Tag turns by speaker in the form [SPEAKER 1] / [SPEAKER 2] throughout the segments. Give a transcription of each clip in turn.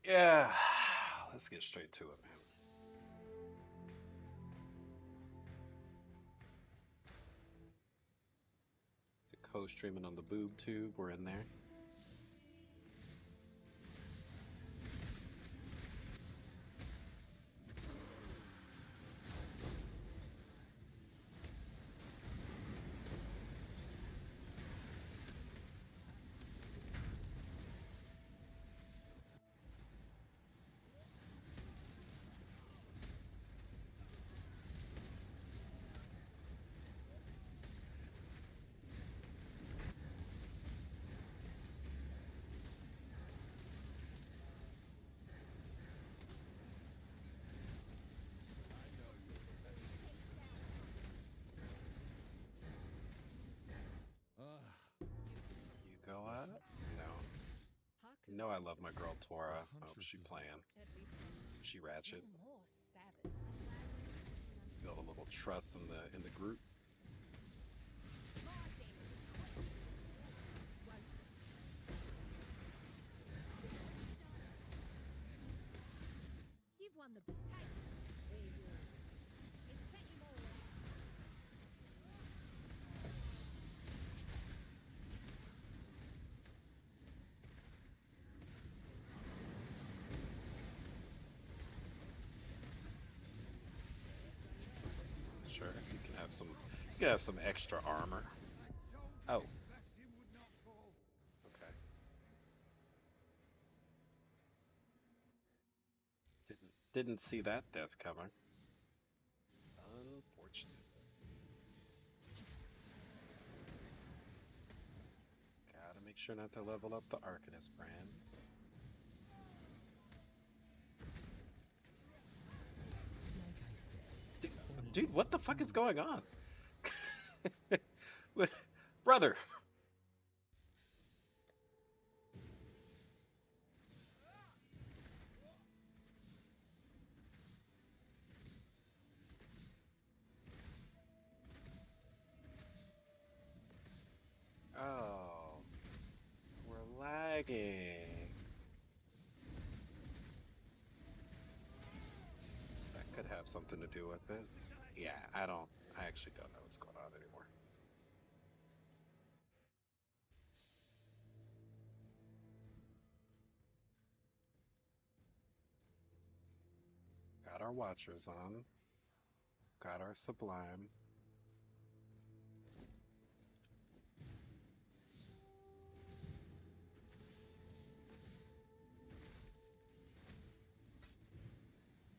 [SPEAKER 1] Yeah, let's get straight to it, man. The co-streaming on the boob tube, we're in there. You go up? No. You know I love my girl Tora. Oh, she playing. She ratchet. Build a little trust in the group.
[SPEAKER 2] You've won the bet. There you go. It's plenty more where
[SPEAKER 1] Sure, you can have some. You can have some extra armor. Oh, okay. Didn't see that death coming. Unfortunate. Gotta make sure not to level up the Arcanist brands. Dude, what the fuck is going on? Brother. Oh, we're lagging. That could have something to do with it. Yeah, I actually don't know what's going on anymore. Got our watchers on. Got our sublime.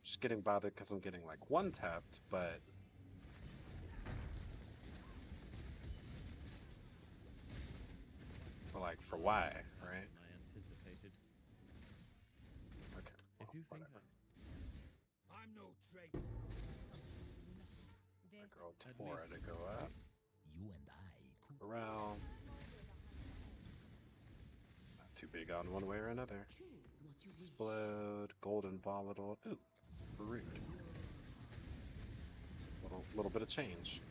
[SPEAKER 1] Just getting bothered because I'm getting like one tapped, but like for why, right?
[SPEAKER 3] than I anticipated.
[SPEAKER 1] Okay,
[SPEAKER 3] If
[SPEAKER 1] well,
[SPEAKER 3] you think
[SPEAKER 1] whatever.
[SPEAKER 4] I'm no traitor.
[SPEAKER 1] My
[SPEAKER 2] death.
[SPEAKER 1] girl
[SPEAKER 3] At
[SPEAKER 1] Tora
[SPEAKER 3] least
[SPEAKER 1] to go up
[SPEAKER 4] You and I could
[SPEAKER 1] around. Not too big on one way or another.
[SPEAKER 2] Choose what you wish.
[SPEAKER 1] Explode, golden volatile. Ooh, rude. Little bit of change.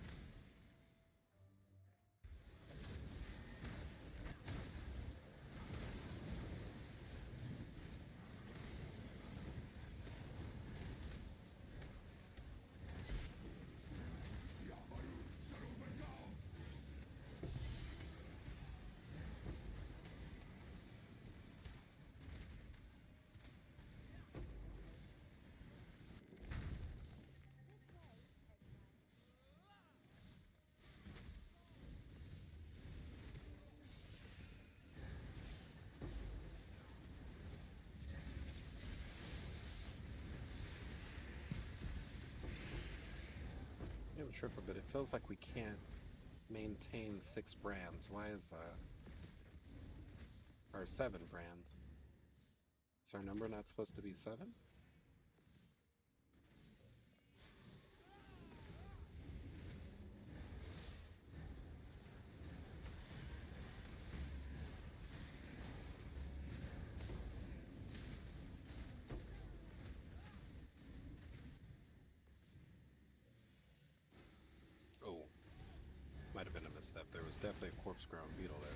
[SPEAKER 1] I'm tripping, but it feels like we can't maintain 6 brands. Why is that? Or 7 brands. Is our number not supposed to be 7? Oh, might have been a misstep. There was definitely a corpse ground beetle there.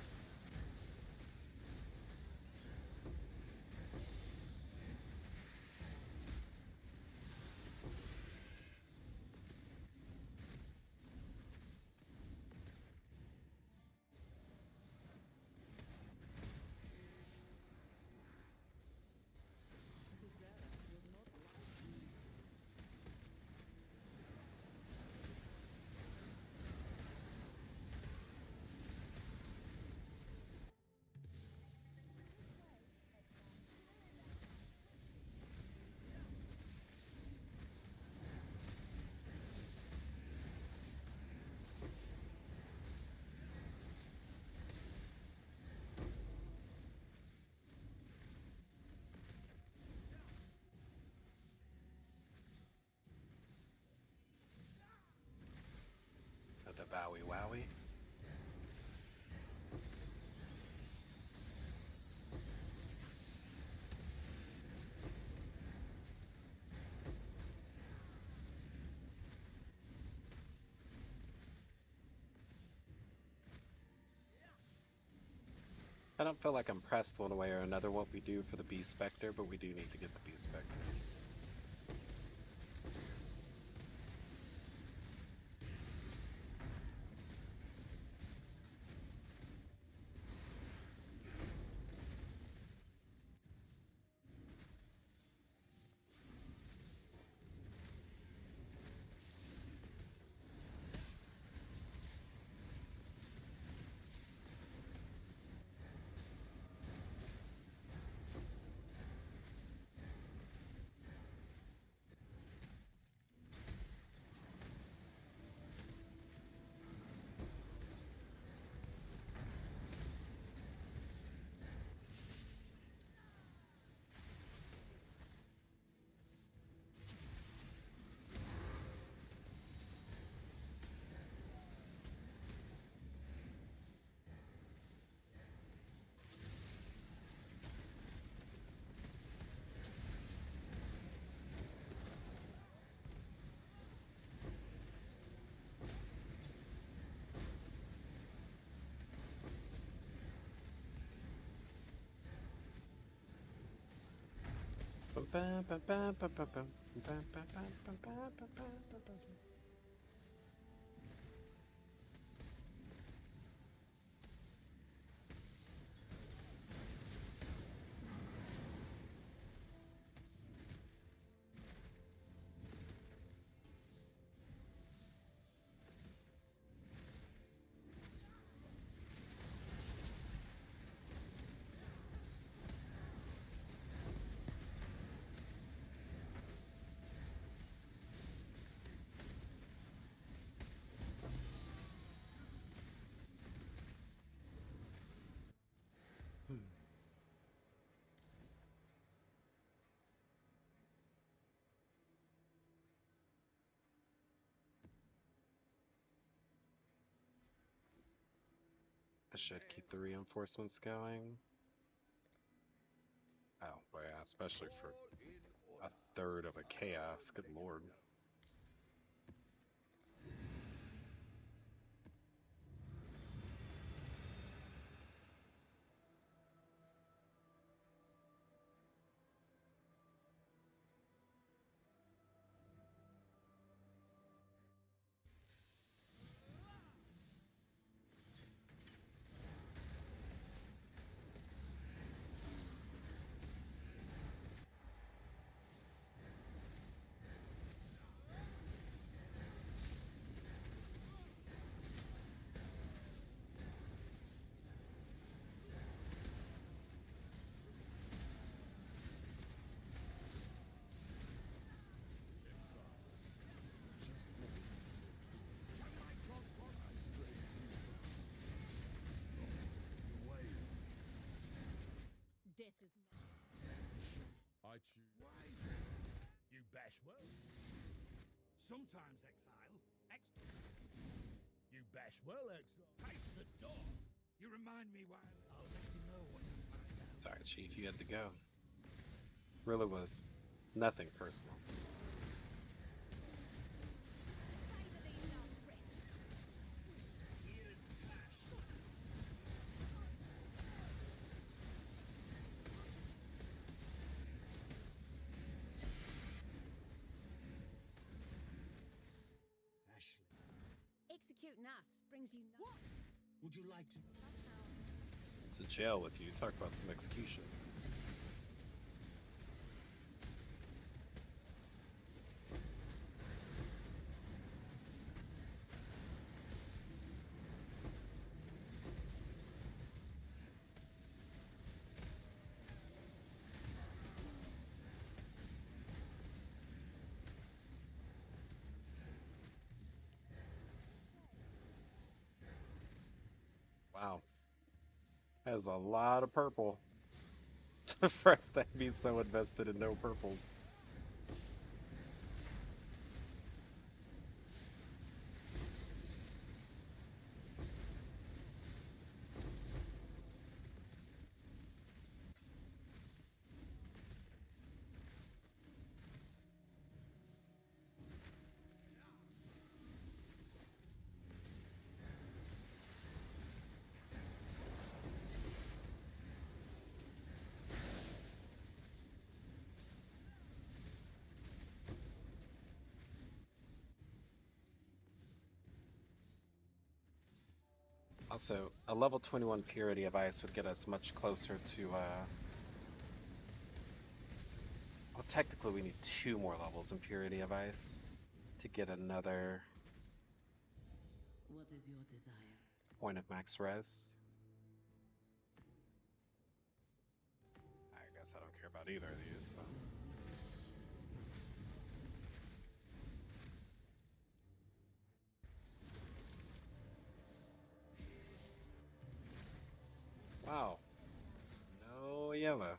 [SPEAKER 1] Bowie wowie. I don't feel like I'm pressed one way or another what we do for the Beast Spectre, but we do need to get the Beast Spectre. I should keep the reinforcements going. Oh, but yeah, especially for a third of a chaos. Good lord.
[SPEAKER 2] Death is
[SPEAKER 4] I choose. Why? You bash well. Sometimes exile. You bash well, exile. Face the door. You remind me why. I'll let you know when you find out.
[SPEAKER 1] Sorry, Chief, you had to go. Really was nothing personal.
[SPEAKER 2] savor these last breaths.
[SPEAKER 4] Here's Ash. Ashley,
[SPEAKER 2] Executing us brings you no.
[SPEAKER 4] would you like to?
[SPEAKER 1] To jail with you. Talk about some execution. Wow. Has a lot of purple. For us to be so invested in no purples. Also, a level 21 Purity of Ice would get us much closer to, well, technically we need 2 more levels in Purity of Ice to get another
[SPEAKER 3] What is your desire?
[SPEAKER 1] point of max res. I guess I don't care about either of these, so. Wow. No yellow.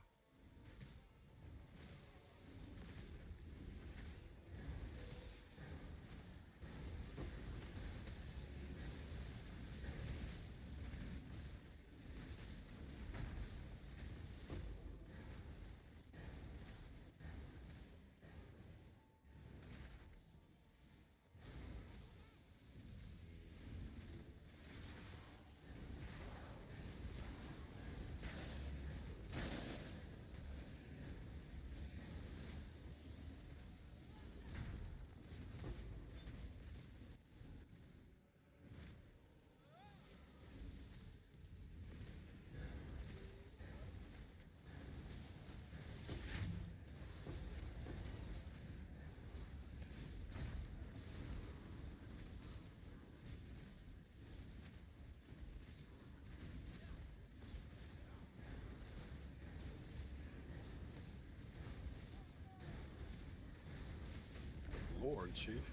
[SPEAKER 1] Lord, Chief.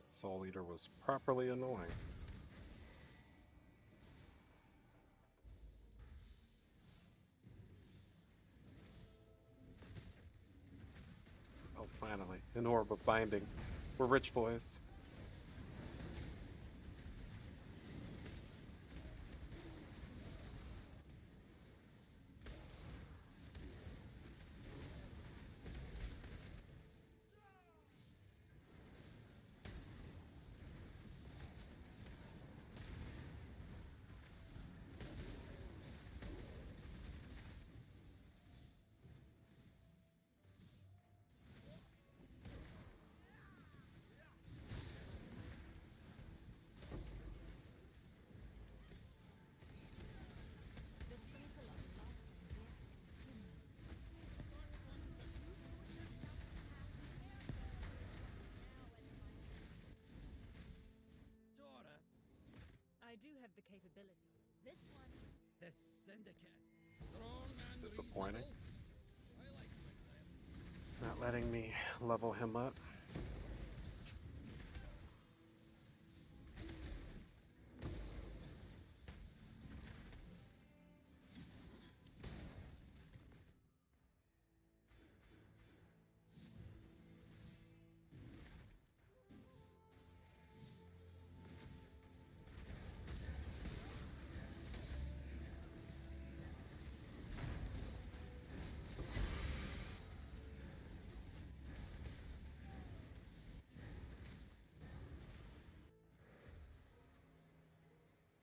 [SPEAKER 1] Soul Eater was properly annoying. Oh, finally, an orb of binding. We're rich boys.
[SPEAKER 2] The cycle of love and death continues.
[SPEAKER 4] Daughter,
[SPEAKER 2] I do have the capability. This one.
[SPEAKER 4] the Syndicate. Strong and
[SPEAKER 1] Disappointing.
[SPEAKER 4] reasonable. I like exile.
[SPEAKER 1] Not letting me level him up.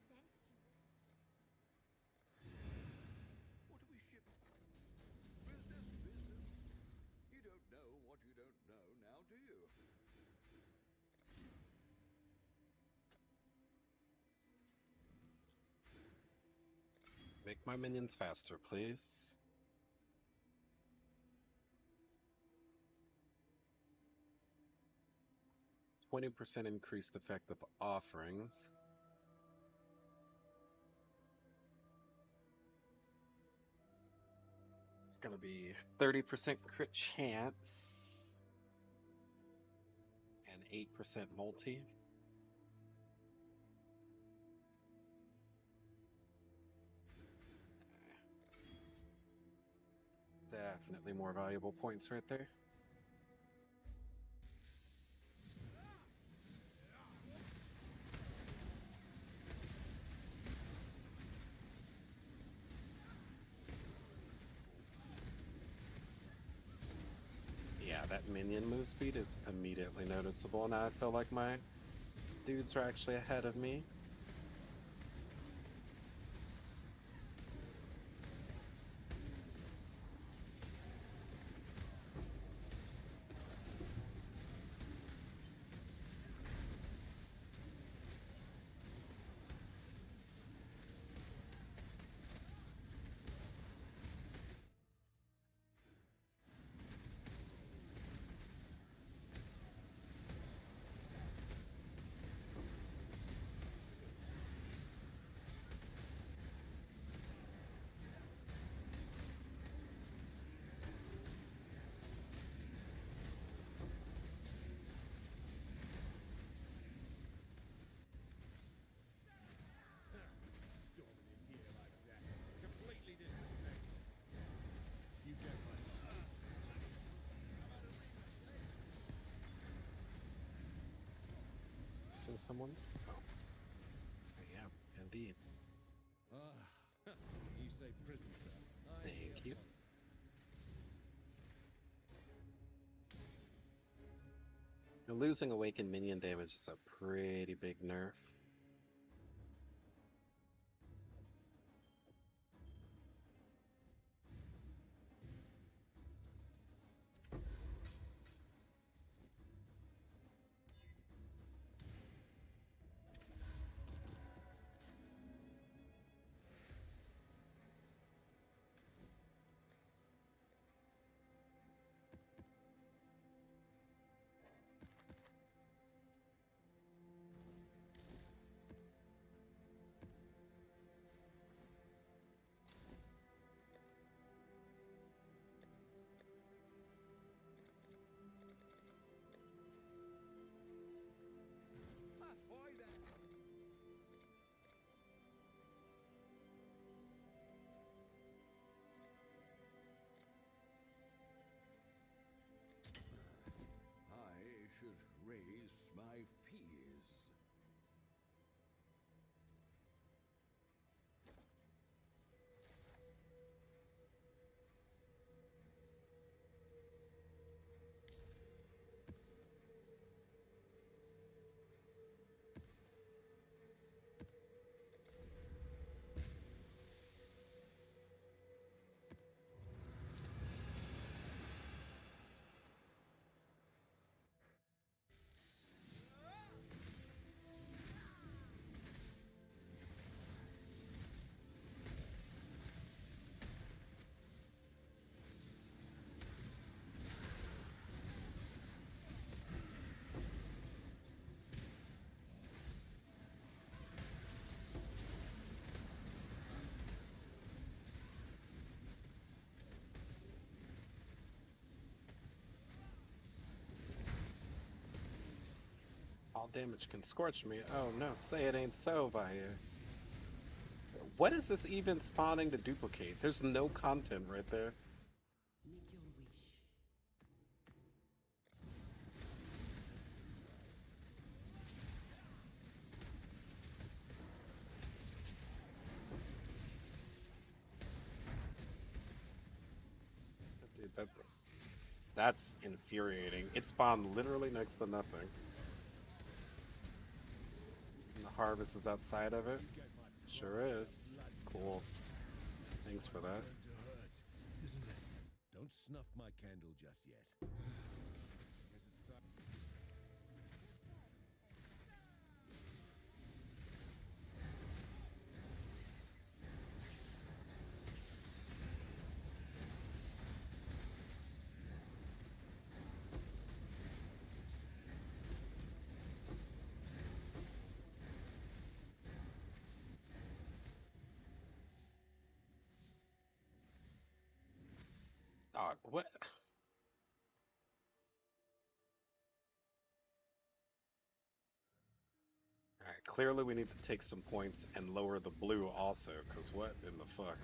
[SPEAKER 2] Thanks to
[SPEAKER 5] What do we ship? Business, business. You don't know what you don't know now, do you?
[SPEAKER 1] Make my minions faster, please. %20 increased effect of offerings. It's gonna be 30% crit chance and 8% multi. Definitely more valuable points right there. Yeah, that minion move speed is immediately noticeable. Now I feel like my dudes are actually ahead of me.
[SPEAKER 4] Storming in here like that. Completely disrespectful. You get my...
[SPEAKER 1] See someone? Oh. I am, indeed.
[SPEAKER 4] You say prison stuff.
[SPEAKER 1] Thank you. Now, losing awakened minion damage is a pretty big nerf.
[SPEAKER 5] Ahoy there! I should raise my fears.
[SPEAKER 1] All damage can scorch me. Oh no, say it ain't so, Vaya. What is this even spawning to duplicate? There's no content right there.
[SPEAKER 3] Make your wish.
[SPEAKER 1] Dude, that's infuriating. It spawned literally next to nothing. And the harvest is outside of it. Sure is. Cool. Thanks for that.
[SPEAKER 4] Going to hurt, isn't it? Don't snuff my candle just yet. Guess it's time.
[SPEAKER 1] Dog, what? Alright, clearly we need to take some points and lower the blue also, because what in the fuck?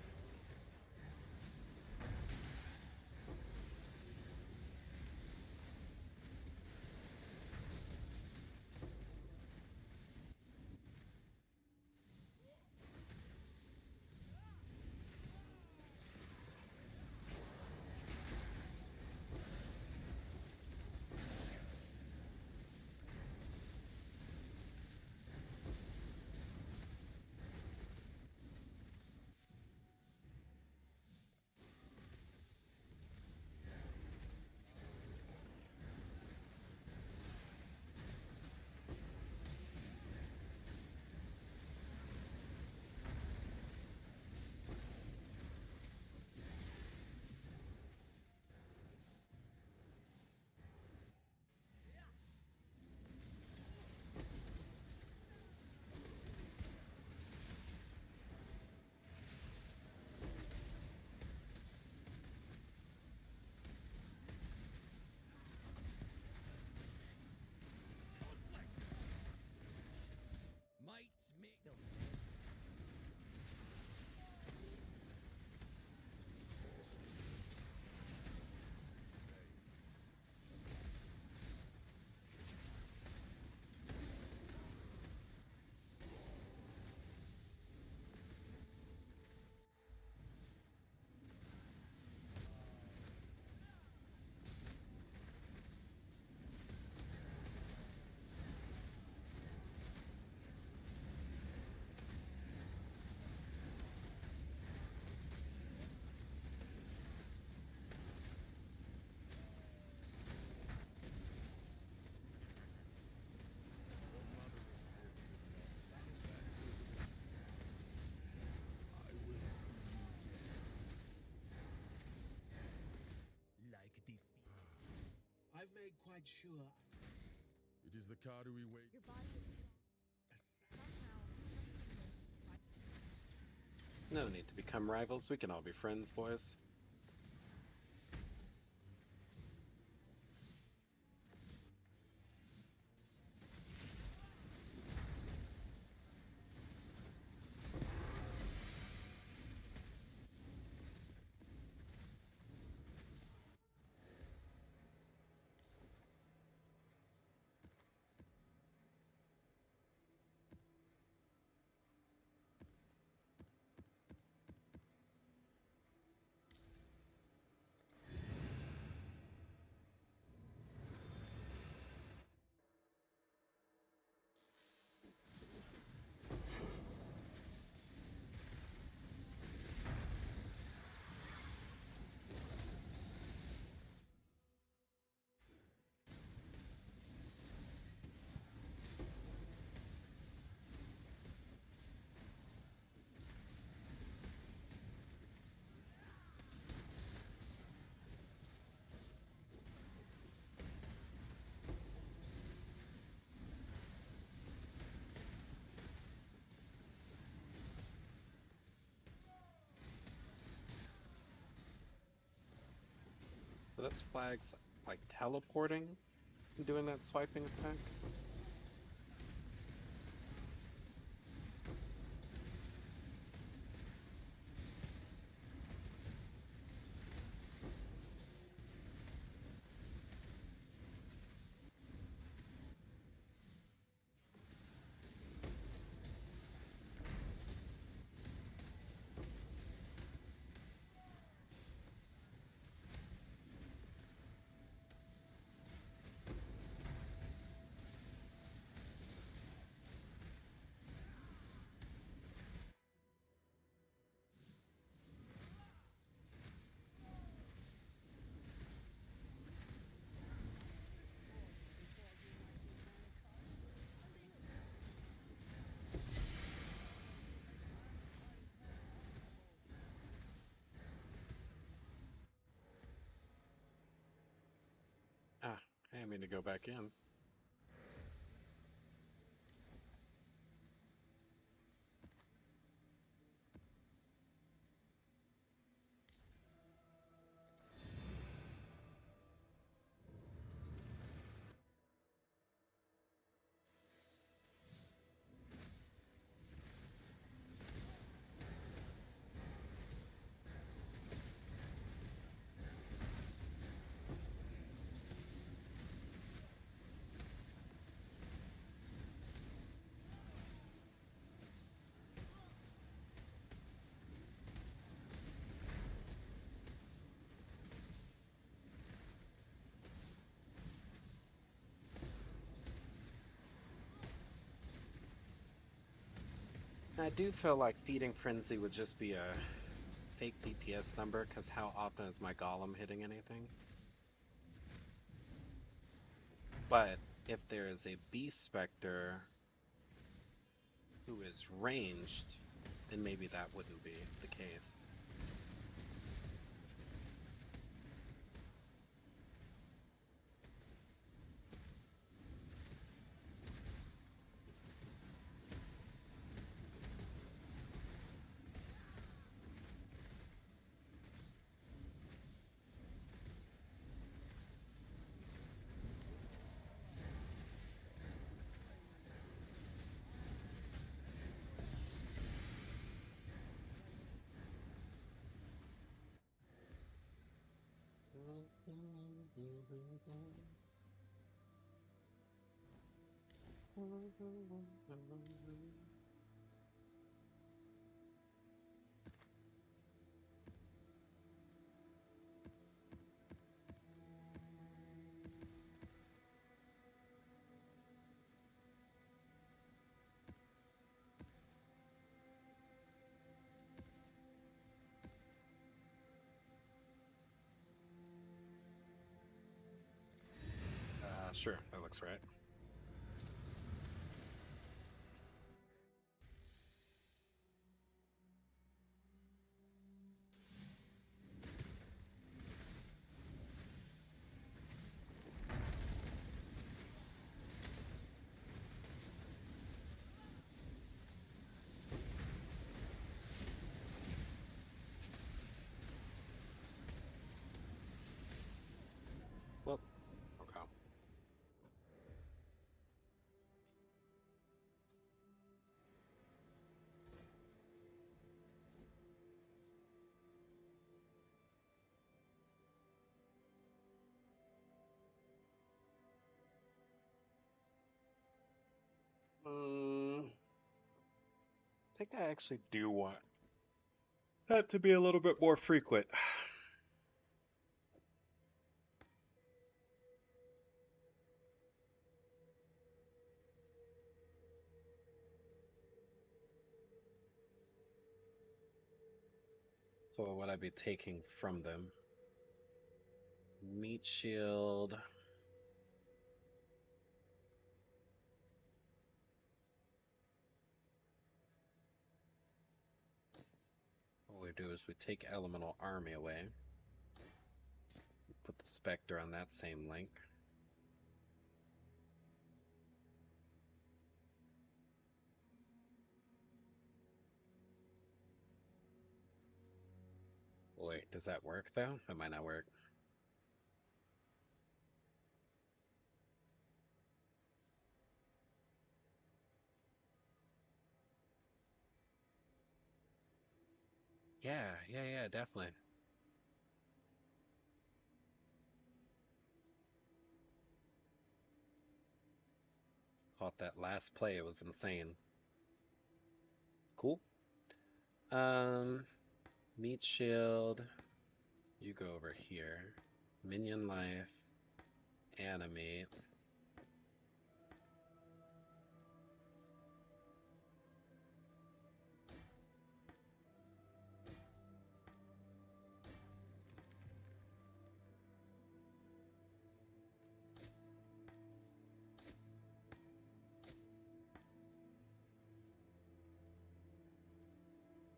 [SPEAKER 4] quite sure. It is the card we wait.
[SPEAKER 2] Your body is strong. Somehow, trusting this,
[SPEAKER 1] No need to become rivals. We can all be friends, boys. Are those flags like teleporting and doing that swiping attack? Ah, I didn't mean to go back in. I do feel like Feeding Frenzy would just be a fake DPS number, because how often is my Golem hitting anything? But if there is a Beast Spectre who is ranged, then maybe that wouldn't be the case. Sure, that looks right. think I actually do want that to be a little bit more frequent. So what would I be taking from them? Meat shield. What we do is we take Elemental Army away. Put the Spectre on that same link. Wait, does that work though? That might not work. Yeah, definitely. Caught that last play, it was insane. Cool. Um, Meat shield. You go over here. Minion life. Animate.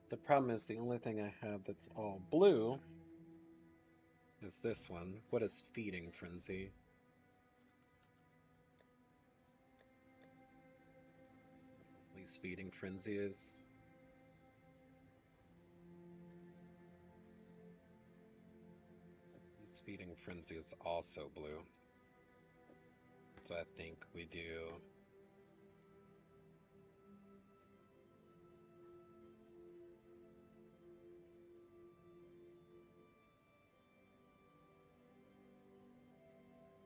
[SPEAKER 1] The problem is the only thing I have that's all blue is this one. What is Feeding Frenzy? At least Feeding Frenzy is. At least Feeding Frenzy is also blue. So I think we do.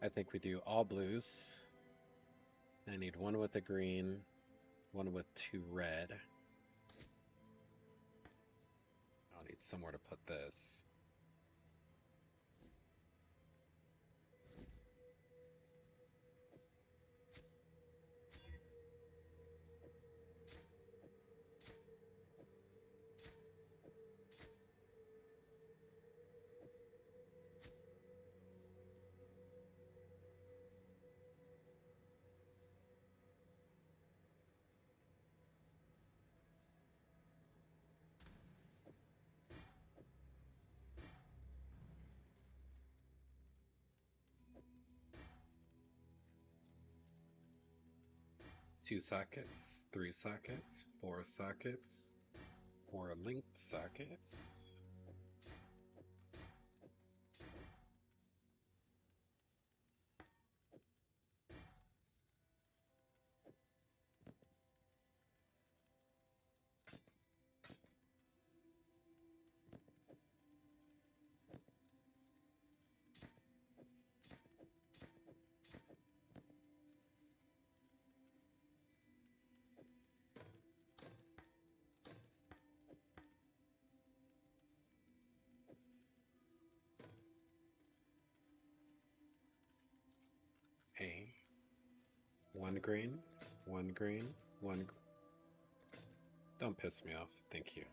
[SPEAKER 1] I think we do all blues. I need one with a green, one with 2 red. I'll need somewhere to put this. Two sockets, 3 sockets, 4 sockets, 4 linked sockets. A. 1 green, 1 green, 1. Don't piss me off. Thank you.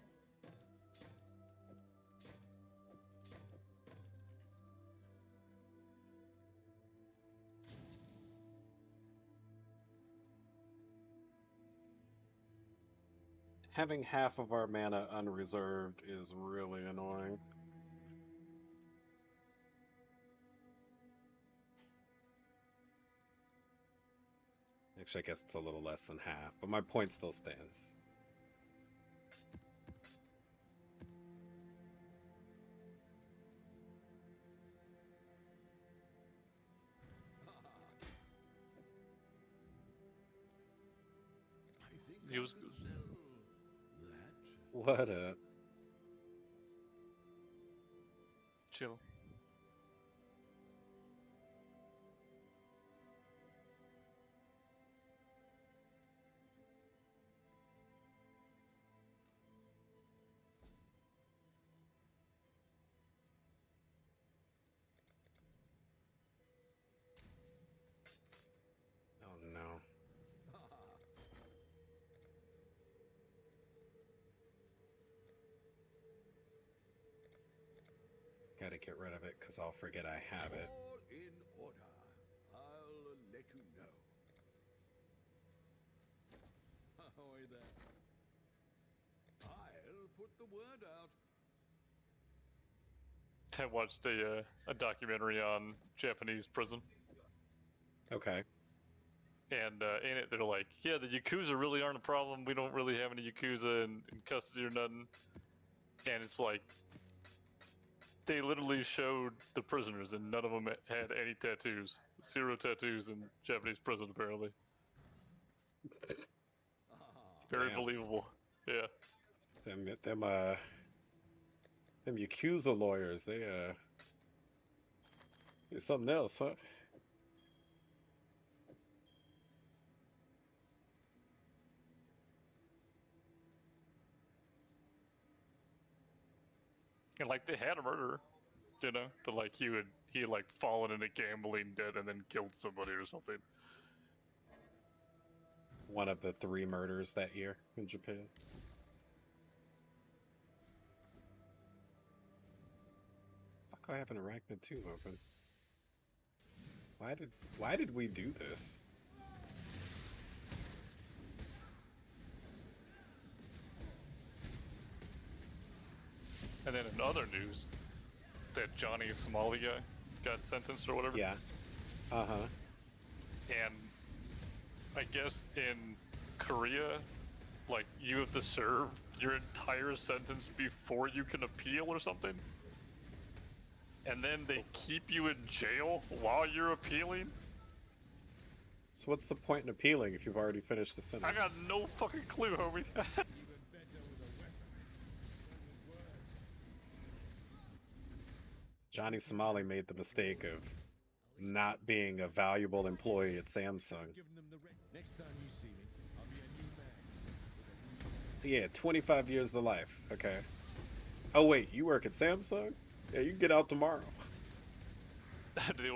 [SPEAKER 1] Having half of our mana unreserved is really annoying. Actually, I guess it's a little less than half, but my point still stands.
[SPEAKER 5] I think
[SPEAKER 6] He was
[SPEAKER 5] I
[SPEAKER 6] good.
[SPEAKER 5] will sell that.
[SPEAKER 1] What a...
[SPEAKER 6] Chill.
[SPEAKER 1] gotta get rid of it because I'll forget I have it.
[SPEAKER 5] All in order. I'll let you know. Ahoy there. I'll put the word out.
[SPEAKER 6] I watched a documentary on Japanese prison,
[SPEAKER 1] Okay.
[SPEAKER 6] and in it they're like, yeah, the Yakuza really aren't a problem. We don't really have any Yakuza in custody or nothing. And it's like, they literally showed the prisoners, and none of them had any tattoos. 0 tattoos in Japanese prison, apparently. Very
[SPEAKER 1] Damn.
[SPEAKER 6] believable. Yeah.
[SPEAKER 1] Them Yakuza lawyers, they're something else, huh?
[SPEAKER 6] And like, they had a murderer, you know, but like he had like fallen into gambling debt and then killed somebody or something.
[SPEAKER 1] One of the 3 murders that year in Japan. Fuck, I have an Arachnid 2 open. Why did we do this?
[SPEAKER 6] And then in other news, that Johnny Somali guy got sentenced or whatever.
[SPEAKER 1] Yeah. Uh-huh.
[SPEAKER 6] And I guess in Korea, like, you have to serve your entire sentence before you can appeal or something. And then they keep you in jail while you're appealing.
[SPEAKER 1] So what's the point in appealing if you've already finished the sentence?
[SPEAKER 6] I got no fucking clue, homie.
[SPEAKER 4] Even better with a weapon than with words.
[SPEAKER 1] Johnny Somali made the mistake of not being a valuable employee at Samsung.
[SPEAKER 4] Giving them the next time you see me, I'll be a new man.
[SPEAKER 1] So yeah, 25 years to life. Okay. Oh wait, you work at Samsung? Yeah, you can get out tomorrow.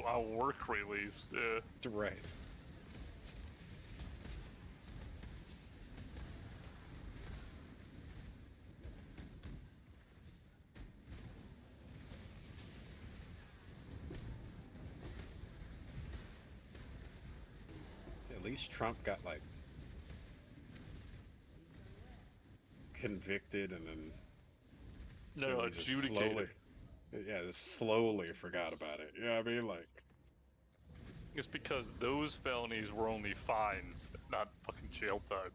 [SPEAKER 6] I'll work release. Yeah.
[SPEAKER 1] Right. At least Trump got like convicted and then
[SPEAKER 6] No,
[SPEAKER 1] he just
[SPEAKER 6] adjudicated.
[SPEAKER 1] just slowly forgot about it. You know what I mean? Like,
[SPEAKER 6] It's because those felonies were only fines, not fucking jail time.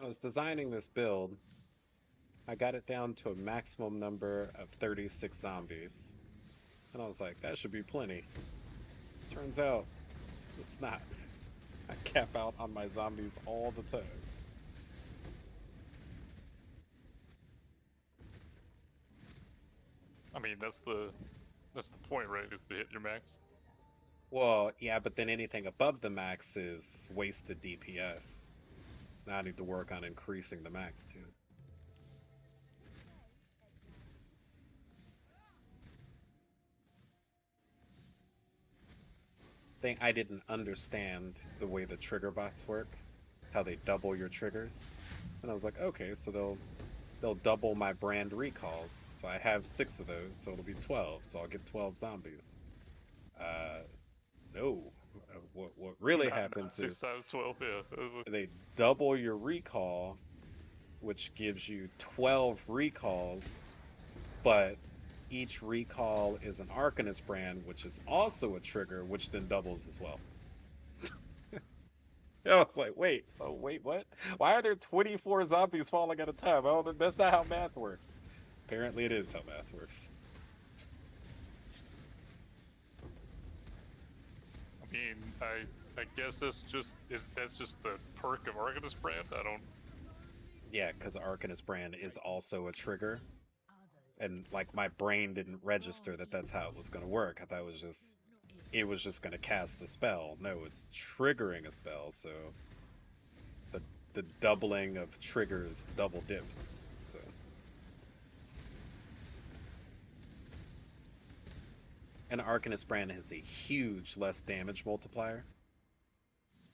[SPEAKER 1] so I was designing this build. I got it down to a maximum number of 36 zombies. And I was like, that should be plenty. Turns out, it's not. I cap out on my zombies all the time.
[SPEAKER 6] I mean, that's the point, right? Is to hit your max.
[SPEAKER 1] Well, yeah, but then anything above the max is wasted DPS. So now I need to work on increasing the max too. Thing I didn't understand the way the trigger bots work, how they double your triggers, and I was like, okay, so they'll double my brand recalls. So I have 6 of those, so it'll be 12. So I'll get 12 zombies. No. What really happens
[SPEAKER 6] 6
[SPEAKER 1] is
[SPEAKER 6] times 12, yeah.
[SPEAKER 1] they double your recall, which gives you 12 recalls, but each recall is an Arcanist brand, which is also a trigger, which then doubles as well. I was like, wait, what? Why are there 24 zombies falling at a time? Oh, that's not how math works. Apparently it is how math works.
[SPEAKER 6] I mean, I guess that's just the perk of Arcanist brand. I don't.
[SPEAKER 1] Yeah, because Arcanist brand is also a trigger. And like my brain didn't register that that's how it was going to work. I thought it was just going to cast the spell. No, it's triggering a spell, so the doubling of triggers double dips. So and Arcanist brand has a huge less damage multiplier.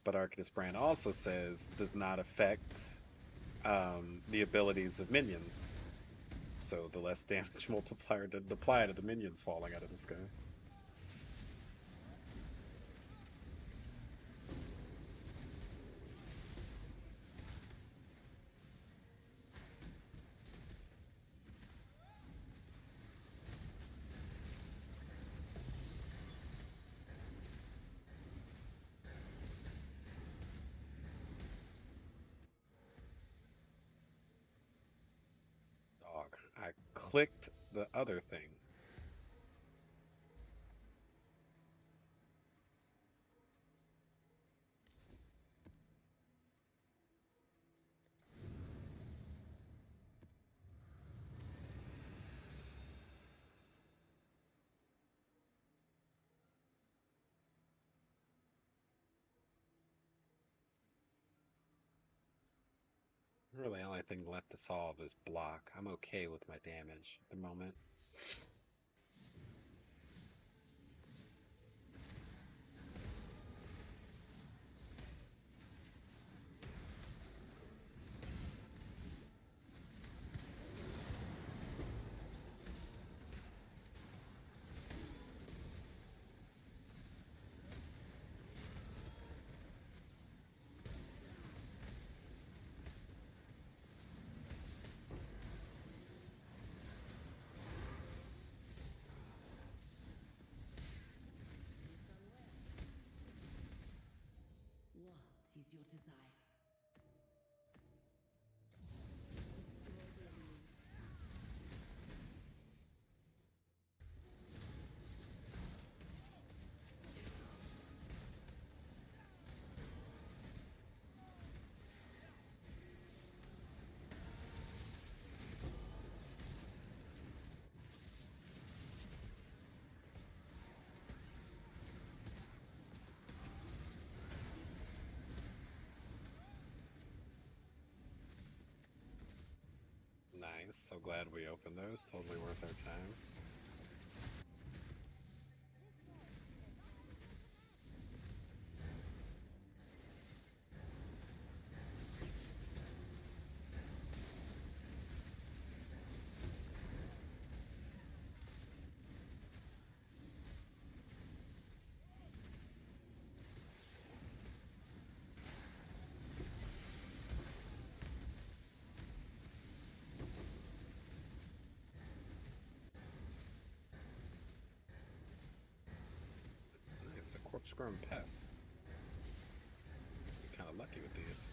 [SPEAKER 1] But Arcanist brand also says does not affect the abilities of minions. So the less damage multiplier didn't apply to the minions falling out of the sky. Dog. I clicked the other thing. Really, the only thing left to solve is block. I'm okay with my damage at the moment.
[SPEAKER 3] What is your desire?
[SPEAKER 1] Nice. So glad we opened those. Totally worth our time. Nice. A corpse grown pest. Kind of lucky with these.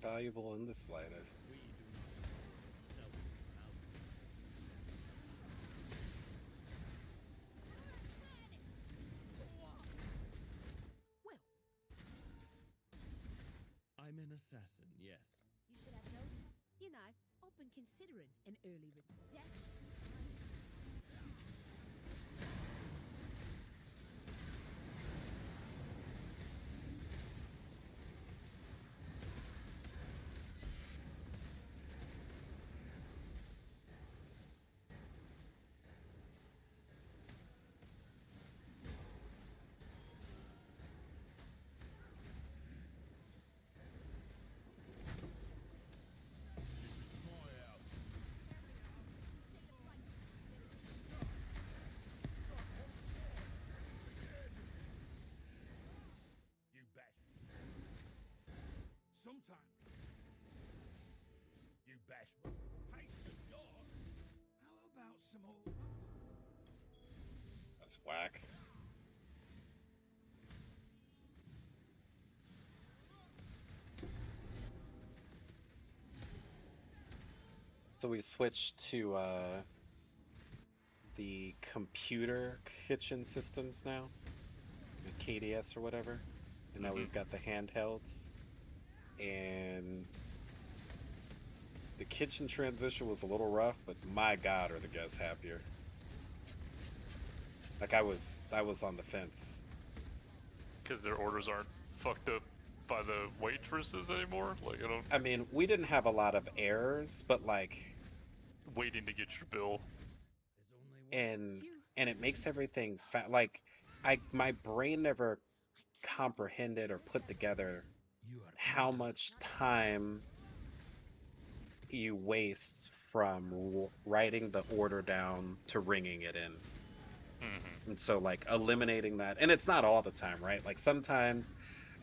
[SPEAKER 1] Not valuable in the slightest.
[SPEAKER 4] We do not sell out.
[SPEAKER 2] Well,
[SPEAKER 7] I'm an assassin, yes.
[SPEAKER 2] you should have known. You know, I've been considering an early death.
[SPEAKER 4] My house. You bash. Sometimes. You bash. Hate the dog. How about some old?
[SPEAKER 1] That's whack. So we switched to the computer kitchen systems now, the KDS or whatever, and now we've got the handhelds. And the kitchen transition was a little rough, but my God, are the guests happier? Like I was on the fence.
[SPEAKER 6] Because their orders aren't fucked up by the waitresses anymore. Like, I don't
[SPEAKER 1] I mean, we didn't have a lot of errors, but like,
[SPEAKER 6] waiting to get your bill.
[SPEAKER 7] There's only one.
[SPEAKER 1] and it makes everything like my brain never comprehended or put together
[SPEAKER 4] You are
[SPEAKER 1] how much time you waste from writing the order down to ringing it in. And so like eliminating that, and it's not all the time, right? Like sometimes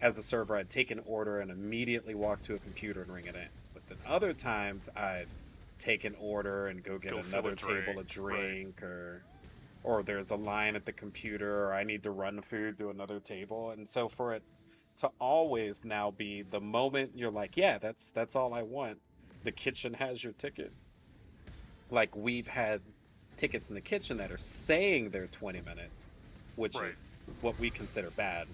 [SPEAKER 1] as a server I'd take an order and immediately walk to a computer and ring it in, but then other times I'd take an order and go get
[SPEAKER 6] Go fill a
[SPEAKER 1] another table a
[SPEAKER 6] drink,
[SPEAKER 1] drink, or there's a line at the computer, or I need to run food to another table. And so for it to always now be the moment you're like, yeah, that's all I want, the kitchen has your ticket. Like we've had tickets in the kitchen that are saying they're 20 minutes, which
[SPEAKER 6] Right.
[SPEAKER 1] is what we consider bad.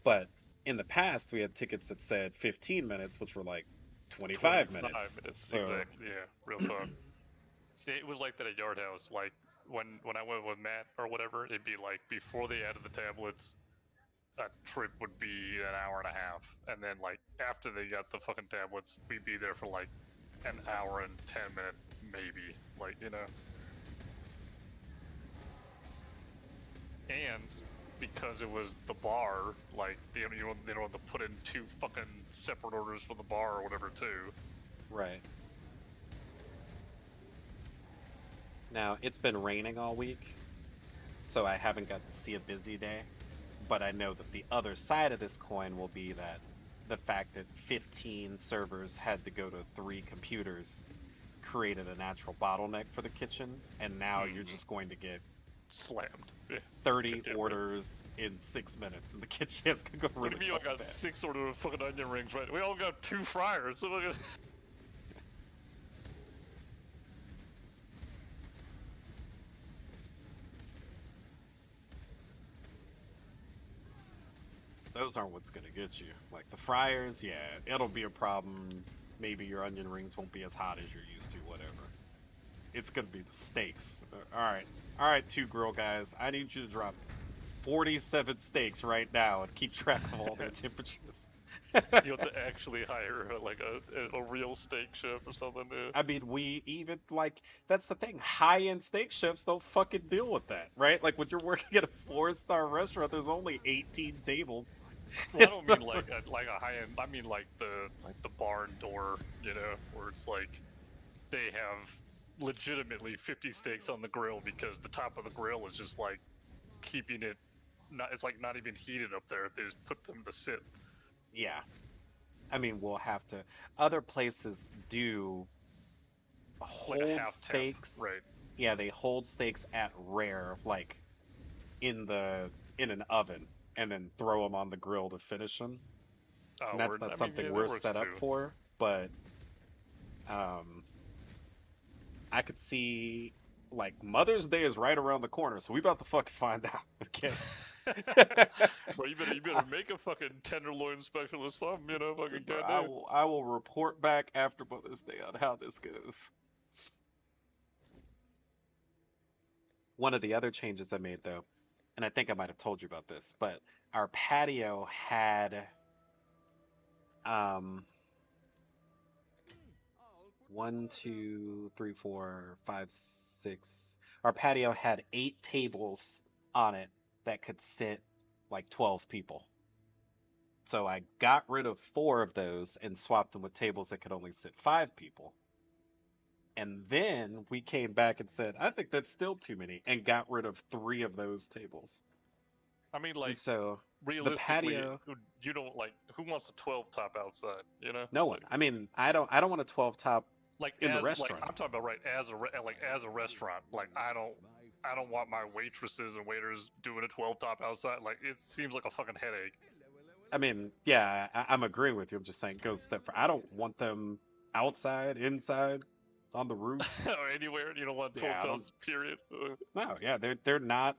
[SPEAKER 1] But in the past, we had tickets that said 15 minutes, which were like 25 minutes. So,
[SPEAKER 6] Exactly. Yeah, real talk. It was like that at Yard House. Like when I went with Matt or whatever, it'd be like before they added the tablets, a trip would be an hour and a half, and then like after they got the fucking tablets, we'd be there for like an hour and 10 minutes, maybe. Like, you know. And because it was the bar, like they don't have to put in two fucking separate orders for the bar or whatever too.
[SPEAKER 1] right. Now, it's been raining all week, so I haven't got to see a busy day. But I know that the other side of this coin will be that the fact that 15 servers had to go to 3 computers created a natural bottleneck for the kitchen, and now you're just going to get
[SPEAKER 6] Slammed. Yeah.
[SPEAKER 1] 30
[SPEAKER 6] Goddamn right.
[SPEAKER 1] orders in 6 minutes, and the kitchen is gonna go
[SPEAKER 6] What
[SPEAKER 1] really
[SPEAKER 6] do you mean I got
[SPEAKER 1] fast.
[SPEAKER 6] 6 orders of fucking onion rings, right? We all got 2 fryers. So we're gonna...
[SPEAKER 1] Those aren't what's gonna get you. Like the fryers, yeah, it'll be a problem. Maybe your onion rings won't be as hot as you're used to, whatever. It's gonna be the steaks. All right, 2 grill guys. I need you to drop 47 steaks right now and keep track of all their temperatures.
[SPEAKER 6] You have to actually hire like a real steak chef or something.
[SPEAKER 1] I mean, we even like that's the thing. High-end steak chefs don't fucking deal with that, right? Like when you're working at a 4-star restaurant, there's only 18 tables.
[SPEAKER 6] Well, I don't mean like a high end. I mean like the barn door, you know, where it's like they have legitimately 50 steaks on the grill because the top of the grill is just like keeping it. It's like not even heated up there. They just put them to sit.
[SPEAKER 1] Yeah. I mean, we'll have to. Other places do
[SPEAKER 6] Like a
[SPEAKER 1] hold
[SPEAKER 6] half temp,
[SPEAKER 1] steaks.
[SPEAKER 6] right.
[SPEAKER 1] Yeah, they hold steaks at rare, like in an oven, and then throw them on the grill to finish them.
[SPEAKER 6] Oh,
[SPEAKER 1] And that's
[SPEAKER 6] word.
[SPEAKER 1] not
[SPEAKER 6] I mean,
[SPEAKER 1] something
[SPEAKER 6] yeah, that
[SPEAKER 1] we're
[SPEAKER 6] works
[SPEAKER 1] set up
[SPEAKER 6] too.
[SPEAKER 1] for, but I could see like Mother's Day is right around the corner, so we about to fucking find out. Okay.
[SPEAKER 6] Bro, you better make a fucking tenderloin special or something, you know, fucking
[SPEAKER 1] Bro,
[SPEAKER 6] goddamn.
[SPEAKER 1] I will report back after Mother's Day on how this goes. One of the other changes I made though, and I think I might have told you about this, but our patio had um one, two, three, four, five, six. Our patio had 8 tables on it that could sit like 12 people. So I got rid of 4 of those and swapped them with tables that could only sit 5 people. And then we came back and said, I think that's still too many, and got rid of 3 of those tables.
[SPEAKER 6] I mean,
[SPEAKER 1] And
[SPEAKER 6] like,
[SPEAKER 1] so the
[SPEAKER 6] realistically,
[SPEAKER 1] patio,
[SPEAKER 6] you don't like who wants a 12 top outside, you know?
[SPEAKER 1] no one.
[SPEAKER 6] Like,
[SPEAKER 1] I mean, I don't want a 12 top in the
[SPEAKER 6] as like
[SPEAKER 1] restaurant.
[SPEAKER 6] I'm talking about right as a restaurant. Like I don't want my waitresses and waiters doing a 12 top outside. Like it seems like a fucking headache.
[SPEAKER 1] I mean, yeah, I'm agreeing with you. I'm just saying, go a step. I don't want them outside, inside, on the roof.
[SPEAKER 6] Or anywhere, you don't want 12
[SPEAKER 1] Yeah, I don't.
[SPEAKER 6] tops. Period.
[SPEAKER 1] No, yeah, they're not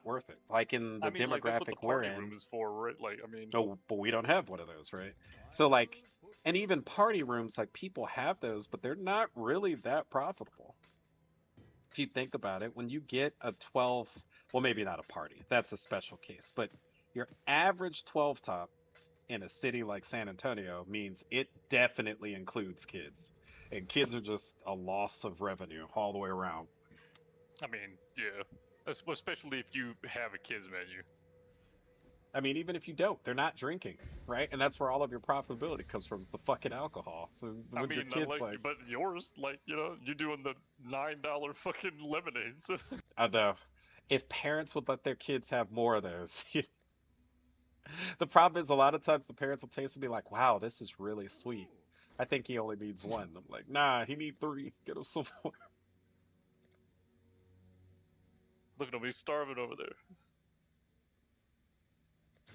[SPEAKER 1] worth it. Like in the
[SPEAKER 6] I mean, like that's what the
[SPEAKER 1] demographic we're
[SPEAKER 6] party
[SPEAKER 1] in.
[SPEAKER 6] room is for, right? Like I mean,
[SPEAKER 1] No, but we don't have one of those, right? So like, and even party rooms, like people have those, but they're not really that profitable. If you think about it, when you get a 12, well, maybe not a party, that's a special case, but your average 12 top in a city like San Antonio means it definitely includes kids. And kids are just a loss of revenue all the way around.
[SPEAKER 6] I mean, yeah, especially if you have a kids menu.
[SPEAKER 1] I mean, even if you don't, they're not drinking, right? And that's where all of your profitability comes from, is the fucking alcohol. So
[SPEAKER 6] I
[SPEAKER 1] with your
[SPEAKER 6] mean,
[SPEAKER 1] kids,
[SPEAKER 6] like, but yours, like, you know, you're doing the $9 fucking lemonades.
[SPEAKER 1] I know. If parents would let their kids have more of those, the problem is a lot of times the parents will taste and be like, "Wow, this is really sweet. I think he only needs one." I'm like, "Nah, he need 3. Get him some more."
[SPEAKER 6] Look at him, he's starving over there.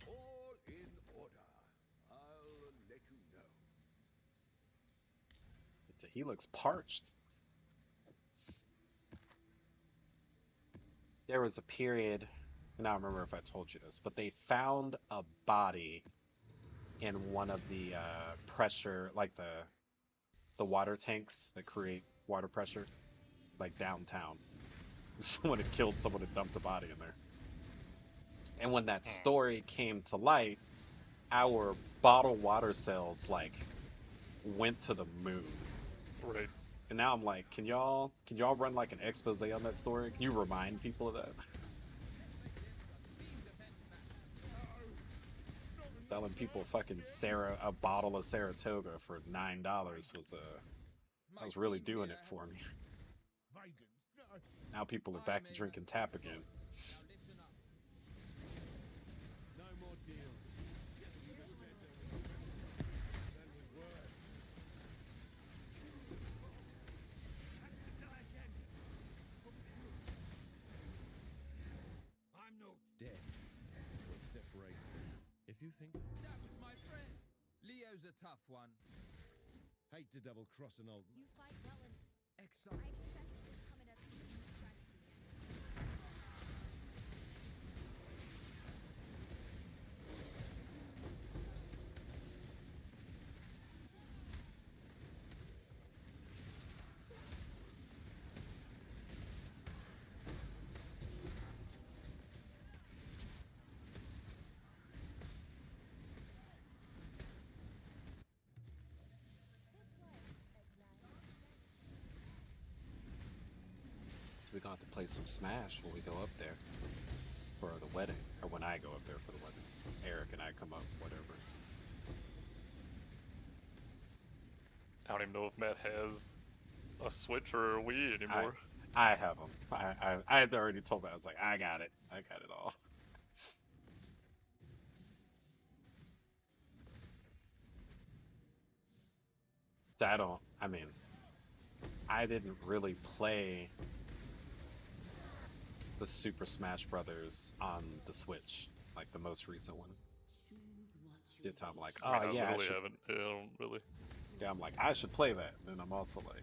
[SPEAKER 5] All in order. I'll let you know.
[SPEAKER 1] He looks parched. There was a period, and I don't remember if I told you this, but they found a body in one of the pressure, like the water tanks that create water pressure, like downtown. Someone had killed someone and dumped a body in there. And when that story came to light, our bottled water sales like went to the moon.
[SPEAKER 6] Right.
[SPEAKER 1] And now I'm like, can y'all run like an expose on that story? Can you remind people of that? Selling people fucking a bottle of Saratoga for $9 was really doing it for me. Now people are back to drinking tap again.
[SPEAKER 7] No more deals.
[SPEAKER 4] I'm no
[SPEAKER 7] Death is what separates them. If you think
[SPEAKER 8] That was my friend. Leo's a tough one.
[SPEAKER 7] hate to double cross an old
[SPEAKER 2] You fight well and
[SPEAKER 8] Excellent.
[SPEAKER 2] I expect you to come in as a strategy.
[SPEAKER 1] We're gonna have to play some Smash when we go up there for the wedding, or when I go up there for the wedding. Eric and I come up, whatever.
[SPEAKER 6] I don't even know if Matt has a Switch or a Wii anymore.
[SPEAKER 1] I have them. I had already told Matt, I was like, I got it all. I didn't really play the Super Smash Brothers on the Switch, like the most recent one.
[SPEAKER 3] Choose what
[SPEAKER 1] Did time like,
[SPEAKER 6] I mean,
[SPEAKER 1] oh
[SPEAKER 6] I
[SPEAKER 1] yeah, I
[SPEAKER 6] really
[SPEAKER 1] should.
[SPEAKER 6] haven't. Yeah, I don't really.
[SPEAKER 1] Yeah, I'm like, I should play that. And then I'm also like,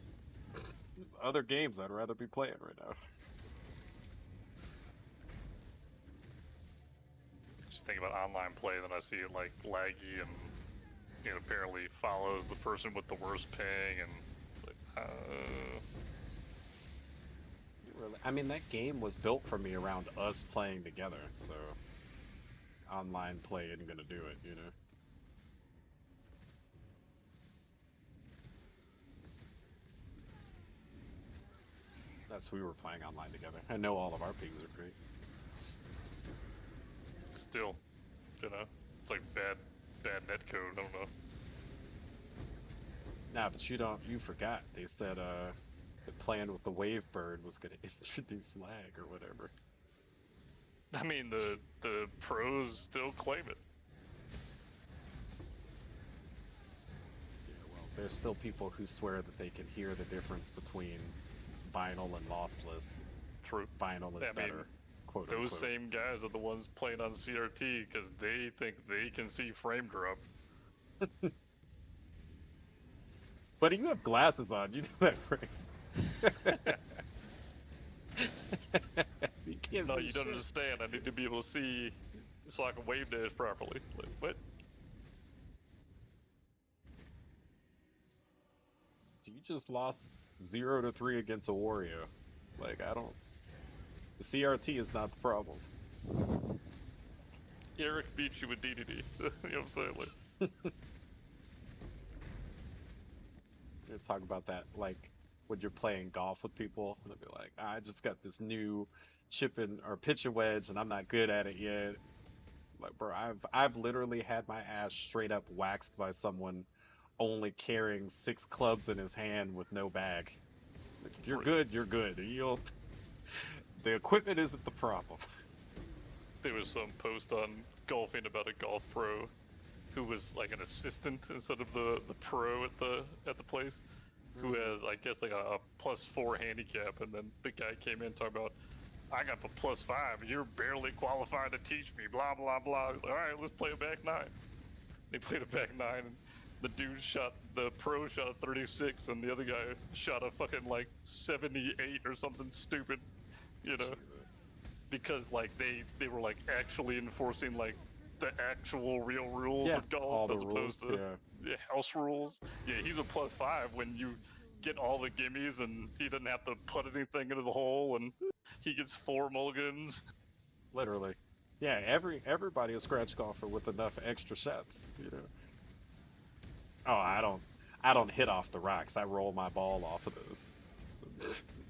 [SPEAKER 1] there's other games I'd rather be playing right now.
[SPEAKER 6] Just think about online play, then I see it like laggy and apparently follows the person with the worst ping and like,
[SPEAKER 1] I mean, that game was built for me around us playing together, so online play isn't gonna do it, you know. That's we were playing online together. I know all of our pings are great.
[SPEAKER 6] still, it's like bad netcode. I don't know.
[SPEAKER 1] Nah, but you forgot. They said that playing with the Wavebird was gonna introduce lag or whatever.
[SPEAKER 6] I mean, the pros still claim it.
[SPEAKER 1] Yeah, well, there's still people who swear that they can hear the difference between vinyl and lossless.
[SPEAKER 6] True.
[SPEAKER 1] Vinyl is
[SPEAKER 6] I mean,
[SPEAKER 1] better. Quote
[SPEAKER 6] Those
[SPEAKER 1] unquote.
[SPEAKER 6] same guys are the ones playing on CRT because they think they can see frame drop.
[SPEAKER 1] Buddy, you have glasses on. You know that, right? You can't
[SPEAKER 6] No,
[SPEAKER 1] see
[SPEAKER 6] you don't
[SPEAKER 1] shit.
[SPEAKER 6] understand. I need to be able to see so I can wave dash properly. Like, what?
[SPEAKER 1] You just lost 0-3 against a Wario. Like, I don't. The CRT is not the problem.
[SPEAKER 6] Eric beat you with DDD. You know what I'm saying? Like,
[SPEAKER 1] You talk about that, like, when you're playing golf with people, and they'll be like, I just got this new chipping or pitching wedge, and I'm not good at it yet. Like, bro, I've literally had my ass straight up waxed by someone only carrying 6 clubs in his hand with no bag. Like, if you're good, you're good. You'll. The equipment isn't the problem.
[SPEAKER 6] there was some post on golfing about a golf pro who was like an assistant instead of the pro at the place, who has, I guess, like a +4 handicap, and then the guy came in talking about, I got a +5, you're barely qualified to teach me, blah blah blah. He's like, all right, let's play a back 9. They played a back 9, and the dude the pro shot a 36, and the other guy shot a fucking like 78 or something stupid, because like they were like actually enforcing like the actual real rules
[SPEAKER 1] Yeah,
[SPEAKER 6] of golf
[SPEAKER 1] all the
[SPEAKER 6] as opposed
[SPEAKER 1] rules,
[SPEAKER 6] to the house rules. Yeah, he's a +5 when you get all the gimmies and he doesn't have to put anything into the hole, and he gets 4 mulligans.
[SPEAKER 1] Literally. Yeah, everybody is scratch golfer with enough extra shots, Oh, I don't hit off the rocks. I roll my ball off of those.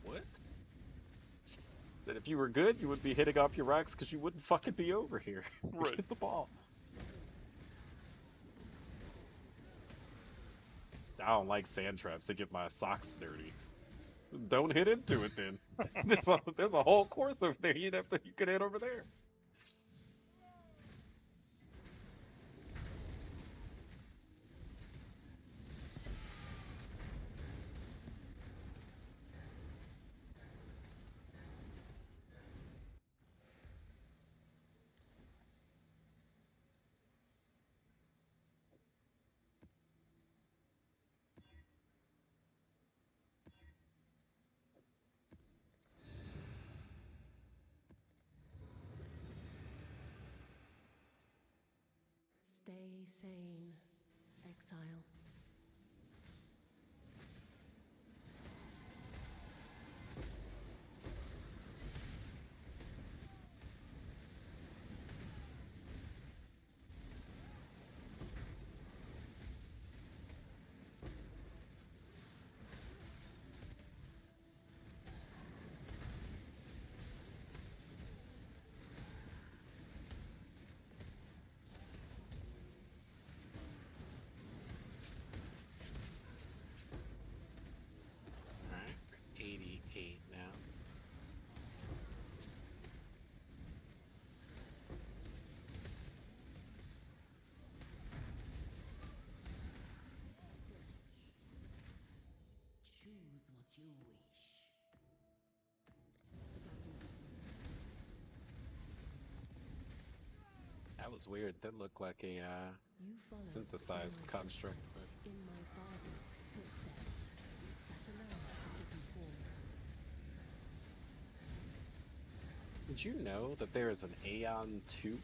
[SPEAKER 1] What? That if you were good, you would be hitting off your rocks because you wouldn't fucking be over here.
[SPEAKER 6] Right.
[SPEAKER 1] Hit the ball. I don't like sand traps. They get my socks dirty. Don't hit into it then. There's a whole course over there. You could hit over there.
[SPEAKER 3] Stay sane, exile.
[SPEAKER 1] Alright, 88 now.
[SPEAKER 3] Choose what you wish.
[SPEAKER 1] That was weird. That looked like a
[SPEAKER 3] You follow
[SPEAKER 1] synthesized
[SPEAKER 3] my
[SPEAKER 1] construct,
[SPEAKER 3] footsteps
[SPEAKER 1] but
[SPEAKER 3] in my father's footsteps. That alone should give you pause.
[SPEAKER 1] did you know that there is an Aeon 2?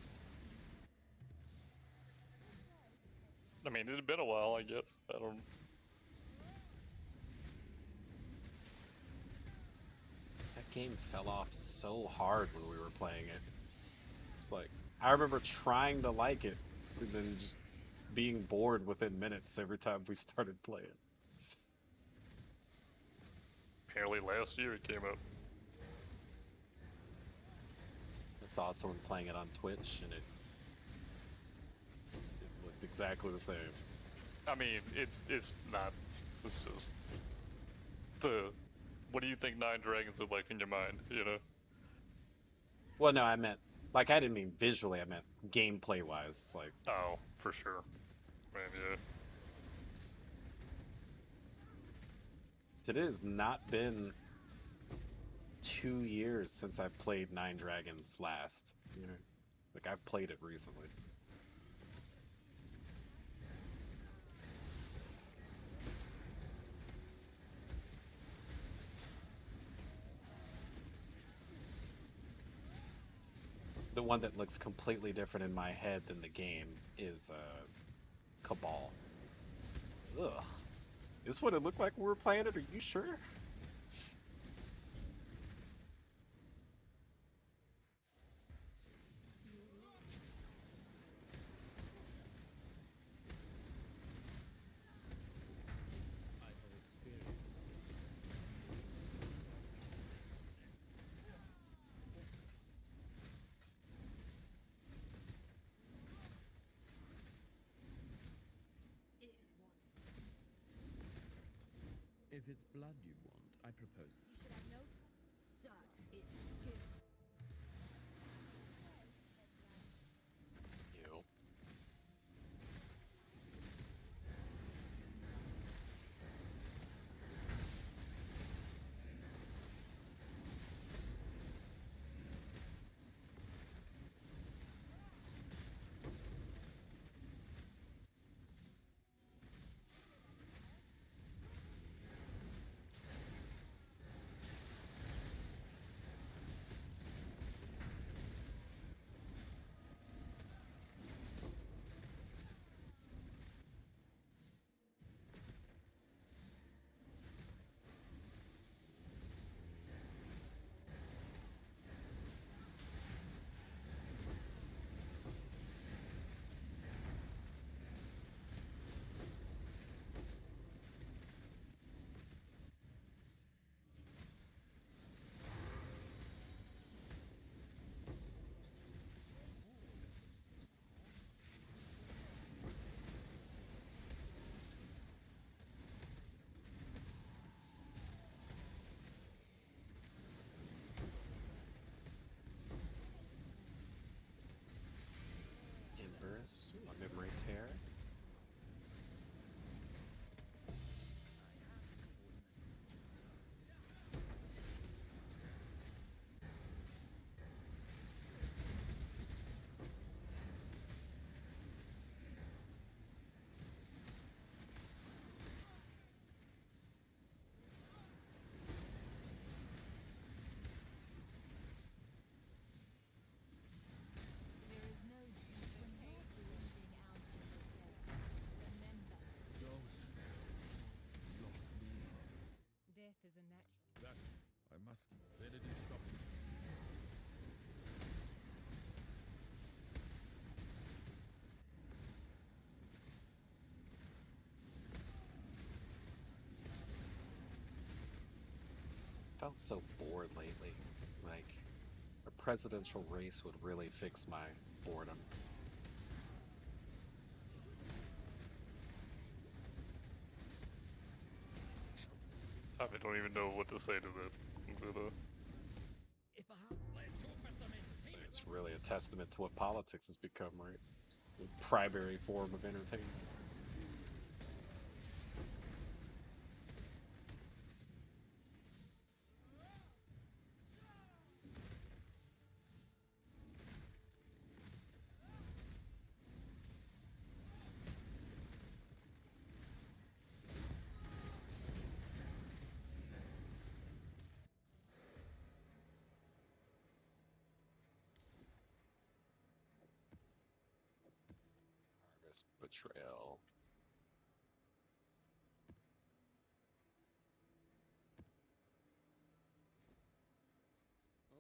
[SPEAKER 6] I mean, it had been a while, I guess. I don't.
[SPEAKER 1] That game fell off so hard when we were playing it. It's like, I remember trying to like it, and then just being bored within minutes every time we started playing.
[SPEAKER 6] Apparently last year it came out.
[SPEAKER 1] I saw someone playing it on Twitch, and it looked exactly the same.
[SPEAKER 6] I mean, it's not. It's just the. What do you think Nine Dragons look like in your mind? You know.
[SPEAKER 1] Well, no, I meant, like, I didn't mean visually, I meant gameplay-wise. Like,
[SPEAKER 6] Oh, for sure. Man, yeah.
[SPEAKER 1] it has not been 2 years since I played Nine Dragons last. You know, like, I've played it recently. The one that looks completely different in my head than the game is Cabal. Ugh. Is this what it looked like when we were playing it? Are you sure?
[SPEAKER 7] I have experienced If it's blood you want, I propose.
[SPEAKER 2] You should have no. Such its gift.
[SPEAKER 1] Ew. Inverse, a memory tear.
[SPEAKER 2] There is no deeper cave blending out of the Remember,
[SPEAKER 8] Don't lock me up.
[SPEAKER 2] death is a natural.
[SPEAKER 8] That I must. Then it is something.
[SPEAKER 1] Felt so bored lately. Like, a presidential race would really fix my boredom.
[SPEAKER 6] I don't even know what to say to that. But,
[SPEAKER 8] If I have, let's go for some entertainment.
[SPEAKER 1] It's really a testament to what politics has become, right? It's the primary form of entertainment. Arcanist Betrayal.
[SPEAKER 5] Oh.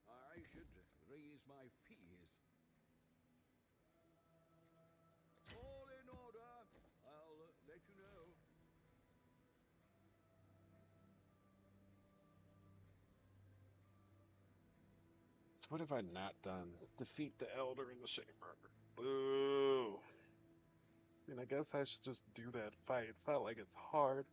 [SPEAKER 5] I should raise my fees. All in order. I'll let you know.
[SPEAKER 1] So what have I not done? Defeat the Elder in the Shaper. Boo! I mean, I guess I should just do that fight. It's not like it's hard.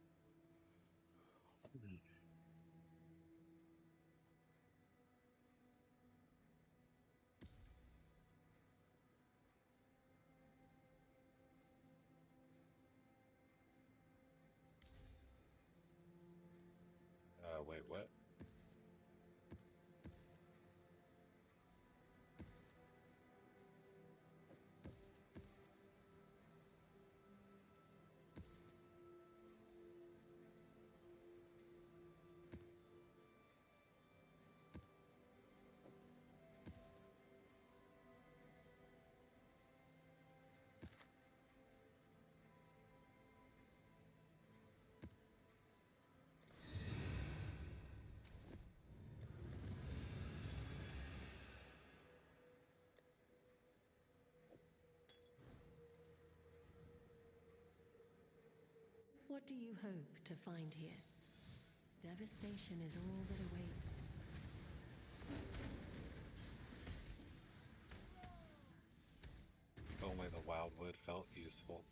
[SPEAKER 1] Wait, what?
[SPEAKER 3] What do you hope to find here? Devastation is all that awaits.
[SPEAKER 1] If only the Wildwood felt useful.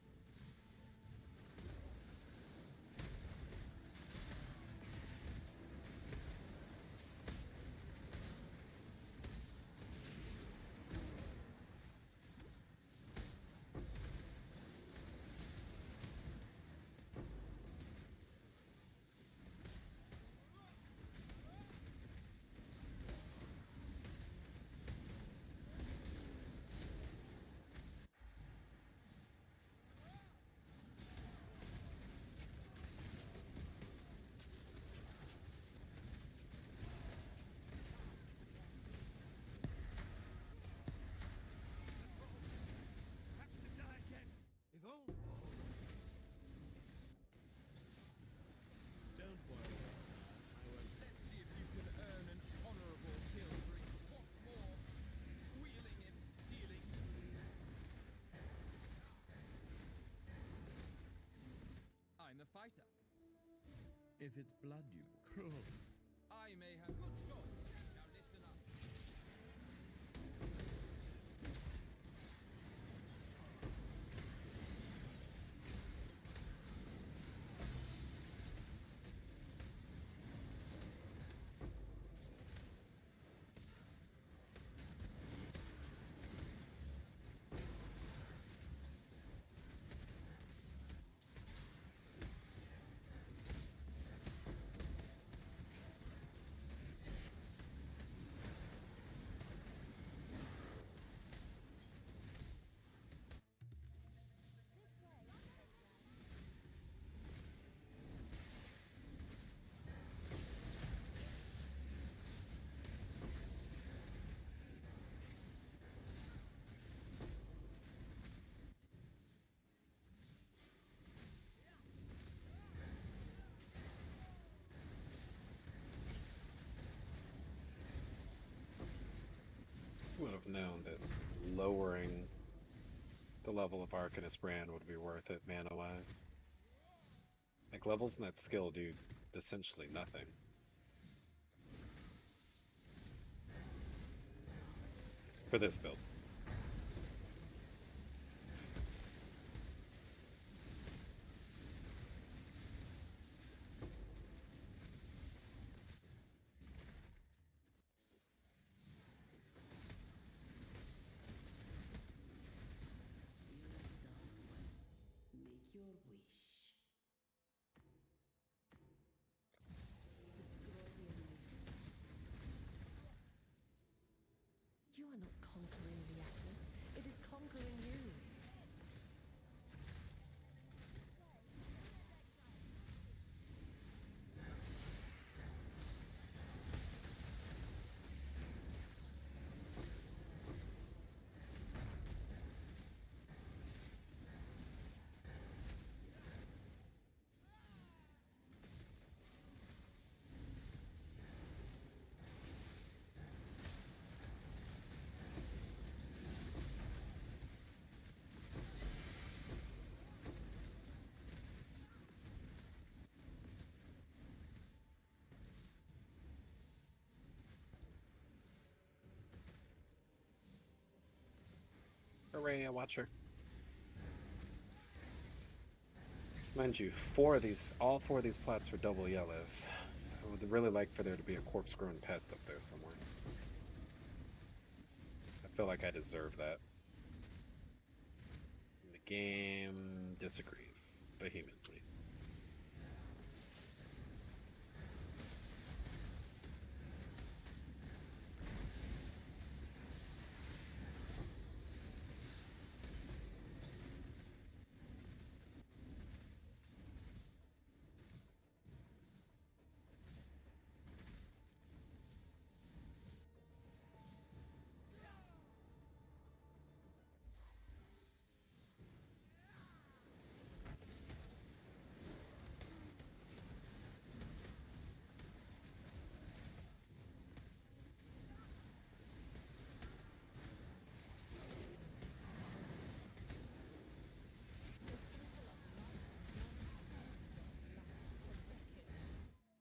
[SPEAKER 4] Perhaps to die again. If only.
[SPEAKER 7] Don't worry. I won't.
[SPEAKER 8] Let's see if you can earn an honorable kill for a swap more. Wheeling and dealing. I'm a fighter.
[SPEAKER 7] If it's blood you cruel.
[SPEAKER 8] I may have good choice. Now listen up.
[SPEAKER 1] Would have known that lowering the level of Arcanist Brand would be worth it mana-wise. Like, levels in that skill do essentially nothing. For this build.
[SPEAKER 3] Make your wish. Destroy the enemy. You are not conquering
[SPEAKER 1] Hooray, a watcher. Mind you, all four of these plots are double yellows. So I would really like for there to be a corpse-grown pest up there somewhere. I feel like I deserve that. The game disagrees vehemently.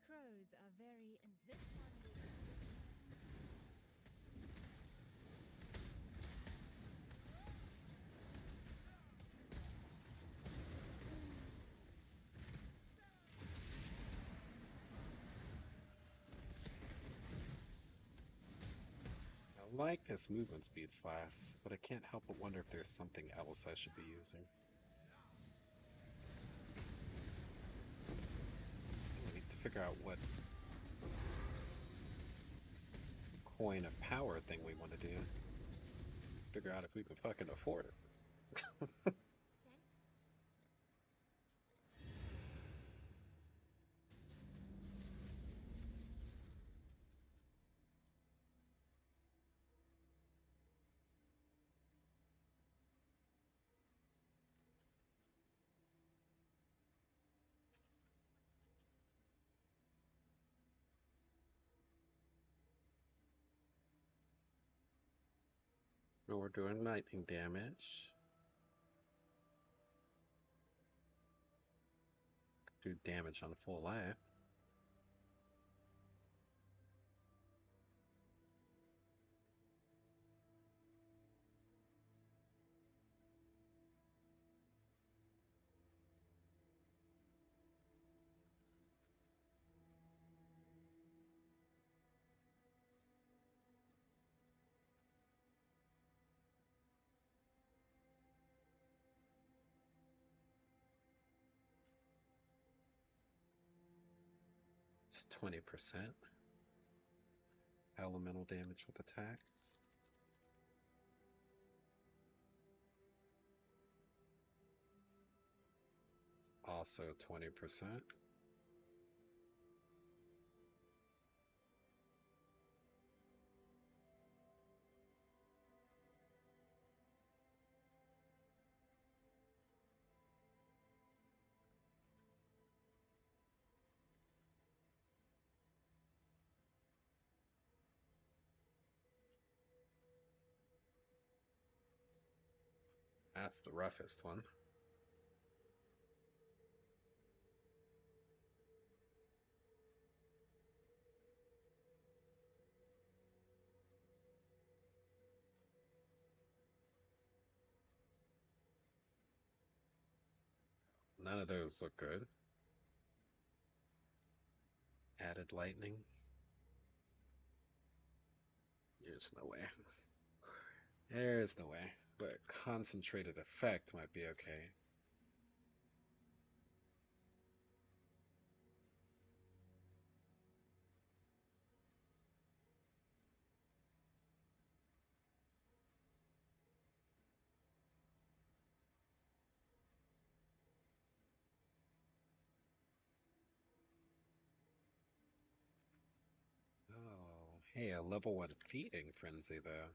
[SPEAKER 2] Crows are very and this one will
[SPEAKER 1] I like this movement speed class, but I can't help but wonder if there's something else I should be using. I need to figure out what coin of power thing we want to do. Figure out if we can fucking afford it. No, we're doing lightning damage. Do damage on full life. It's 20%. Elemental damage with attacks. Also 20%. That's the roughest one. None of those look good. Added lightning. There's no way. There's no way. But concentrated effect might be okay. Oh, hey, a level 1 feeding frenzy though.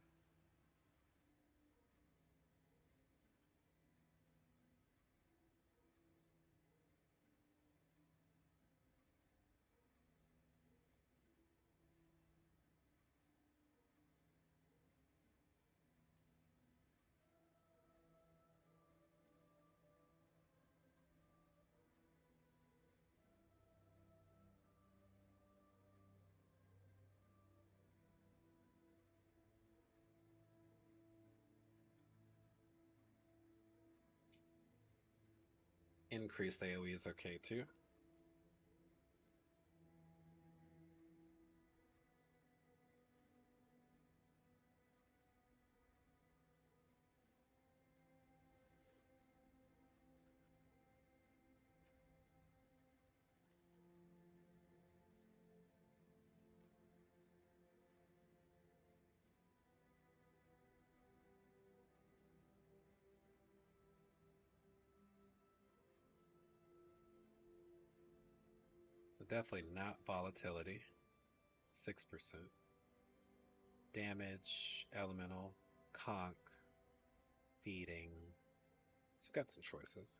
[SPEAKER 1] increased AoE is okay too. So definitely not volatility. 6%. Damage, elemental, conk, feeding. So we've got some choices.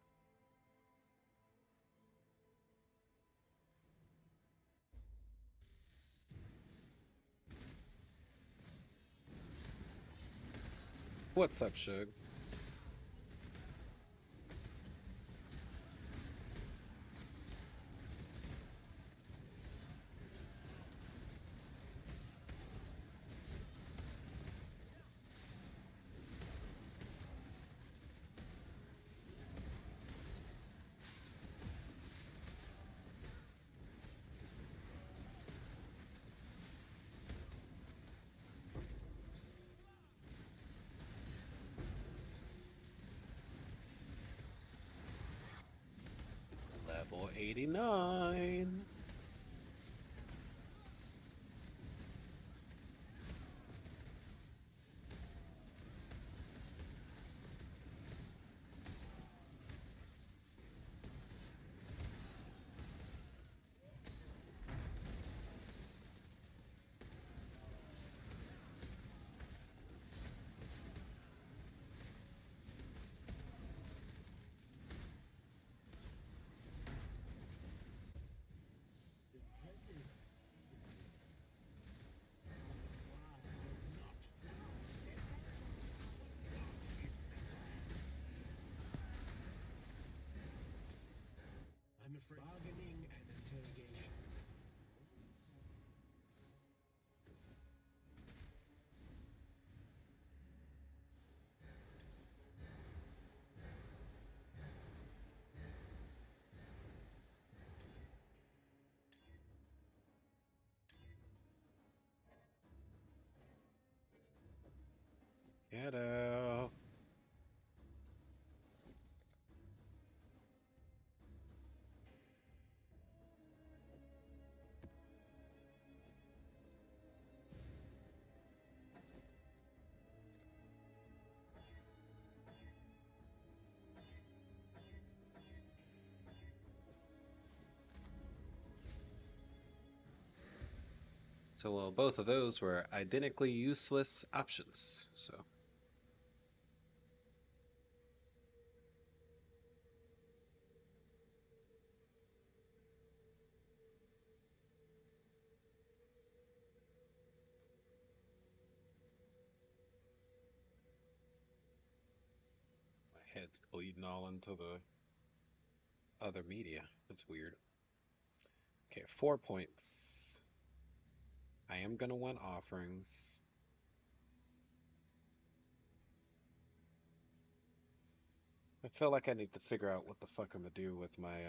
[SPEAKER 1] What's up, Shug? Level 89.
[SPEAKER 9] I'm afraid bargaining and interrogation.
[SPEAKER 1] Ghetto. So, well, both of those were identically useless options. So, my head's bleeding all into the other media. That's weird. Okay, 4 points. I am gonna want offerings. I feel like I need to figure out what the fuck I'm gonna do with my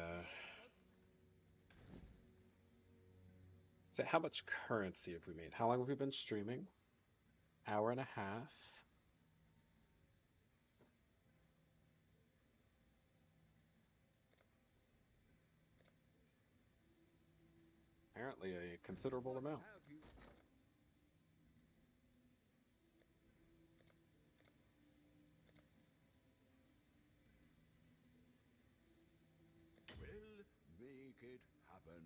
[SPEAKER 1] So how much currency have we made? How long have we been streaming? Hour and a half. Apparently a considerable amount.
[SPEAKER 5] Have you will make it happen.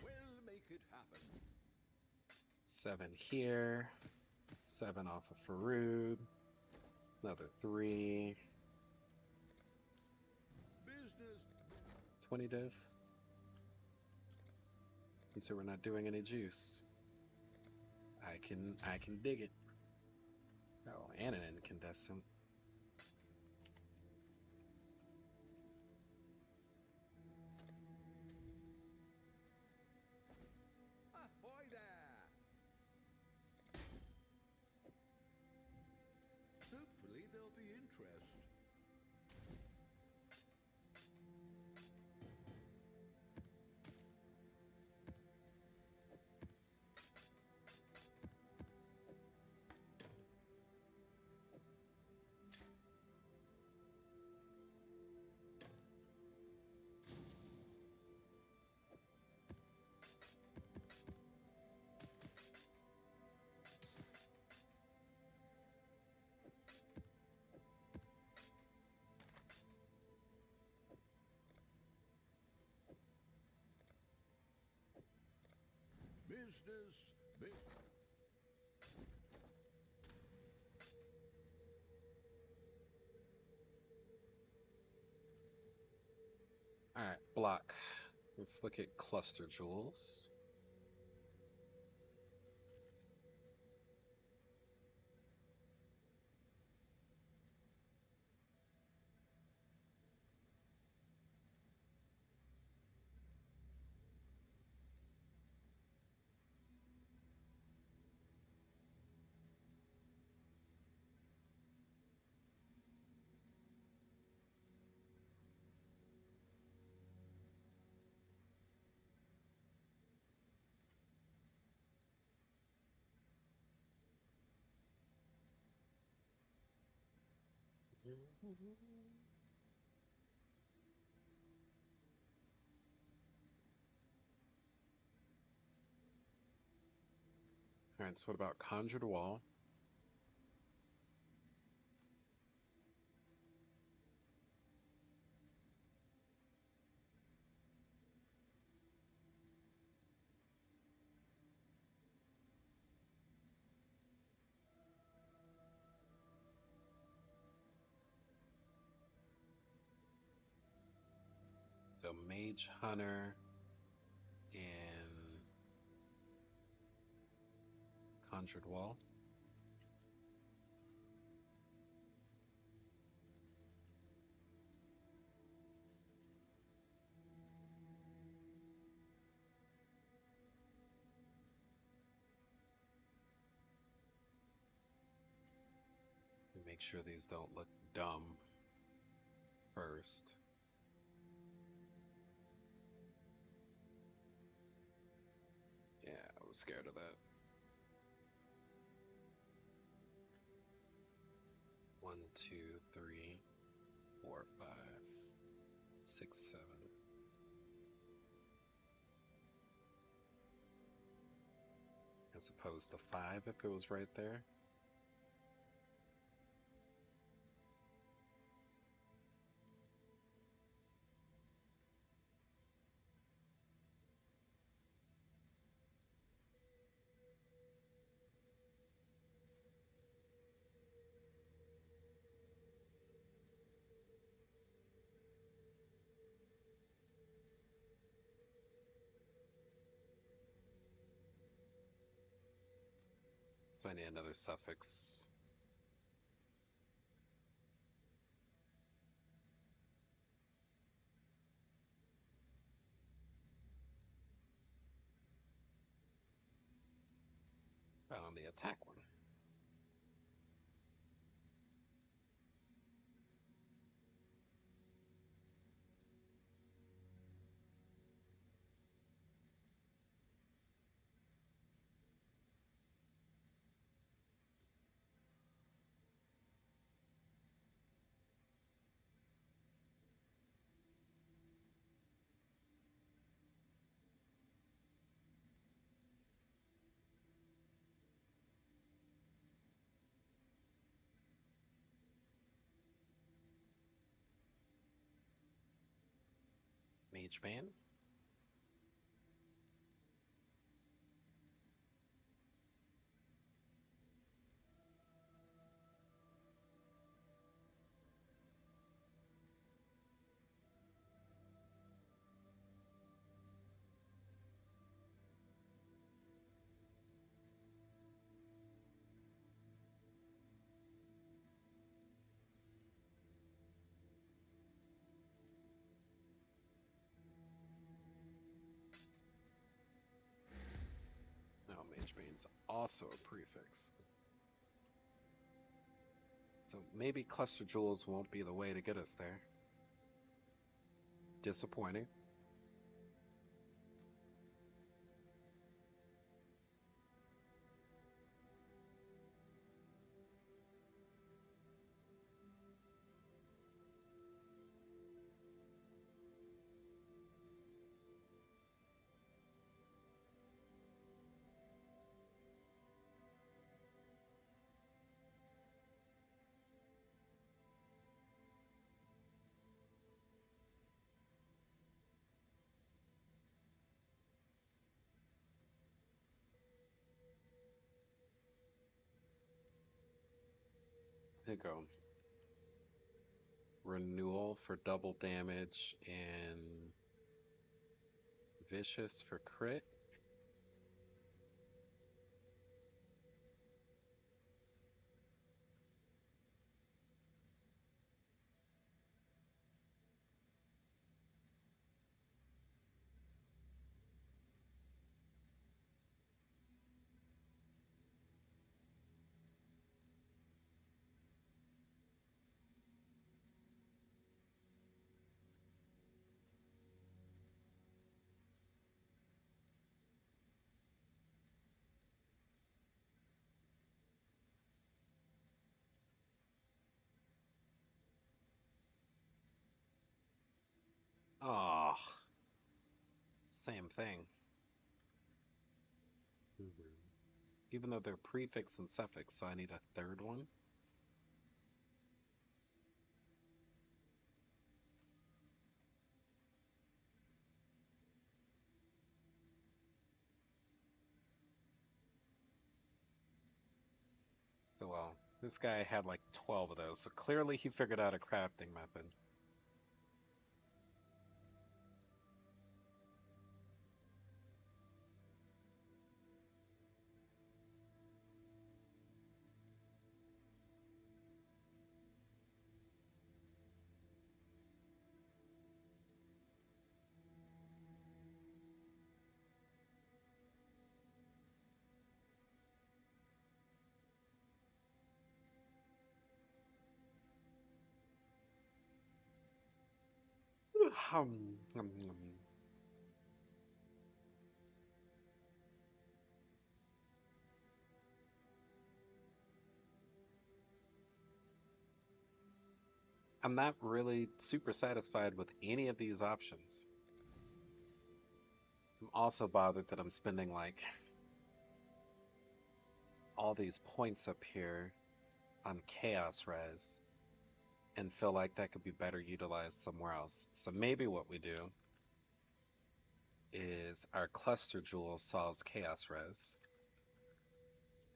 [SPEAKER 5] Will make it happen.
[SPEAKER 1] 7 here. 7 off of Farood. Another 3.
[SPEAKER 5] Business
[SPEAKER 1] 20 div. And so we're not doing any juice. I can dig it. Oh, and an incandescent.
[SPEAKER 5] ahoy there. Hopefully there'll be interest. Business, business.
[SPEAKER 1] Alright, block. Let's look at cluster jewels. Alright, so what about conjured wall? So Mage Hunter and Conjured Wall. And make sure these don't look dumb first. Yeah, I was scared of that. 1, 2, 3, 4, 5, 6, 7. As opposed to 5 if it was right there. So I need another suffix. On the attack one. Mage Band. No, Mage Bane's also a prefix. So maybe cluster jewels won't be the way to get us there. Disappointing. Here you go. Renewal for double damage and vicious for crit. Ah, same thing. Even though they're prefix and suffix, so I need a third one. So, well, this guy had like 12 of those, so clearly he figured out a crafting method. Hum, hum, hum. I'm not really super satisfied with any of these options. I'm also bothered that I'm spending like all these points up here on Chaos Res and feel like that could be better utilized somewhere else. So maybe what we do is our Cluster Jewel solves Chaos Res.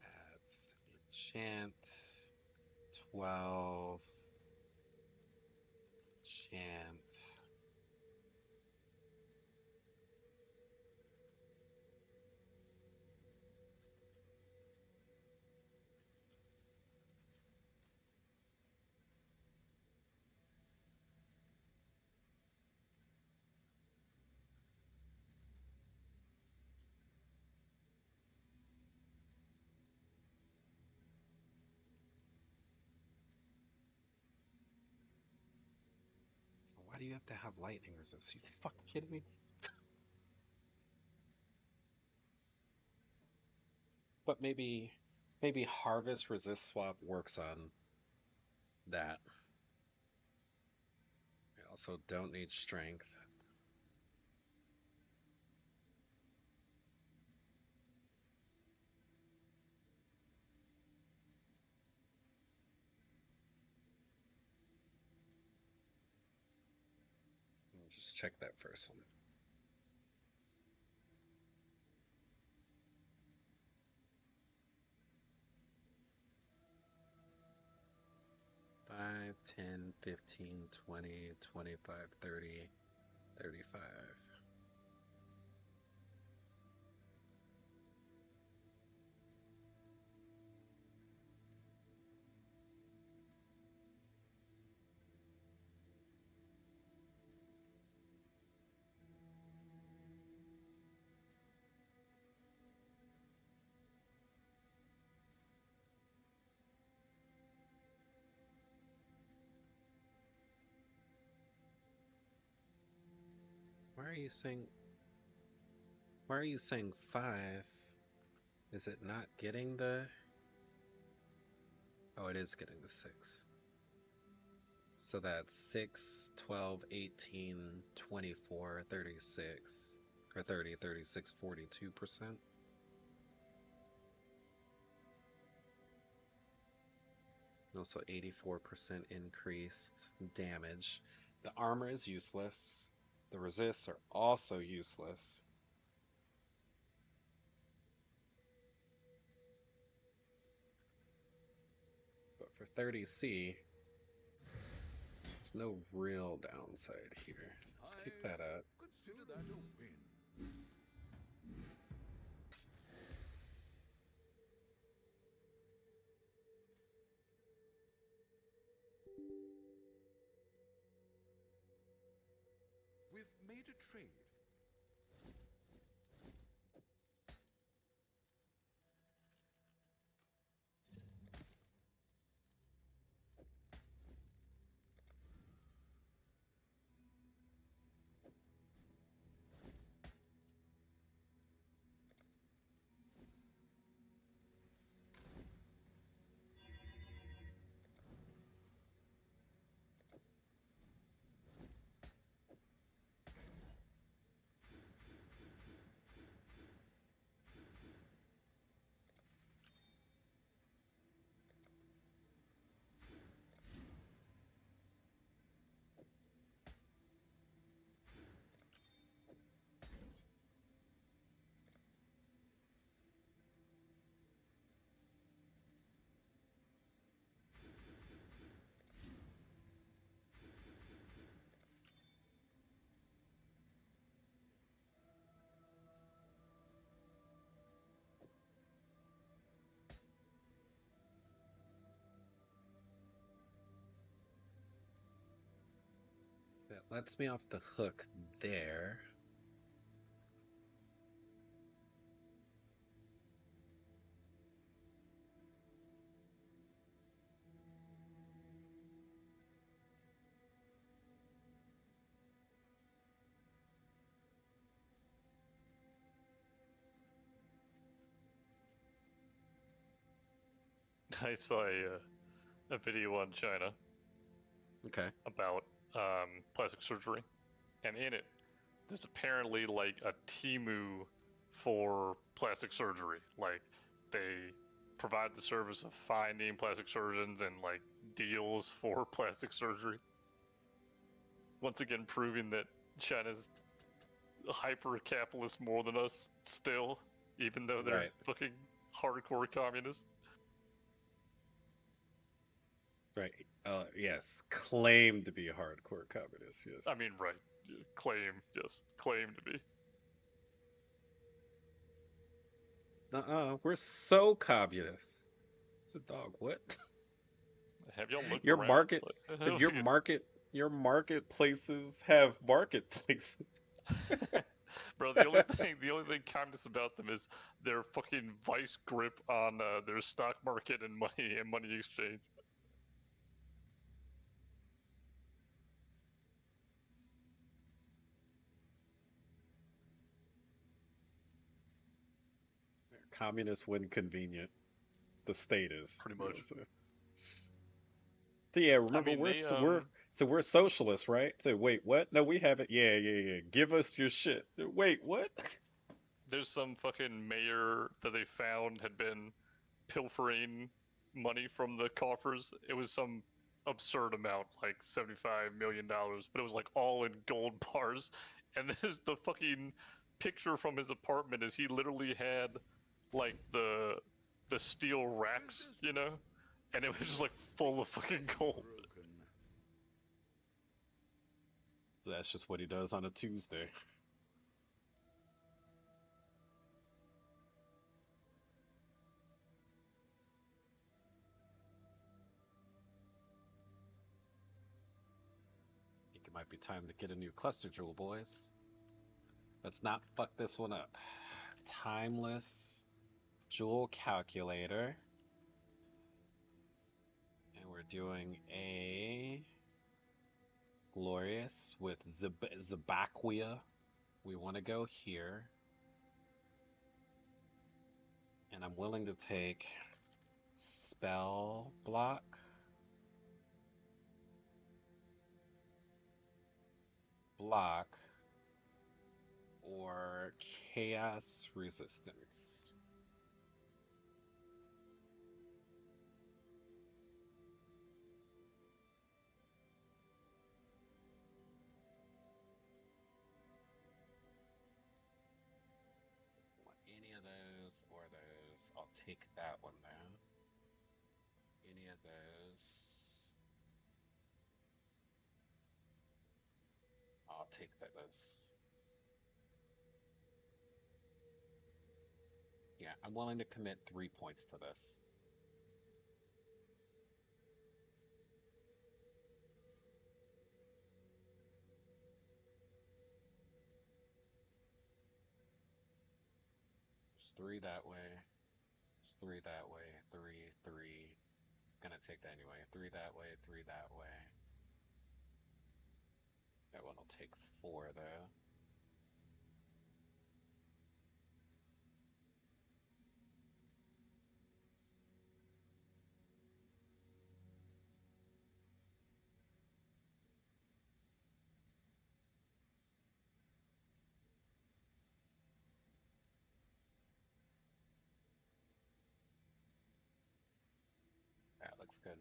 [SPEAKER 1] Adds enchant 12 enchant. Why do you have to have lightning resist? You fucking kidding me? But maybe harvest resist swap works on that. I also don't need strength. Let me just check that first one. Five, 10, 15, 20, 25, 30, 35. Why are you saying? Why are you saying 5? Is it not getting the? Oh, it is getting the 6. So that's 6, 12, 18, 24, 36, or 30, 36, 42%. Also 84% increased damage. The armor is useless. The resists are also useless. But for 30C, there's no real downside here. So let's pick that up.
[SPEAKER 5] Consider that a win. We've made a trade.
[SPEAKER 1] That lets me off the hook there.
[SPEAKER 6] I saw a video on China
[SPEAKER 1] Okay.
[SPEAKER 6] about plastic surgery, and in it, there's apparently like a Timu for plastic surgery. Like, they provide the service of finding plastic surgeons and like deals for plastic surgery. Once again, proving that China's hyper capitalist more than us still, even though they're
[SPEAKER 1] Right.
[SPEAKER 6] fucking hardcore communists.
[SPEAKER 1] Right. Yes. Claim to be hardcore communist. Yes.
[SPEAKER 6] I mean, right. Claim, just claim to be.
[SPEAKER 1] We're so communist. It's a dog. What?
[SPEAKER 6] Have y'all looked
[SPEAKER 1] Your
[SPEAKER 6] around?
[SPEAKER 1] market.
[SPEAKER 6] Like,
[SPEAKER 1] So your marketplaces have marketplaces.
[SPEAKER 6] Bro, the only thing communist about them is their fucking vice grip on their stock market and money exchange.
[SPEAKER 1] Communist when convenient. The state is
[SPEAKER 6] Pretty
[SPEAKER 1] you know
[SPEAKER 6] much.
[SPEAKER 1] what I'm saying? So yeah, remember
[SPEAKER 6] mean,
[SPEAKER 1] we're socialists, right? So wait, what? No, we haven't. Yeah. Give us your shit. Wait, what?
[SPEAKER 6] There's some fucking mayor that they found had been pilfering money from the coffers. It was some absurd amount, like $75 million, but it was like all in gold bars. And there's the fucking picture from his apartment is he literally had like the steel racks, you know? And it was just like full of fucking gold.
[SPEAKER 5] Broken.
[SPEAKER 1] So that's just what he does on a Tuesday. I think it might be time to get a new cluster jewel, boys. Let's not fuck this one up. Timeless jewel calculator. And we're doing a glorious with Zabaquia we want to go here. And I'm willing to take spell block. Block. Or chaos resistance. Want any of those or those? I'll take that one then. Any of those. I'll take those. Yeah, I'm willing to commit 3 points to this. There's 3 that way. There's 3 that way. 3, 3. Gonna take that anyway. 3 that way, 3 that way. That one will take 4 though. That looks good.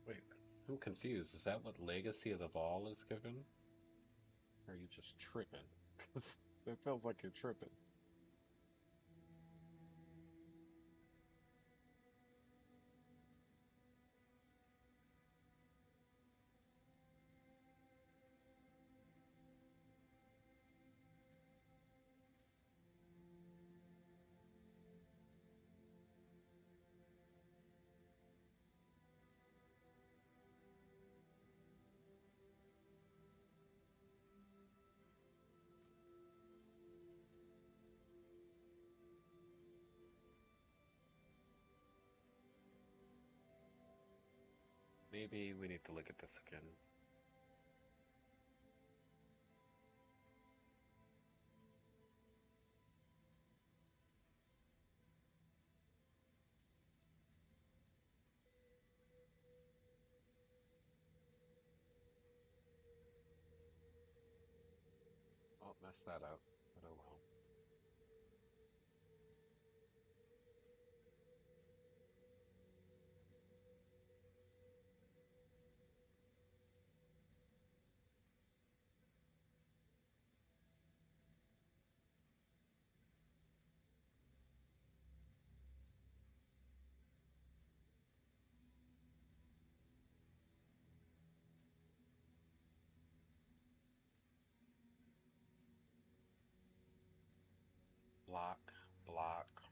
[SPEAKER 1] Wait, I'm confused. Is that what Legacy of the Vol is given? Or are you just tripping? Because it feels like you're tripping. Maybe we need to look at this again. Oh, messed that up. But oh well. Block, block,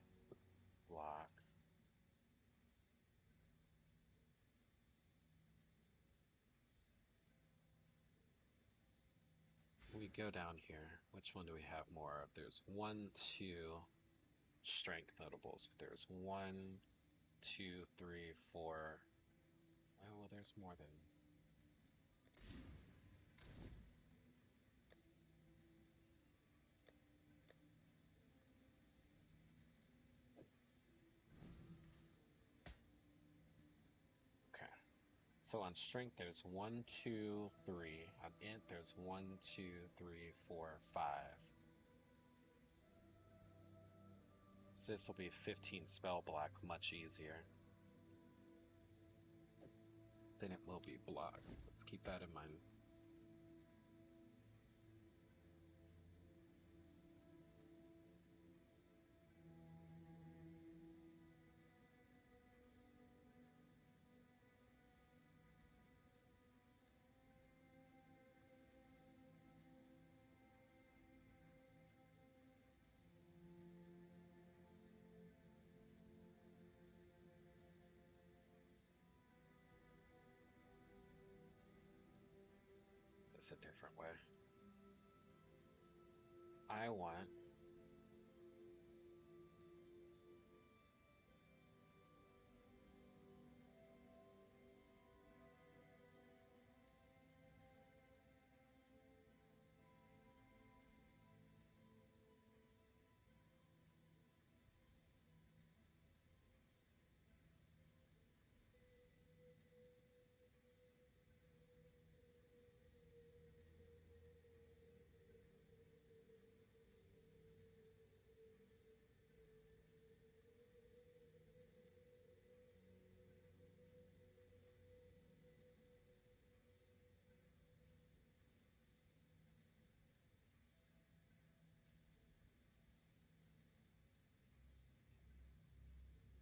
[SPEAKER 1] block. We go down here. Which one do we have more of? There's 1, 2 strength notables. There's 1, 2, 3, 4. Oh, well, there's more than. Okay. So on strength, there's 1, 2, 3. On int, there's 1, 2, 3, 4, 5. So this will be 15 spell block, much easier. Then it will be block. Let's keep that in mind. this a different way. I want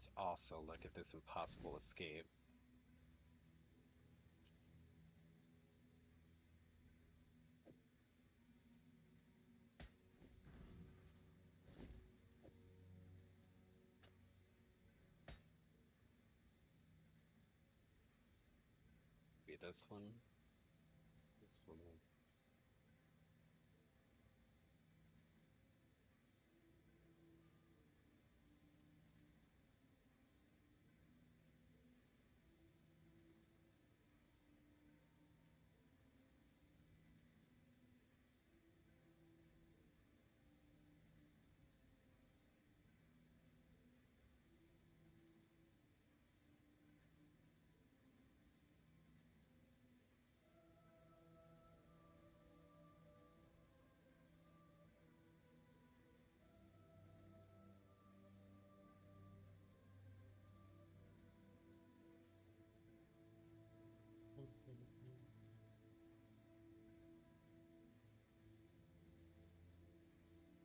[SPEAKER 1] to also look at this impossible escape. Be this one. This one.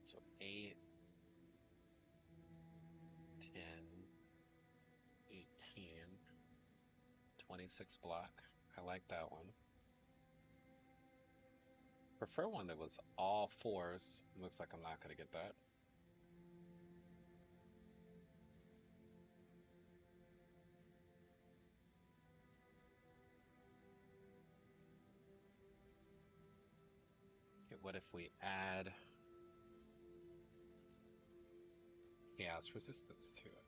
[SPEAKER 1] So 8, 10, 18, 26 block. I like that one. Prefer one that was all 4s. Looks like I'm not gonna get that. Okay, what if we add chaos resistance to it?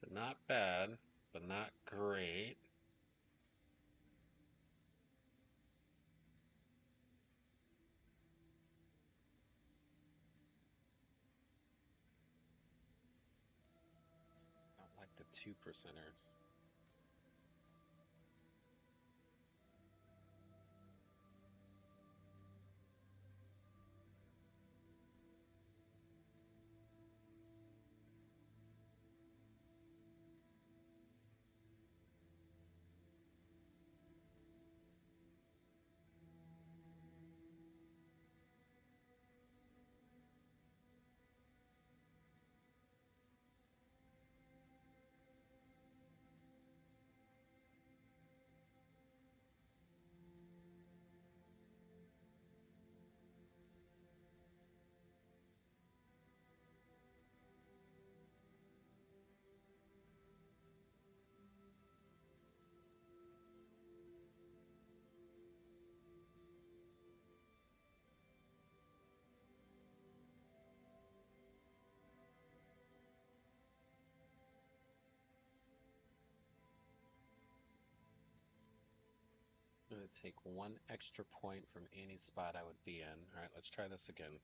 [SPEAKER 1] So not bad, but not great. Not like the 2%ers. gonna take one extra point from any spot I would be in. Alright, let's try this again.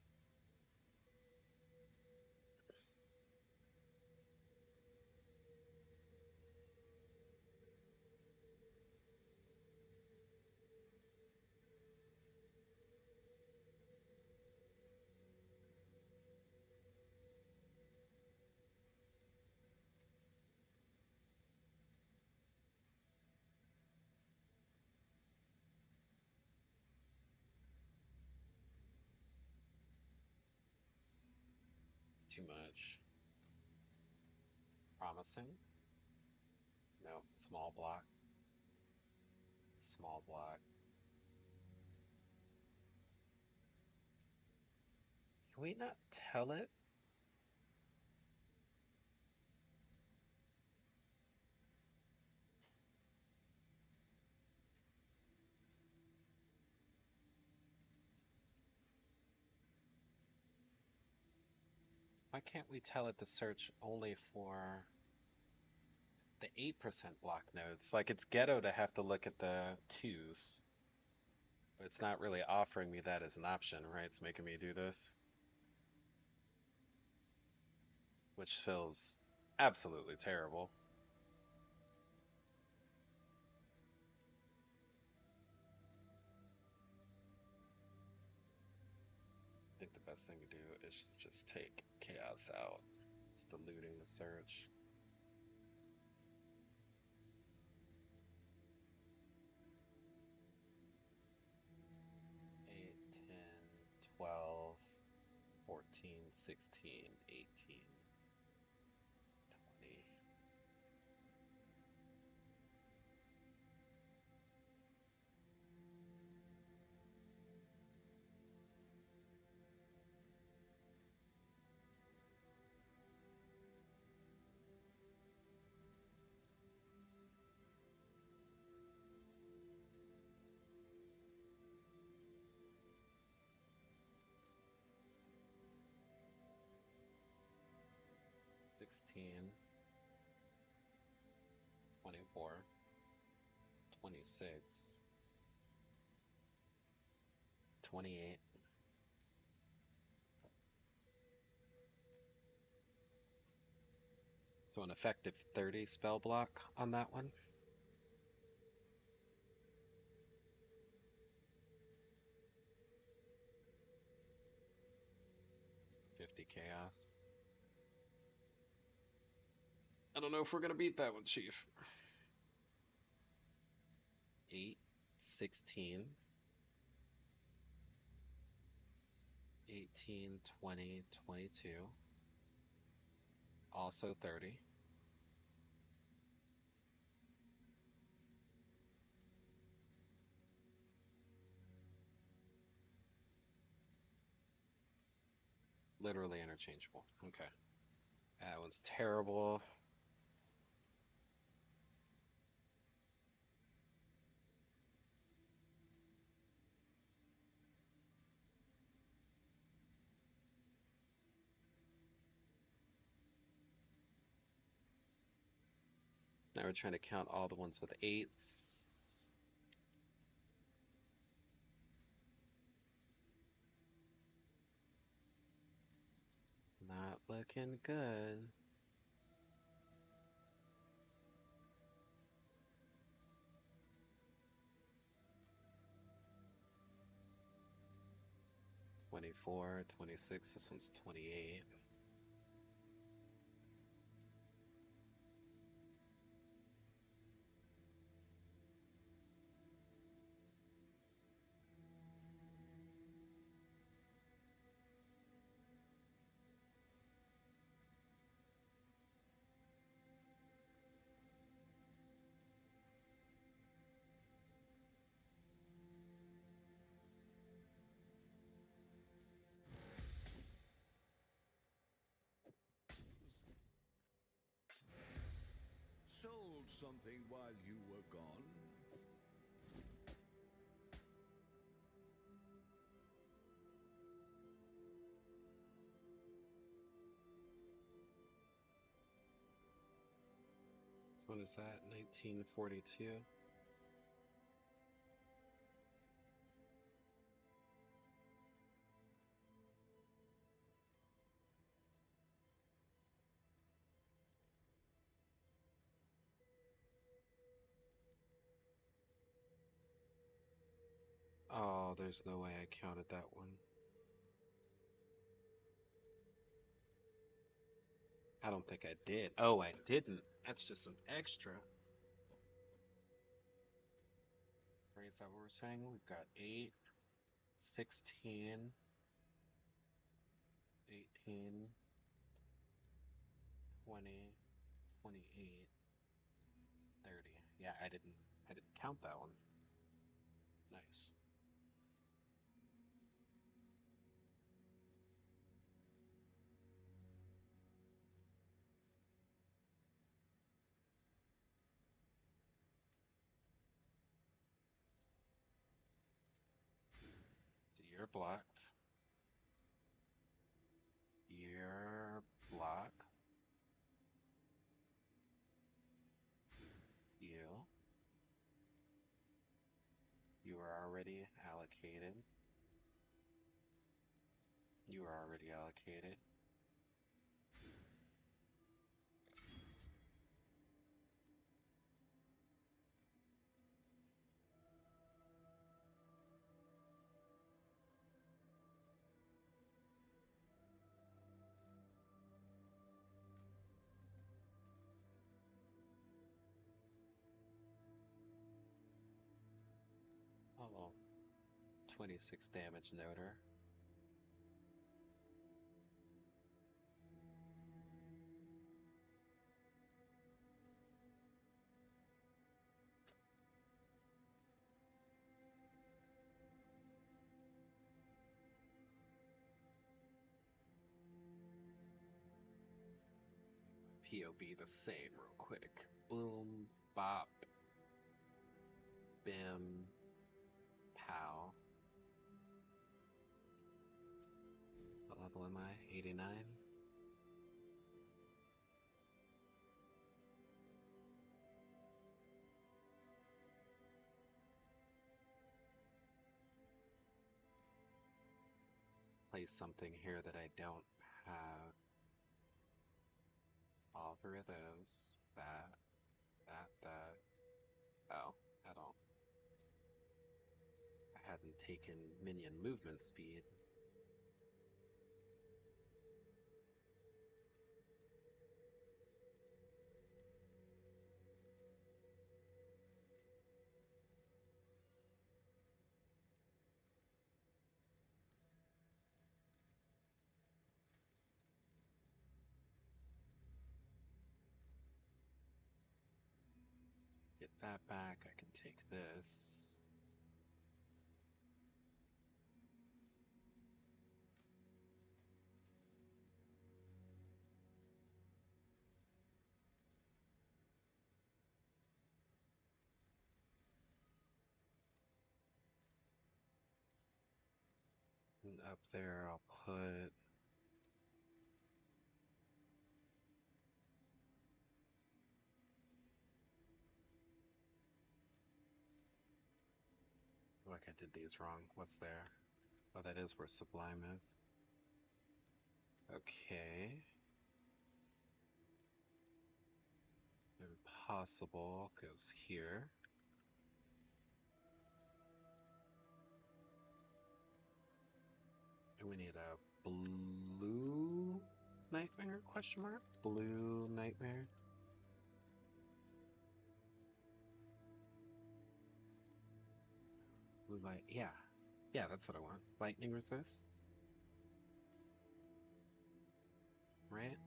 [SPEAKER 1] Too much. Promising? No, small block. Small block. Can we not tell it? Why can't we tell it to search only for the 8% block nodes? Like, it's ghetto to have to look at the 2s. But it's not really offering me that as an option, right? It's making me do this. Which feels absolutely terrible. I think the best thing to do is just take chaos out. Just diluting the search. Eight, 10, 12, 14, 16, 18, 20. Sixteen, 24, 26, 28. So an effective 30 spell block on that one. 50 chaos. I don't know if we're gonna beat that one, Chief. 8, 16, 18, 20, 22. Also 30. Literally interchangeable. Okay. That one's terrible. Now we're trying to count all the ones with 8s. Not looking good. $24, 26, this one's 28.
[SPEAKER 5] Sold something while you were gone?
[SPEAKER 1] When is that? 1942? Oh, there's no way I counted that one. I don't think I did. Oh, I didn't. That's just an extra. Right, is that what we're saying? We've got 8, 16, 18, 20, 28, 30. Yeah, I didn't count that one. Nice. So you're blocked. You're blocked. You. You are already allocated. You are already allocated. Oh, 26 damage noter. POB the same real quick. Boom, bop, bim, pow. What level am I? 89? Play something here that I don't have. All 3 of those. That. Oh, I don't. I hadn't taken minion movement speed. Get that back, I can take this. And up there I'll put... Like I did these wrong. What's there? Oh, that is where Sublime is. Okay. Impossible goes here. And we need a blue nightmare? Question mark? Blue nightmare. Blue light. Yeah. Yeah, that's what I want. Lightning resists. Right?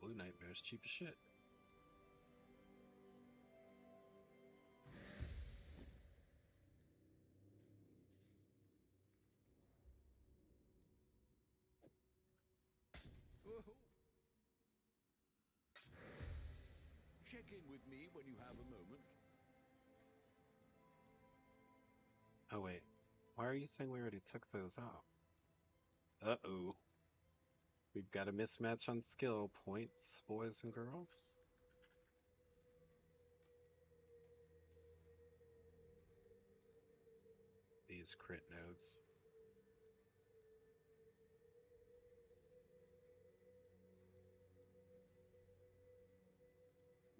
[SPEAKER 1] Blue nightmare's cheap as shit.
[SPEAKER 5] Oh. Check in with me when you have a moment.
[SPEAKER 1] Oh wait. Why are you saying we already took those out? Uh-oh. We've got a mismatch on skill points, boys and girls. These crit nodes.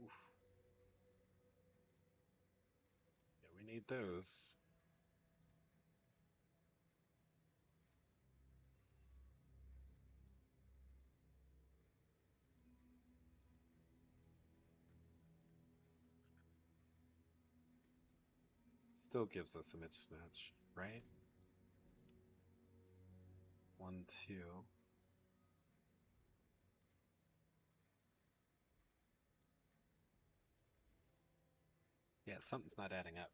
[SPEAKER 1] Oof. Yeah, we need those. Still gives us a mismatch, right? 1, 2. Yeah, something's not adding up.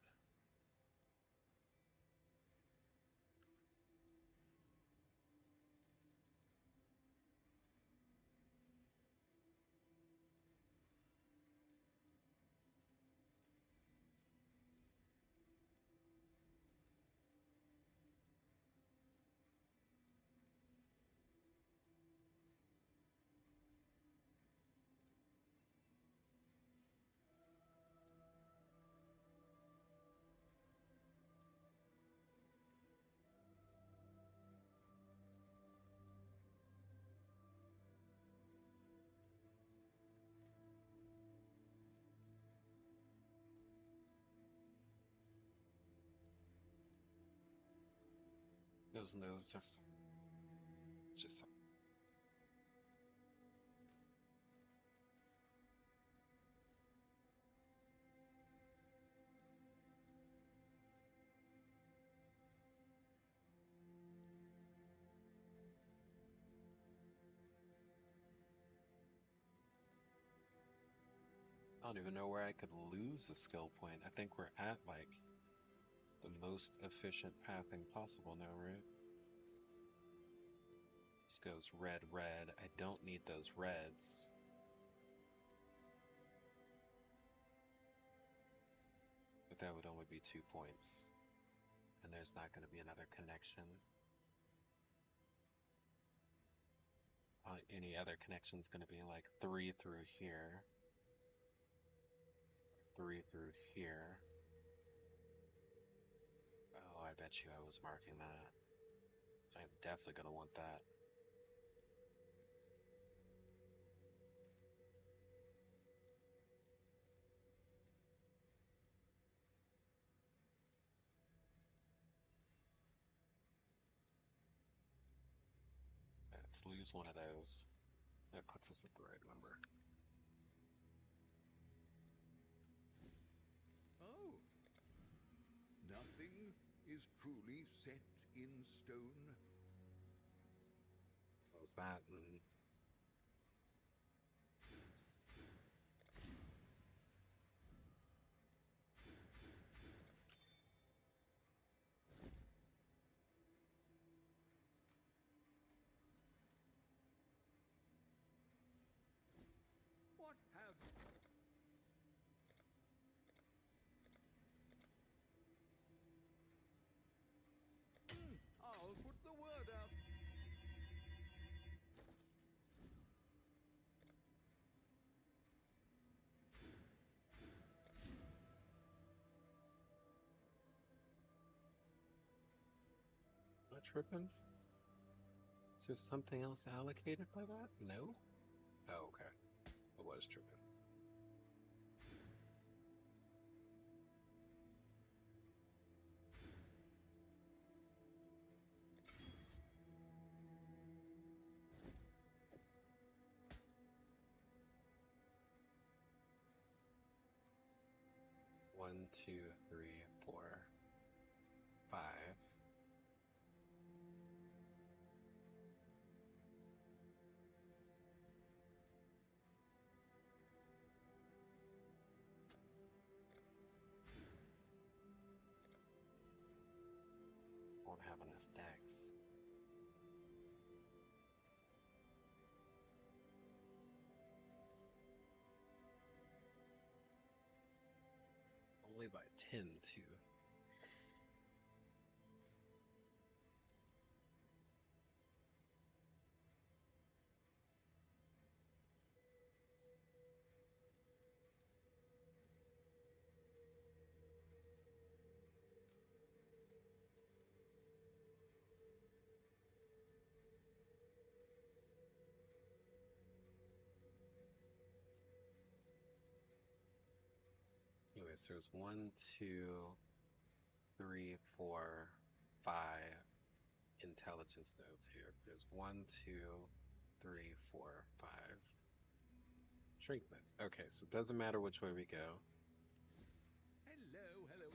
[SPEAKER 1] Those nodes are just. I don't even know where I could lose a skill point. I think we're at like the most efficient pathing possible now, right? This goes red, red. I don't need those reds. But that would only be 2 points. And there's not going to be another connection. Any other connection is going to be like 3 through here. 3 through here. Oh, I bet you I was marking that. So I'm definitely going to want that. Let's lose one of those. That puts us at the right number.
[SPEAKER 5] Oh. Nothing is truly set in stone.
[SPEAKER 1] What was that?
[SPEAKER 5] What have... I'll put the word out.
[SPEAKER 1] Am I tripping? Is there something else allocated by that? No? Oh, okay. I was tripping. One, two, three, 4, 5. Won't have enough decks. Only by 10 too. Anyway, so there's 1, 2, 3, 4, 5 intelligence nodes here. There's 1, 2, 3, 4, 5 shrink nodes. Okay, so it doesn't matter which way we go.
[SPEAKER 5] Hello, hello.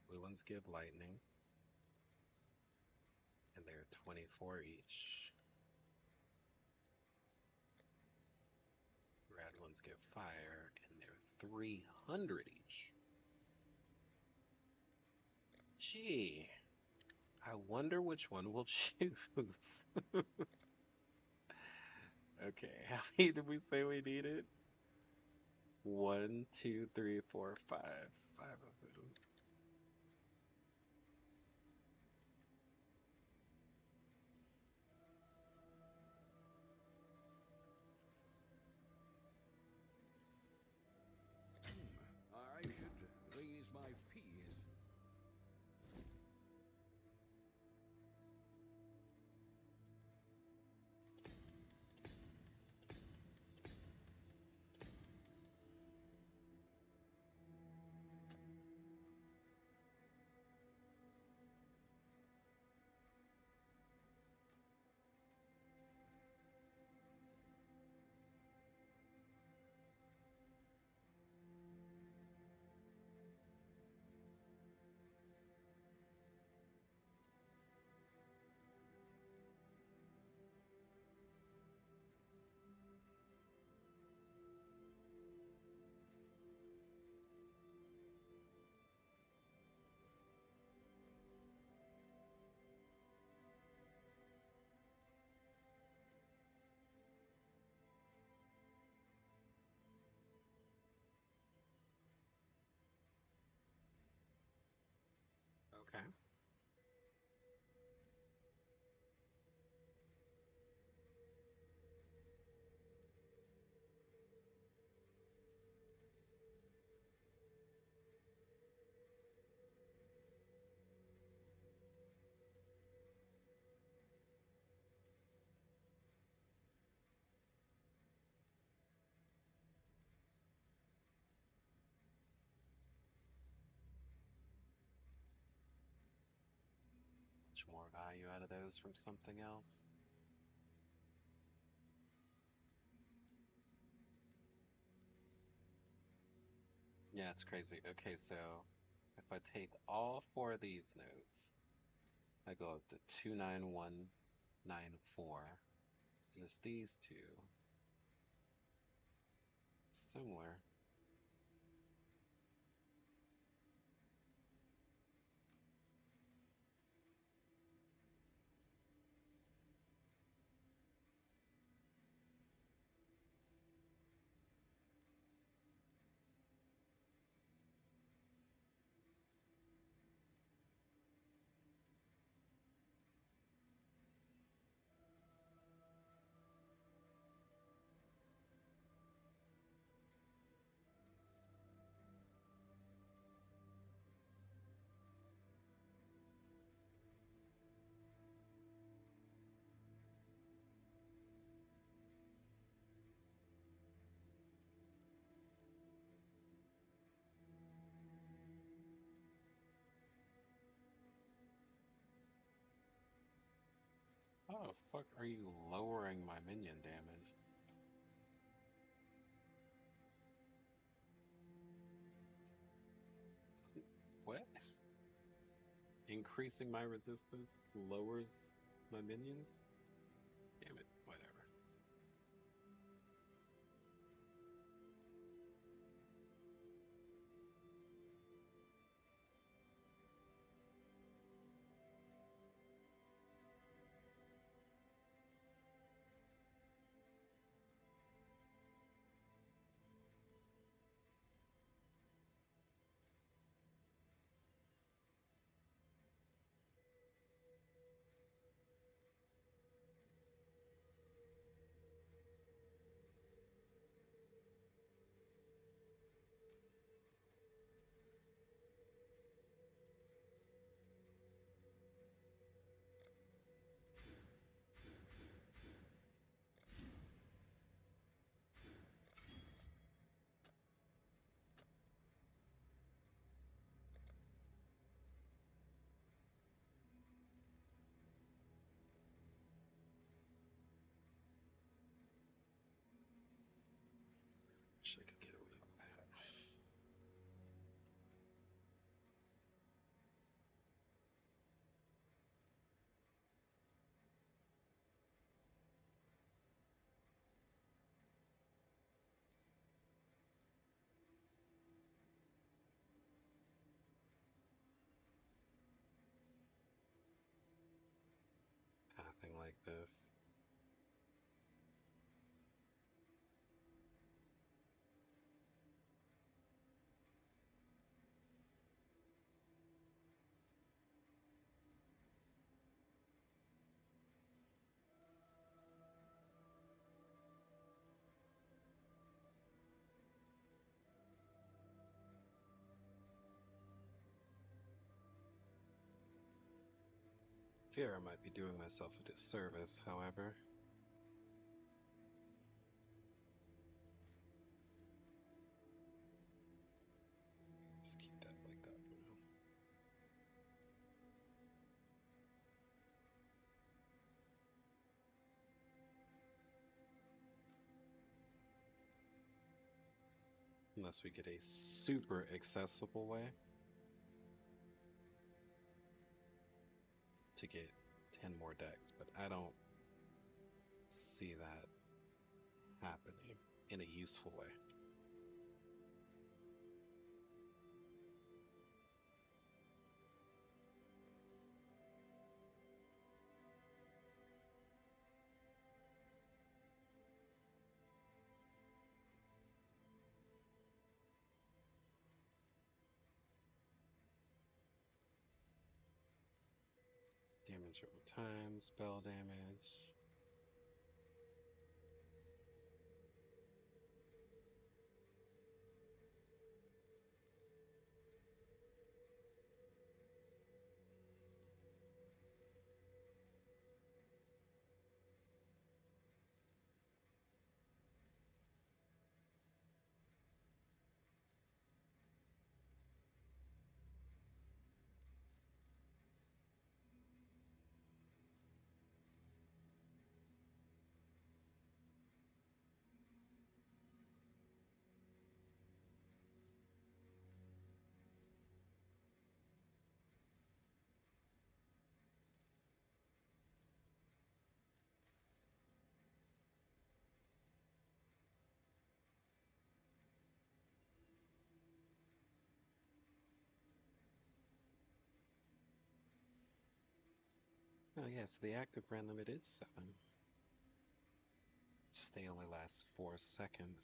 [SPEAKER 1] Blue ones give lightning, and they're 24 each. Red ones give fire, and they're 300 each. Gee, I wonder which one we'll choose. Okay, how many did we say we needed? 1, 2, 3, 4, 5. 5 of them.
[SPEAKER 5] I should raise my fees.
[SPEAKER 1] Okay. Much more value out of those from something else. Yeah, it's crazy. Okay, so if I take all 4 of these nodes, I go up to 29194. Just these two. Similar. How the fuck are you lowering my minion damage? What? Increasing my resistance lowers my minions? Damn it, whatever. wish I could get away with that. Pathing like this. Fear I might be doing myself a disservice, however. Just keep that like that for now. Unless we get a super accessible way to get 10 more decks, but I don't see that happening in a useful way. Damage over time, spell damage. Oh yeah, so the active brand limit is 7. Just they only last 4 seconds.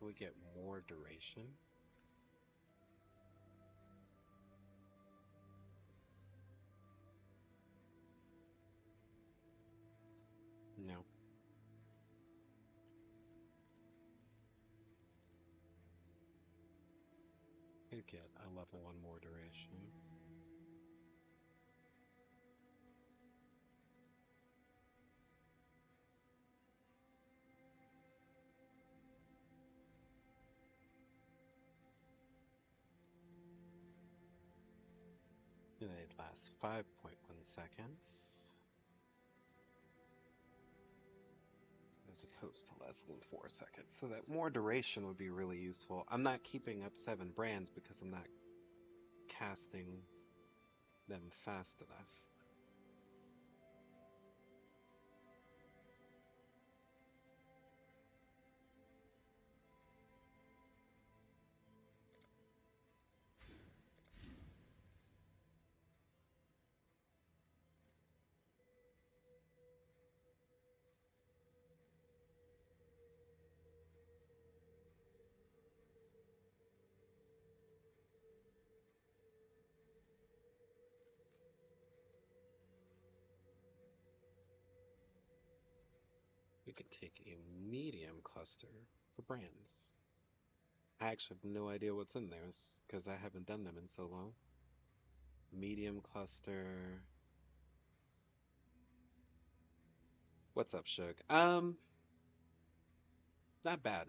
[SPEAKER 1] We get more duration. No. Could get a level 1 more duration. And it lasts 5.1 seconds. As opposed to less than 4 seconds. So that more duration would be really useful. I'm not keeping up 7 brands because I'm not casting them fast enough. We could take a medium cluster for brands. I actually have no idea what's in those because I haven't done them in so long. Medium cluster. What's up, Shug? Not bad.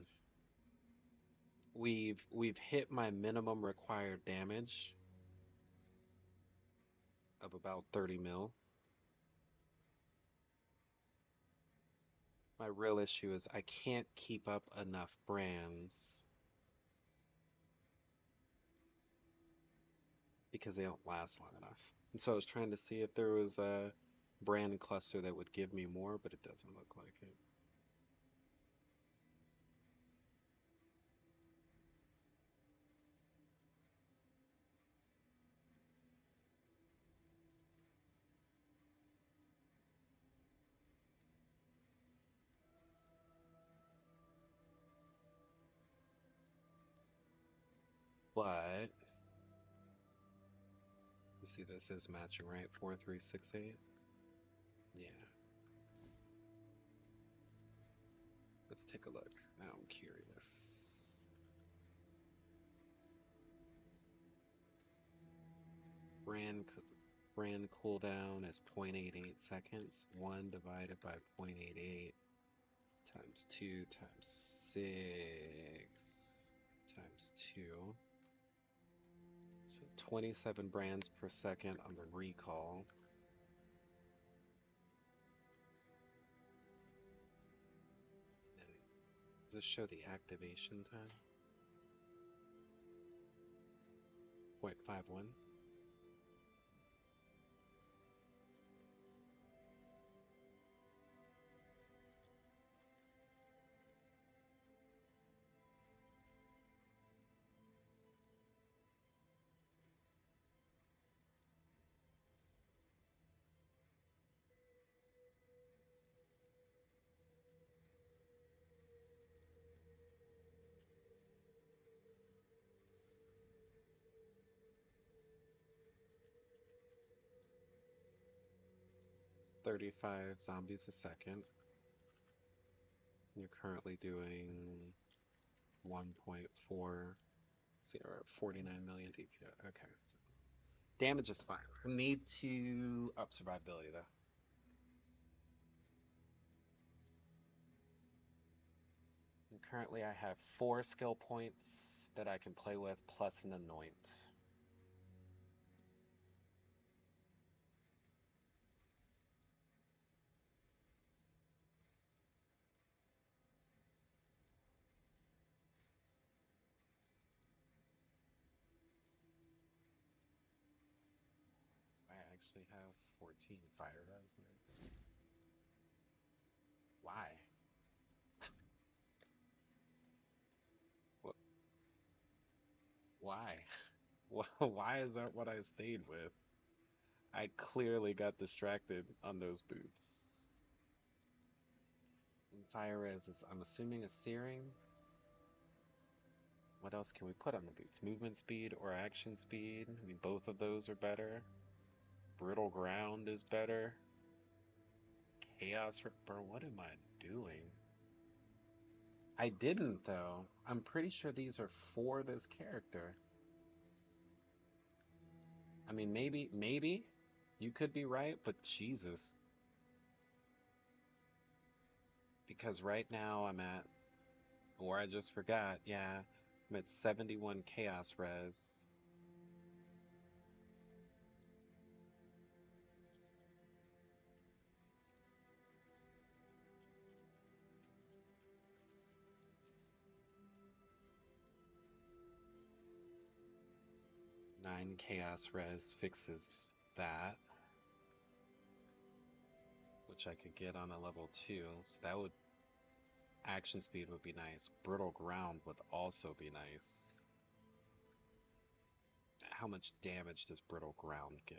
[SPEAKER 1] we've hit my minimum required damage of about 30 mil. My real issue is I can't keep up enough brands because they don't last long enough. And so I was trying to see if there was a brand cluster that would give me more, but it doesn't look like it. But you see this is matching, right? 4368. Yeah. Let's take a look. Now I'm curious. Brand cooldown is 0.88 seconds. 1 divided by 0.88 times 2 times 6 times 2. So 27 brands per second on the recall. And does this show the activation time? 0.51. "35 zombies a second. You're currently doing 1.40, 49 million DPI. Okay. So damage is fine. We need to up survivability though. And currently I have 4 skill points that I can play with plus an anoint. I actually have 14 fire res there. Why? What? Why? Why is that what I stayed with? I clearly got distracted on those boots. And fire res is, I'm assuming, a searing. What else can we put on the boots? Movement speed or action speed? I mean, both of those are better. Brittle ground is better. Chaos Ripper, what am I doing? I didn't, though. I'm pretty sure these are for this character. I mean, maybe. You could be right, but Jesus. Because right now I'm at, or I just forgot, yeah, I'm at 71 Chaos Res. Nine Chaos Res fixes that, which I could get on a level 2, so that would, action speed would be nice. Brittle ground would also be nice. How much damage does brittle ground give?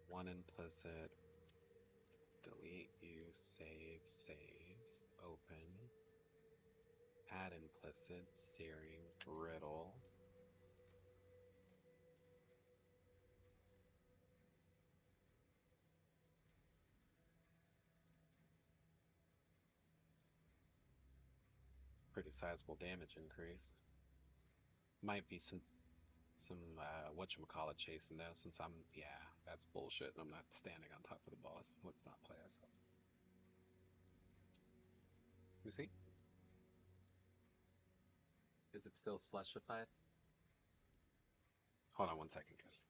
[SPEAKER 1] One implicit. Delete, use, save, open. Add implicit, searing, brittle. Pretty sizable damage increase. Might be some some whatchamacallit chasing though, since that's bullshit. I'm not standing on top of the boss. Let's not play ourselves. Who's he? Is it still slushified? Hold on one second, guys.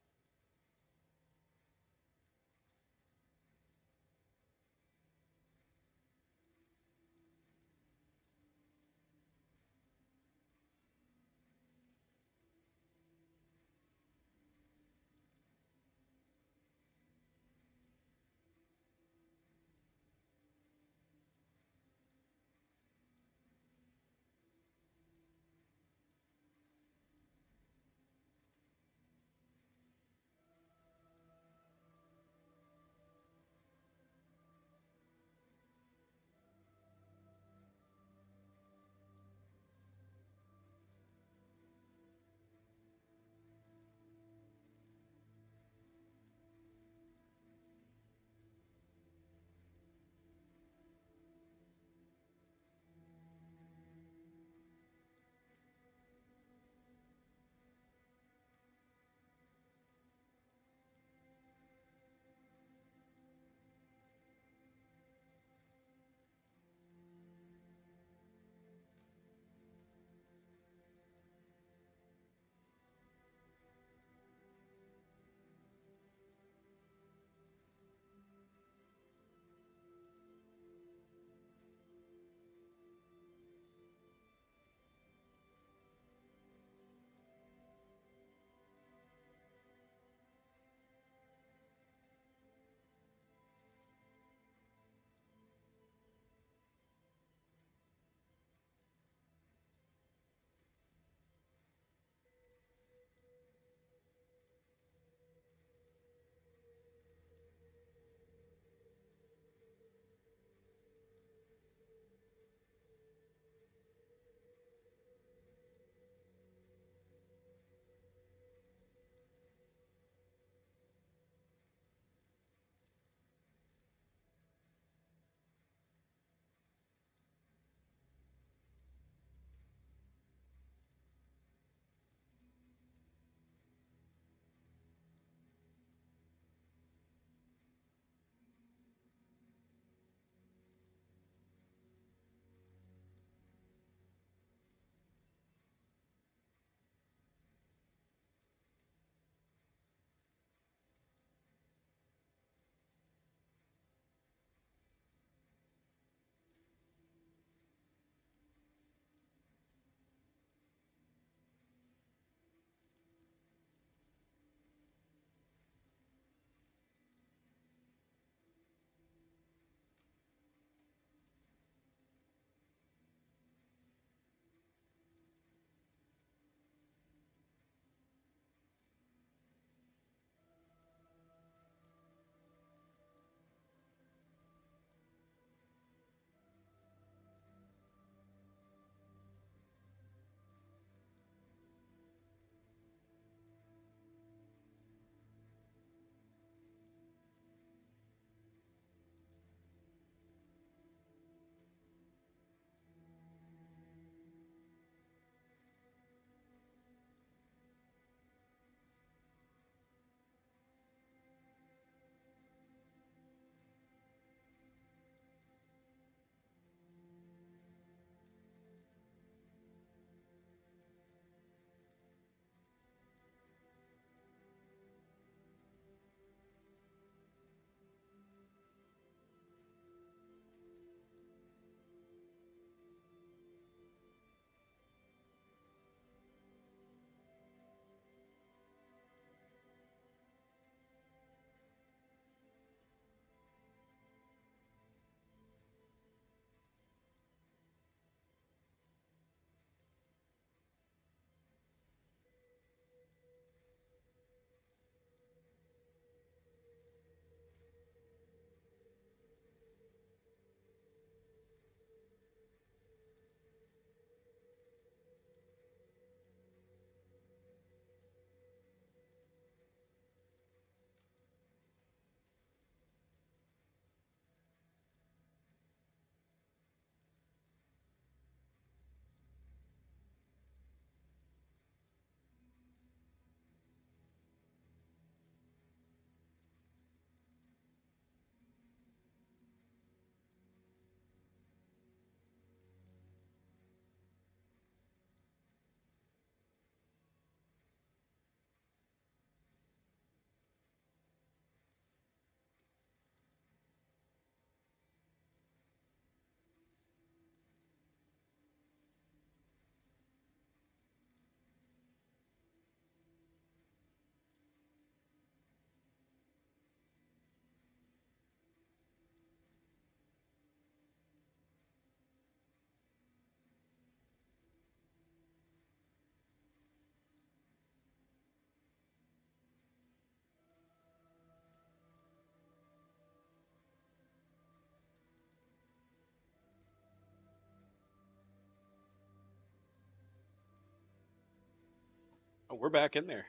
[SPEAKER 1] we're back in there.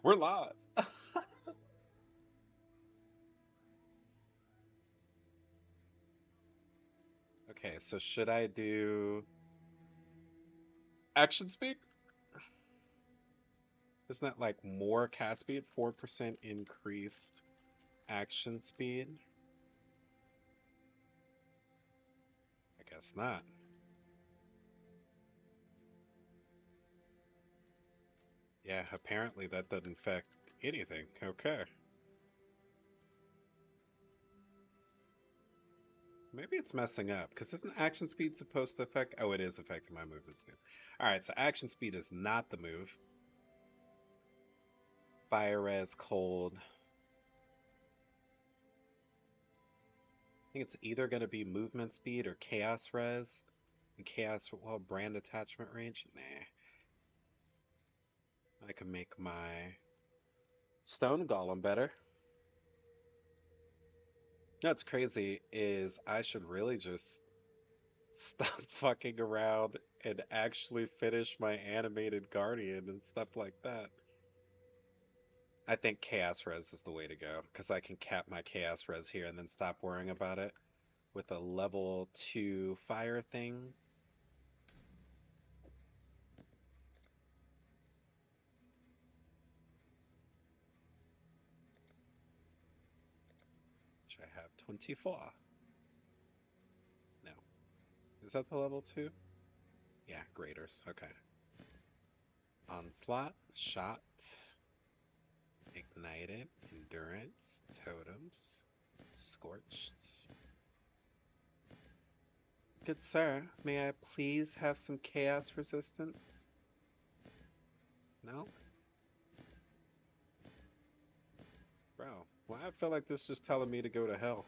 [SPEAKER 1] We're live. Okay, so should I do action speed? Isn't that like more cast speed? 4% increased action speed? I guess not. Yeah, apparently that doesn't affect anything. Okay. Maybe it's messing up, because isn't action speed supposed to affect? Oh, it is affecting my movement speed. Alright, so action speed is not the move. Fire res, cold. I think it's either going to be movement speed or chaos res. And chaos, well, brand attachment range? Nah. I can make my stone golem better. What's crazy is I should really just stop fucking around and actually finish my animated guardian and stuff like that. I think chaos res is the way to go, because I can cap my chaos res here and then stop worrying about it with a level 2 fire thing. Which I have 24. No. Is that the level 2? Yeah, graders. Okay. Onslaught, shot, ignited, endurance, totems, scorched. Good sir, may I please have some chaos resistance? No? Bro, well, I feel like this is just telling me to go to hell.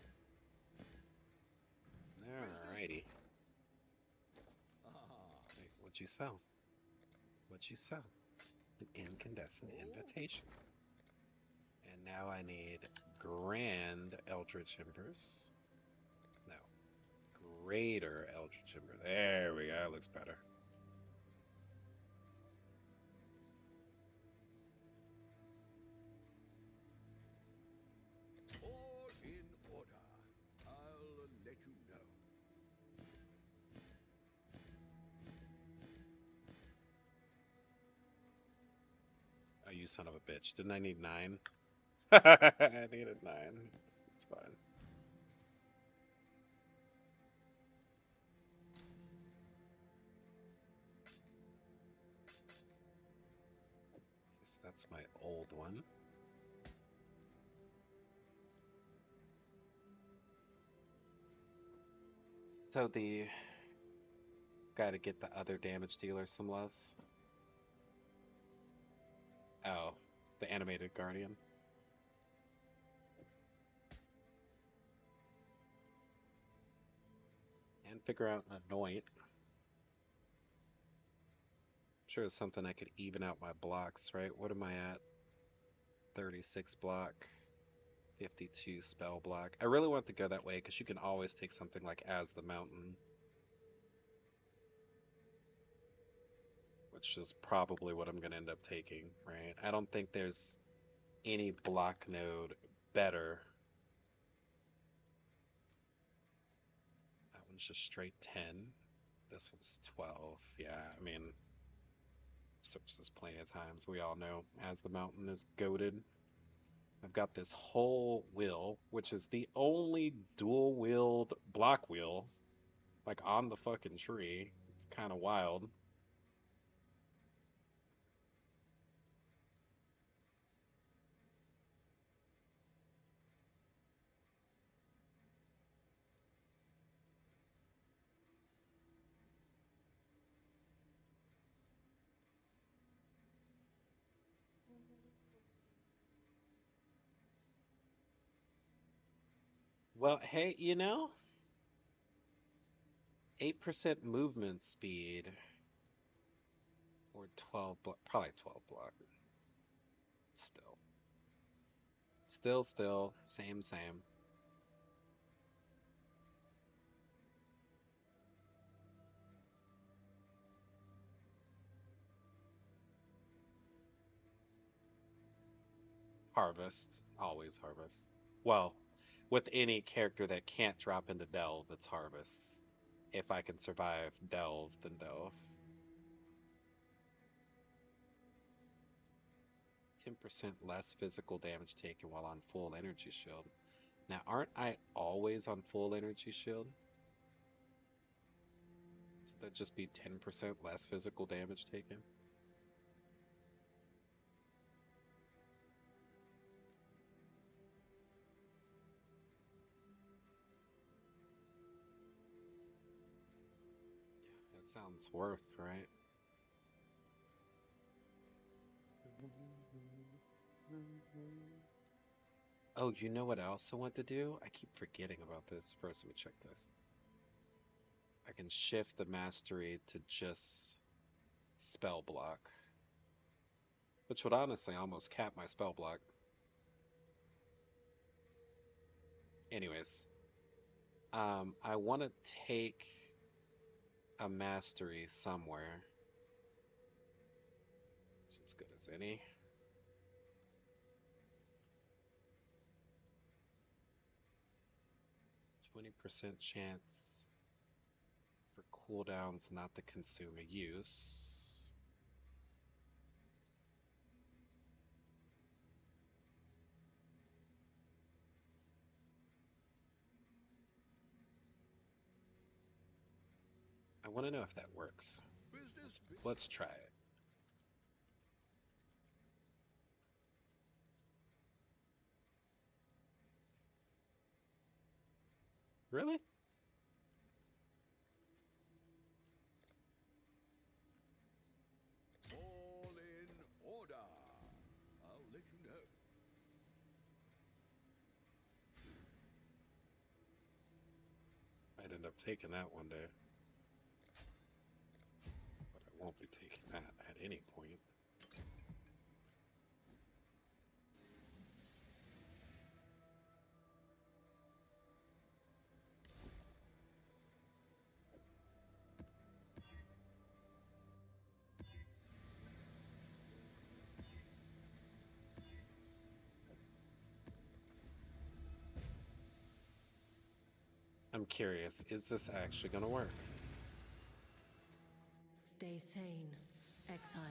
[SPEAKER 1] Alrighty. Wait, what'd you sell? What'd you sell? An incandescent invitation. And now I need Grand Eldritch Embers. No. Greater Eldritch Ember. There we go. That looks better.
[SPEAKER 5] All in order. I'll let you know.
[SPEAKER 1] Oh, you son of a bitch. Didn't I need 9? I needed 9. It's fine. Yes, that's my old one. So the gotta get the other damage dealer some love. Oh, the animated guardian. And figure out an anoint. Sure, it's something I could even out my blocks, right? What am I at? 36 block, 52 spell block. I really want to go that way because you can always take something like As the Mountain, which is probably what I'm going to end up taking, right? I don't think there's any block node better. That one's just straight 10. This one's 12. Yeah, I mean, searched this plenty of times. We all know As the Mountain is goated. I've got this whole wheel, which is the only dual-wheeled block wheel, like on the fucking tree. It's kind of wild. Well, hey, 8% movement speed, or 12 block, probably 12 block. Still, same. Harvest. Always harvest. Well, with any character that can't drop into Delve, it's harvest. If I can survive Delve, then Delve. 10% less physical damage taken while on full energy shield. Now, aren't I always on full energy shield? Should that just be 10% less physical damage taken? Yeah, that sounds worth, right? Oh, you know what I also want to do? I keep forgetting about this. First, let me check this. I can shift the mastery to just spell block, which would honestly almost cap my spell block. Anyways, I want to take a mastery somewhere. It's as good as any. %20 chance for cooldowns not to consume a use. I want to know if that works. Let's try it. Really?
[SPEAKER 5] All in order. I'll let you know.
[SPEAKER 1] I'd end up taking that one day. But I won't be taking that at any point. I'm curious, is this actually going to work?
[SPEAKER 3] Stay sane, exile.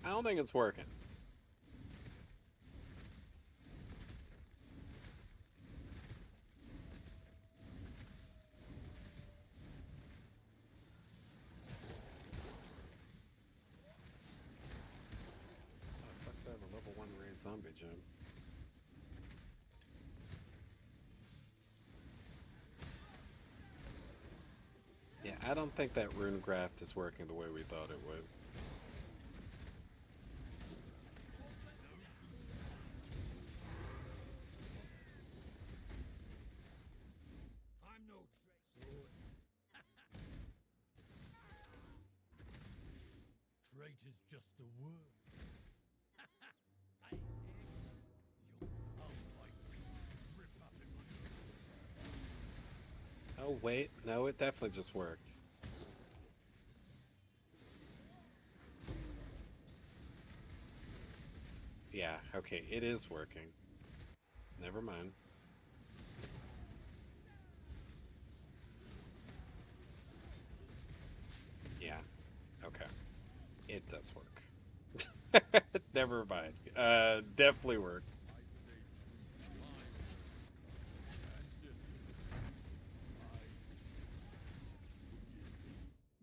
[SPEAKER 1] I don't think it's working. Oh, fuck that, a level 1 raised zombie gem. Yeah, I don't think that rune graft is working the way we thought it would.
[SPEAKER 4] I'm no traitor. Trait is just a word.
[SPEAKER 1] Oh wait, no, it definitely just worked. Yeah, okay, it is working. Never mind. Yeah, okay. It does work. Never mind. Definitely works.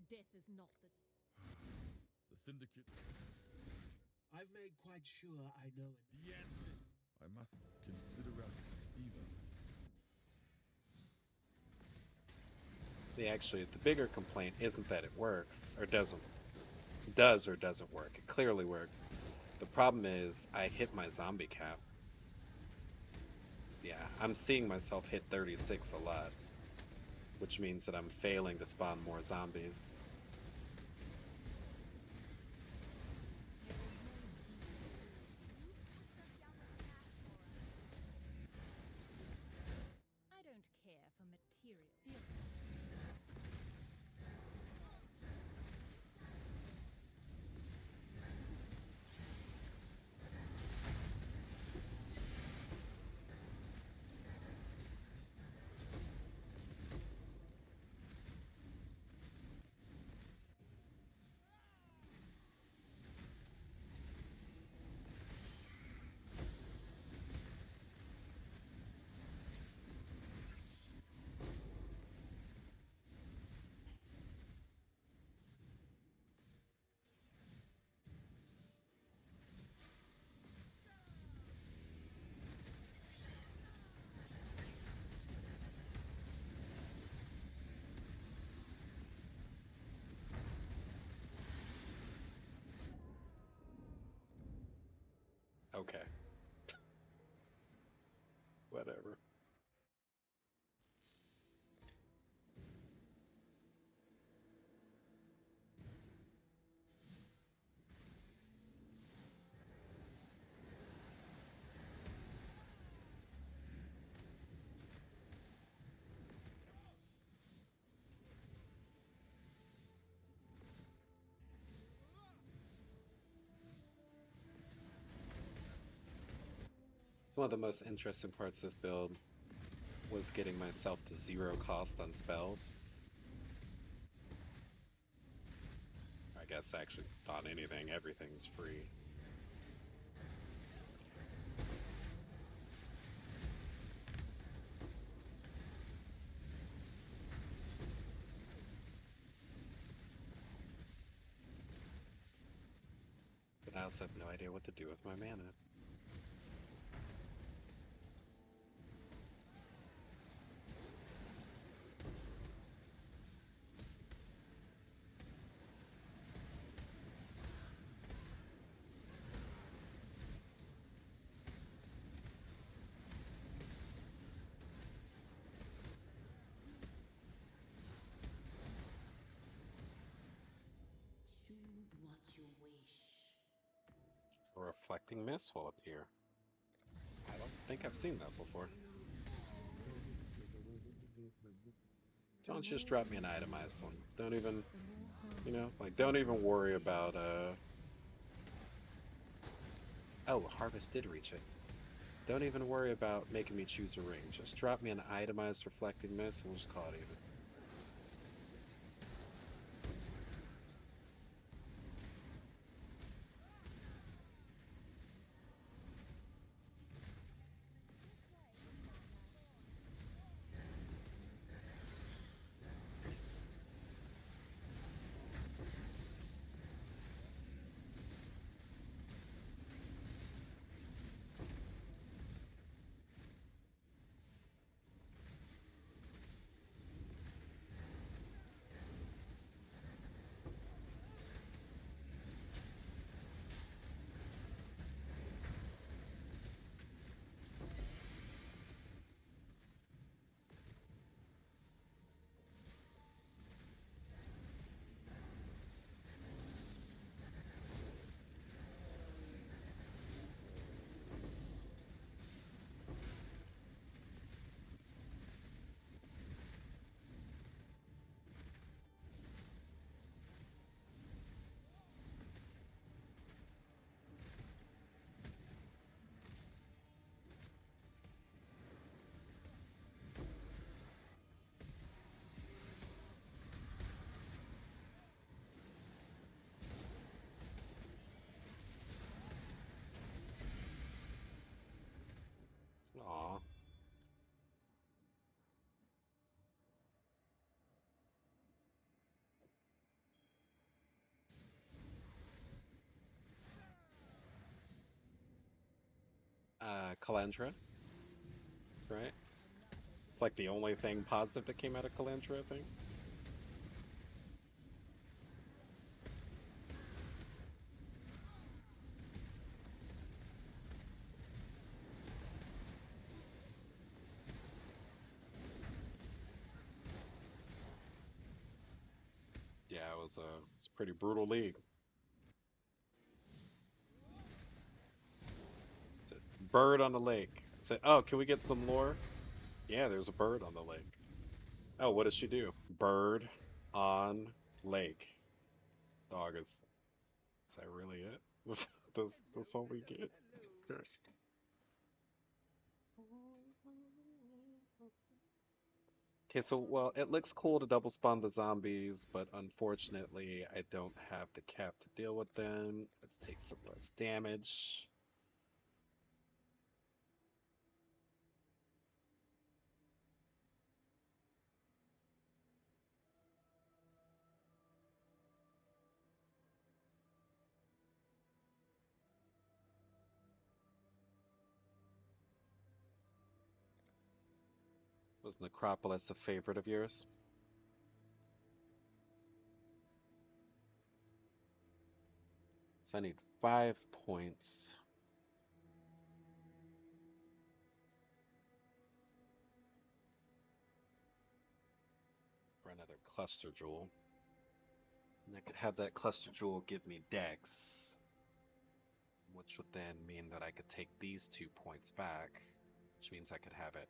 [SPEAKER 2] Death is not the
[SPEAKER 7] The Syndicate.
[SPEAKER 9] I've made quite sure I know it.
[SPEAKER 7] The answer. I must consider us even.
[SPEAKER 1] Actually, the bigger complaint isn't that it works, or does or doesn't work. It clearly works. The problem is, I hit my zombie cap. Yeah, I'm seeing myself hit 36 a lot, which means that I'm failing to spawn more zombies.
[SPEAKER 2] I don't care for material.
[SPEAKER 1] Okay. Whatever. One of the most interesting parts of this build was getting myself to 0 cost on spells. I guess actually on anything, everything's free. But I also have no idea what to do with my mana.
[SPEAKER 3] Choose what you wish.
[SPEAKER 1] A reflecting mist will appear. I don't think I've seen that before. Don't just drop me an itemized one. Don't even, you know, like don't even worry about oh, Harvest did reach it. Don't even worry about making me choose a ring. Just drop me an itemized reflecting mist and we'll just call it even. Aw. Kalandra, right? It's like the only thing positive that came out of Kalandra, I think. was it's a pretty brutal league. Bird on the lake. I said, oh, can we get some lore? Yeah, there's a bird on the lake. Oh, what does she do? Bird on lake. Dog is that really it? That's all we get. Okay, so well, it looks cool to double spawn the zombies, but unfortunately, I don't have the cap to deal with them. Let's take some less damage. Was Necropolis a favorite of yours? So I need 5 points. For another cluster jewel. And I could have that cluster jewel give me Dex, which would then mean that I could take these 2 points back, which means I could have it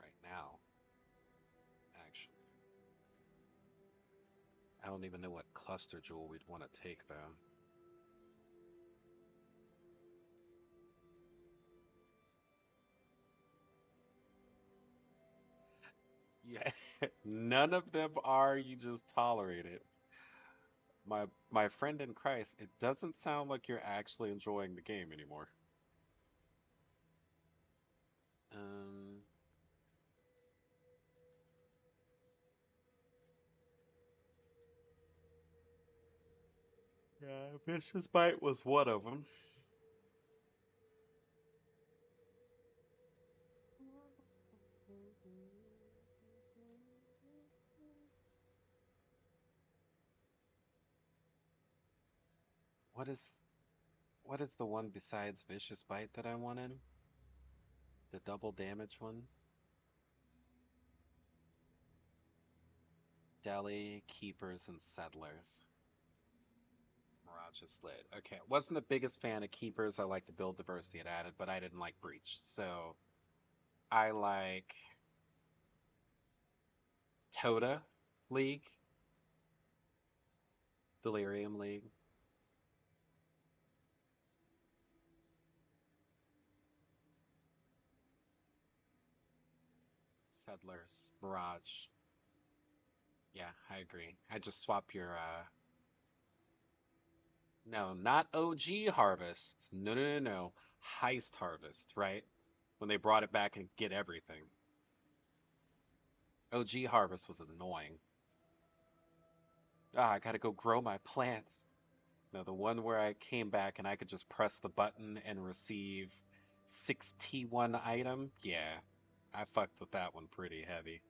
[SPEAKER 1] right now. Actually, I don't even know what cluster jewel we'd want to take though. Yeah, none of them are. You just tolerate it. My friend in Christ, it doesn't sound like you're actually enjoying the game anymore. Um, yeah, Vicious Bite was one of them. What is what is the one besides Vicious Bite that I wanted? The double damage one? Deli, Keepers, and Settlers. Mirage is lit. Okay, wasn't the biggest fan of Keepers. I like the build diversity it added, but I didn't like Breach. So I like Toda League, Delirium League. Settlers, Mirage. Yeah, I agree. I just swap your no, not OG Harvest. No, no, no, no. Heist Harvest, right? When they brought it back and get everything. OG Harvest was annoying. Ah, I gotta go grow my plants. No, the one where I came back and I could just press the button and receive 6 T1 item. Yeah, I fucked with that one pretty heavy.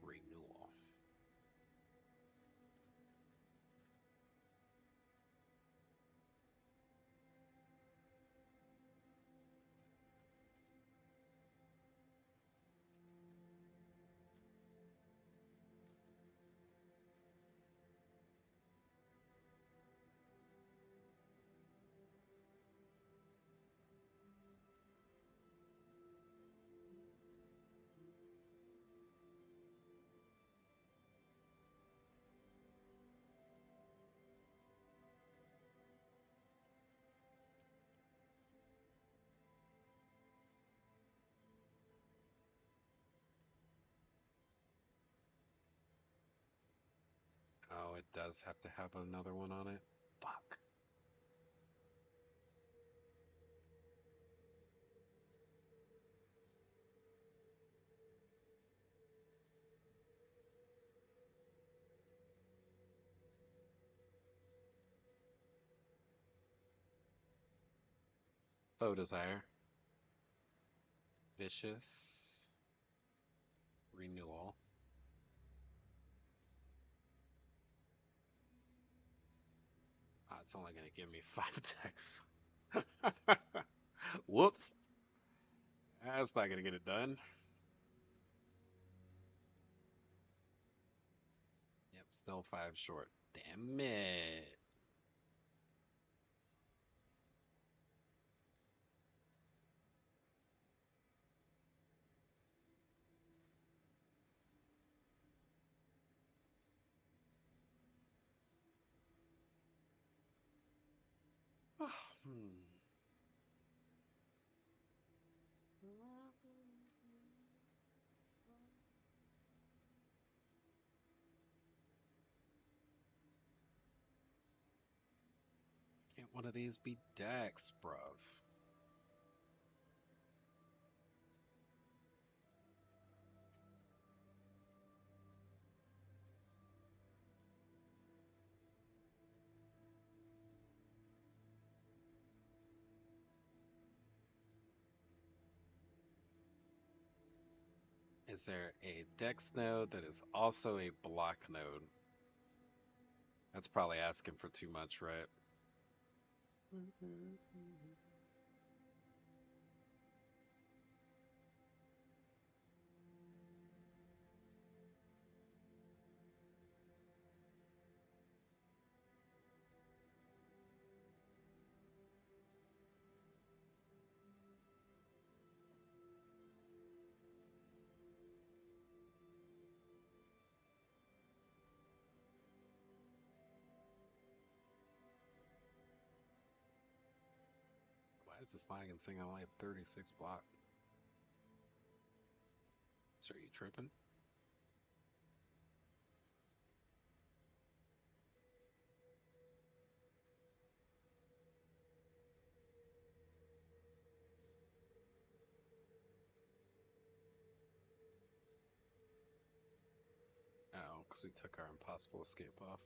[SPEAKER 1] Renewal. Oh, it does have to have another one on it. Fuck. Foe Desire. Vicious. Renewal. Ah, it's only gonna give me 5 decks. Whoops. That's not gonna get it done. Yep, still 5 short. Damn it. Hmm. Can't one of these be Dax, bruv? Is there a Dex node that is also a block node? That's probably asking for too much, right? Why is this lagging saying I only have 36 block? So are you tripping? Oh, because we took our impossible escape off.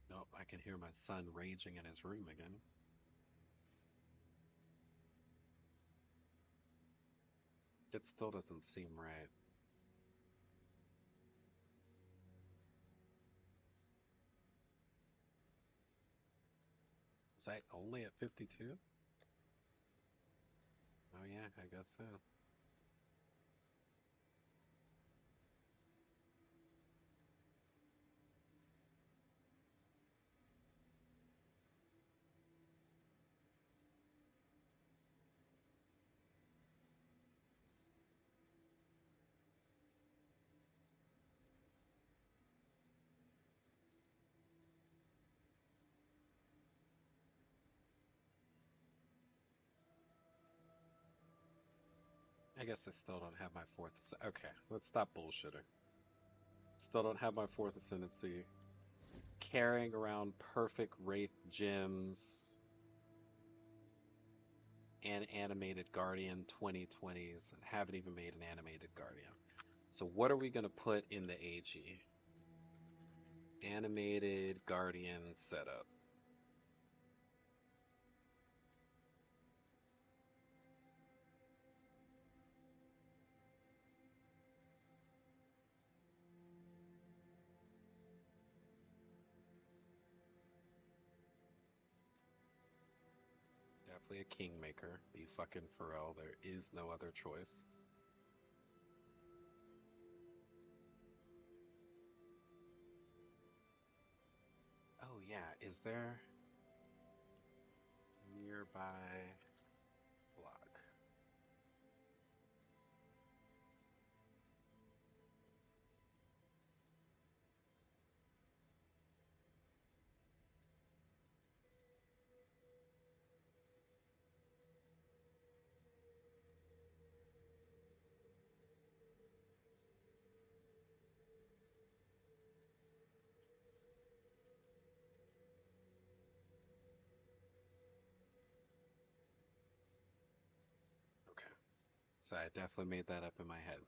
[SPEAKER 1] Nope, I can hear my son raging in his room again. It still doesn't seem right. Is I only at 52? Oh yeah, I guess so. I guess I still don't have my fourth. Okay, let's stop bullshitting. Still don't have my fourth ascendancy. Carrying around perfect Wraith gems and animated Guardian 2020s and haven't even made an animated Guardian. So what are we going to put in the AG? Animated Guardian setup. Definitely a Kingmaker. Be fucking Pharrell. There is no other choice. Oh yeah, is there nearby block? Okay. So I definitely made that up in my head.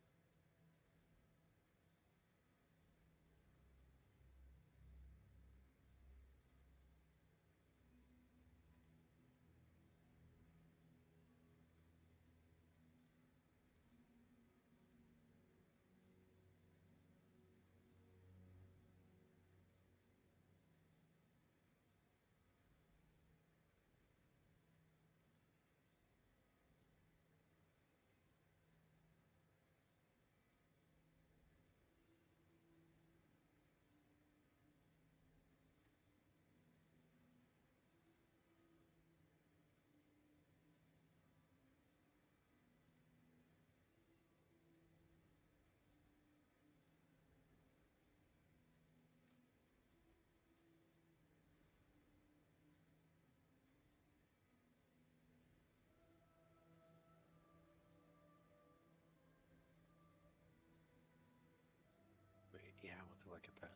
[SPEAKER 1] Yeah, I want to look at that.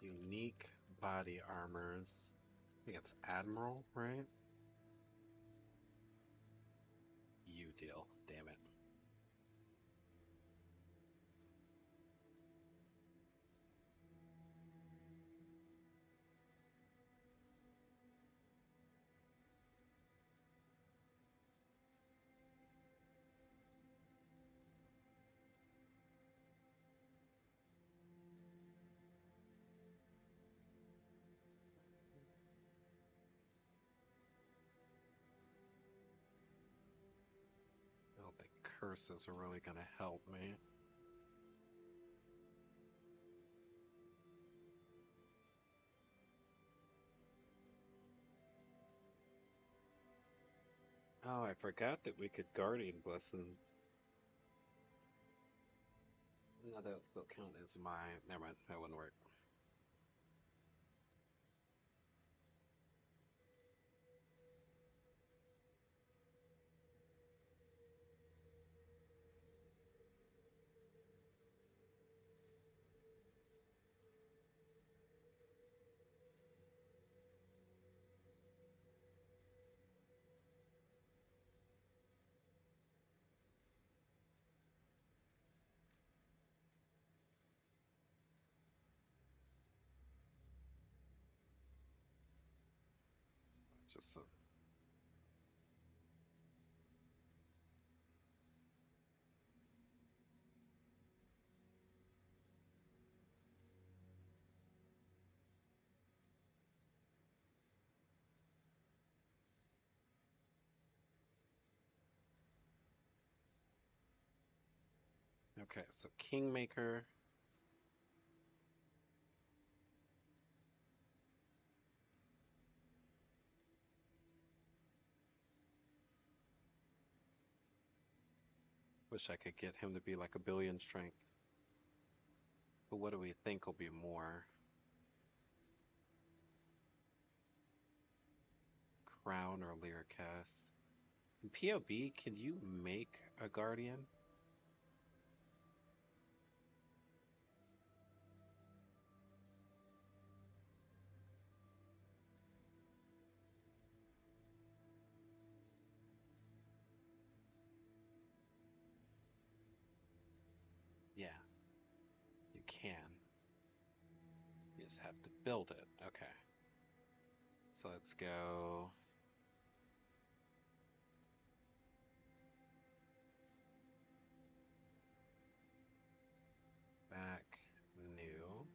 [SPEAKER 1] Unique body armors. I think it's Admiral, right? You deal. Damn it. I don't think curses are really gonna help me. Oh, I forgot that we could Guardian Blessings. No, that would still count as my. Never mind, that wouldn't work. Just a. Okay, so Kingmaker. Wish I could get him to be like a billion strength. But what do we think will be more? Crown or Lyricast? In POB, can you make a Guardian? Yeah, you can. You just have to build it. Okay. So let's go. Back, new.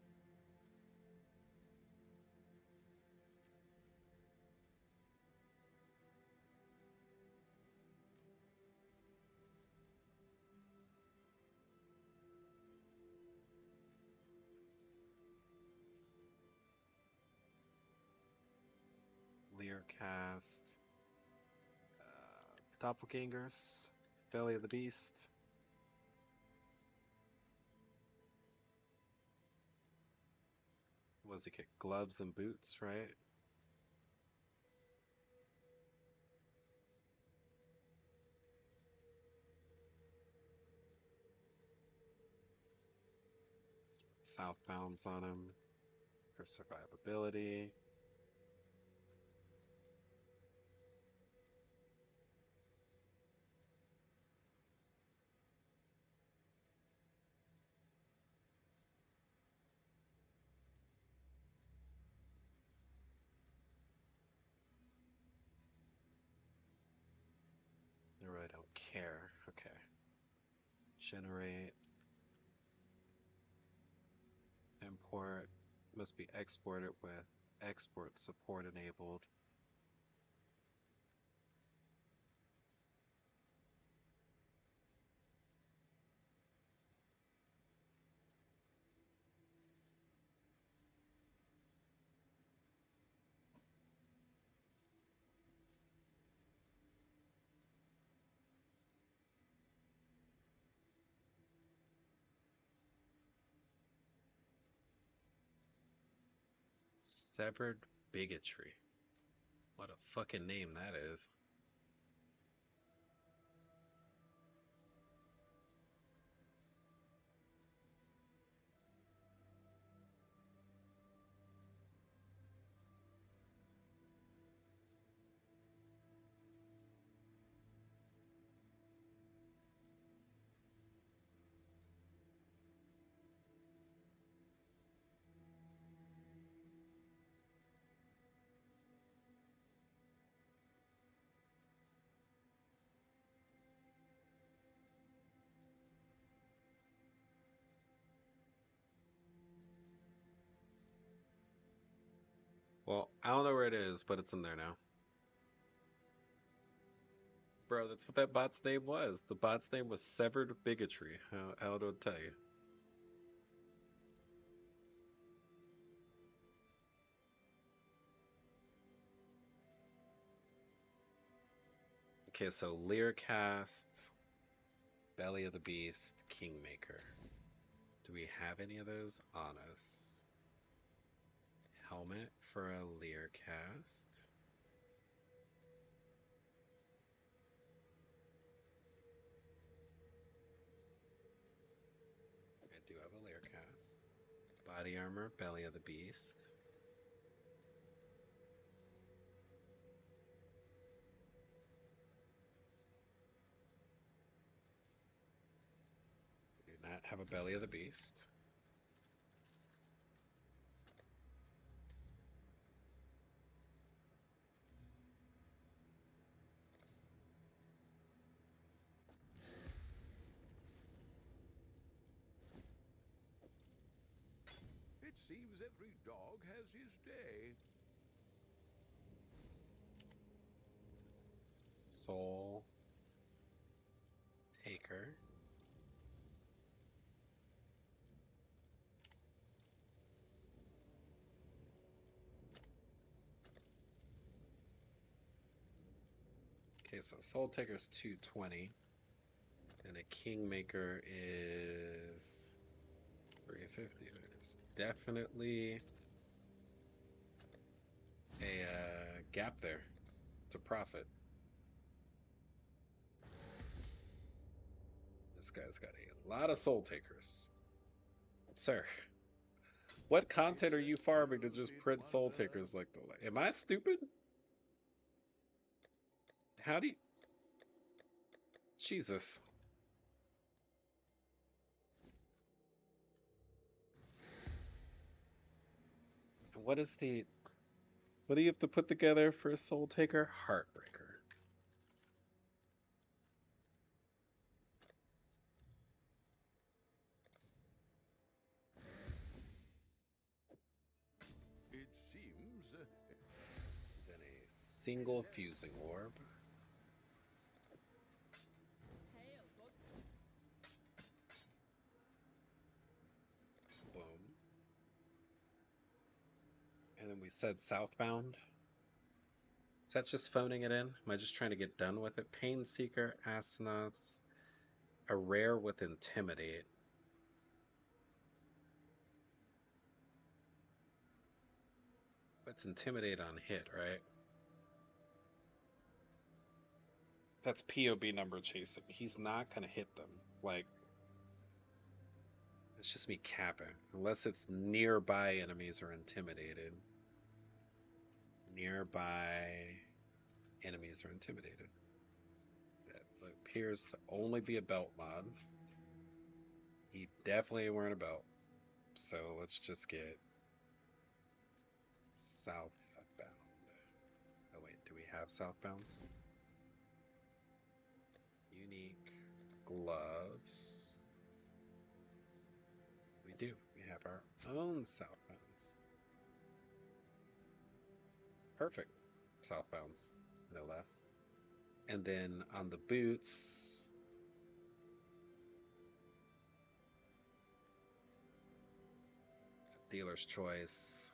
[SPEAKER 1] Learcast. Doppelgangers. Belly of the Beast. Was it get gloves and boots, right? Southbounds on him for survivability. I really don't care. Okay. Generate. Import. Must be exported with export support enabled. Severed Bigotry. What a fucking name that is. I don't know where it is, but it's in there now. Bro, that's what that bot's name was. The bot's name was Severed Bigotry. How do I tell you? Okay, so Learcast, Belly of the Beast, Kingmaker. Do we have any of those on us? Helmet for a Learcast. I do have a Learcast. Body armor, Belly of the Beast. We do not have a Belly of the Beast.
[SPEAKER 5] It seems every dog has his day.
[SPEAKER 1] Soul Taker. Okay, so Soul Taker's 220. And a Kingmaker is 350. There's definitely a gap there to profit. This guy's got a lot of Soul Takers. Sir, what content are you farming to just print Soul Takers like the... Am I stupid? How do you... Jesus. What is the... What do you have to put together for a Soul Taker? Heartbreaker.
[SPEAKER 5] It seems
[SPEAKER 1] Then a single fusing orb. Boom. And then we said Southbound. Is that just phoning it in? Am I just trying to get done with it? Pain Seeker, Astronaut's, a rare with Intimidate. That's Intimidate on hit, right? That's POB number chasing. He's not going to hit them. Like, it's just me capping. Unless it's nearby enemies are intimidated. Nearby enemies are intimidated. That appears to only be a belt mod. He definitely ain't wearing a belt. So let's just get Southbound. Oh wait, do we have Southbounds? Unique gloves. We do. We have our own Southbounds. Perfect. Southbounds, no less. And then on the boots, it's a dealer's choice.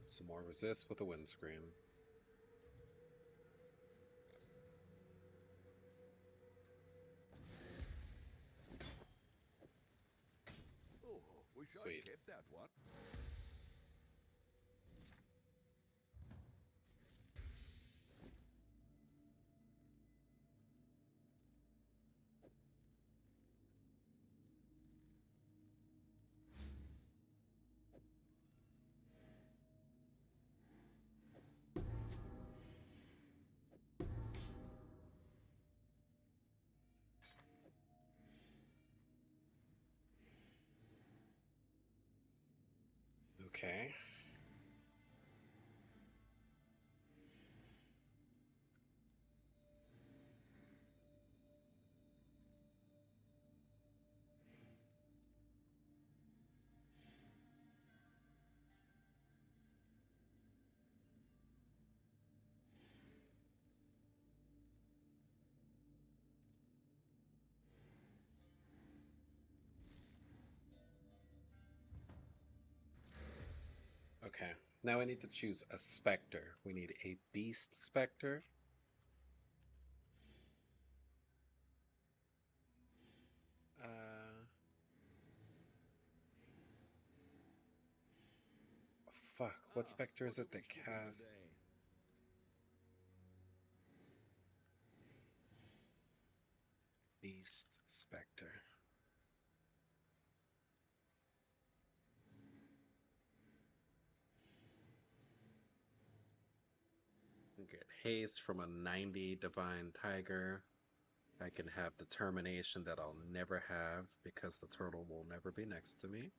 [SPEAKER 1] Some more resist with a windscreen.
[SPEAKER 5] oh, wish
[SPEAKER 1] Sweet.
[SPEAKER 5] I kept that one.
[SPEAKER 1] Okay. Okay. Now I need to choose a specter. We need a beast specter. Uh, fuck. What specter is it that casts? Beast specter. Get haste from a 90 divine tiger. I can have determination that I'll never have because the turtle will never be next to me.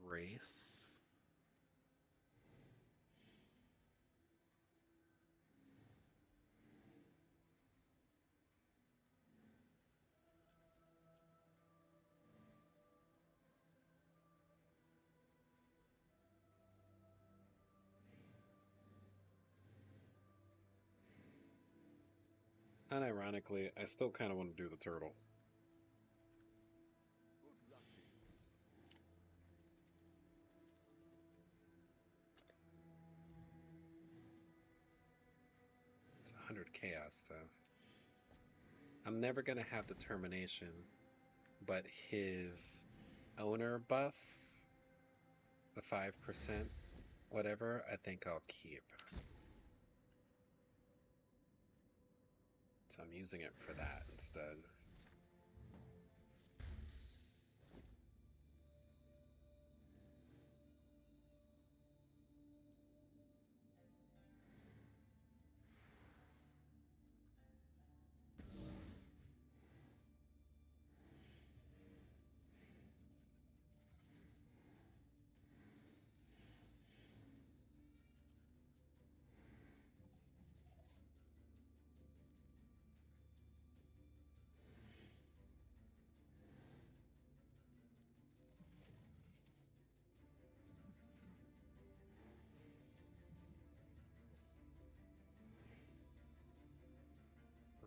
[SPEAKER 1] Grace. Unironically, I still kind of want to do the turtle.
[SPEAKER 5] Good luck to you.
[SPEAKER 1] It's 100 chaos, though. I'm never going to have determination, but his owner buff, the 5%, whatever, I think I'll keep. So I'm using it for that instead.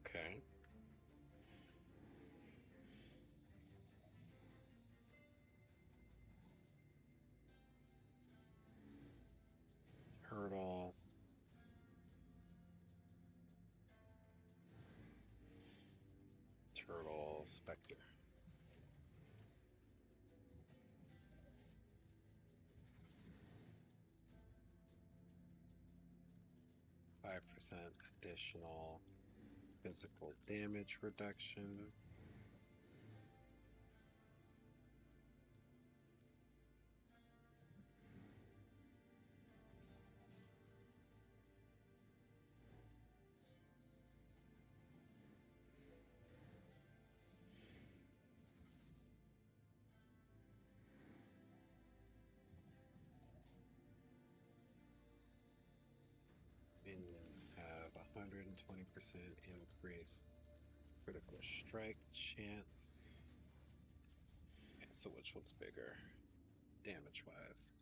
[SPEAKER 1] Okay. Turtle. Turtle Spectre. Five percent additional physical damage reduction. Minions have 120% increased critical strike chance. Yeah, so which one's bigger? Damage wise.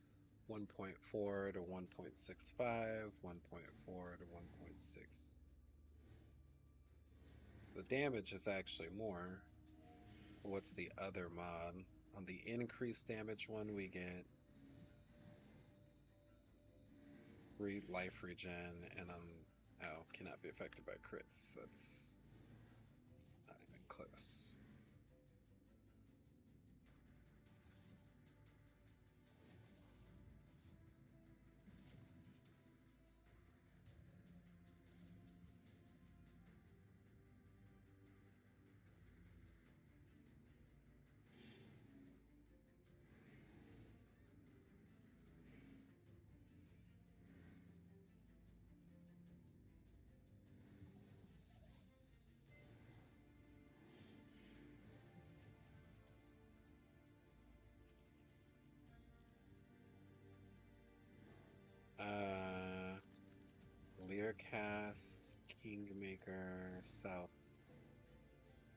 [SPEAKER 1] 1.4 to 1.65, 1.4 to 1.6. So the damage is actually more. What's the other mod? On the increased damage one, we get life regen, and cannot be affected by crits. That's not even close. Kingmaker,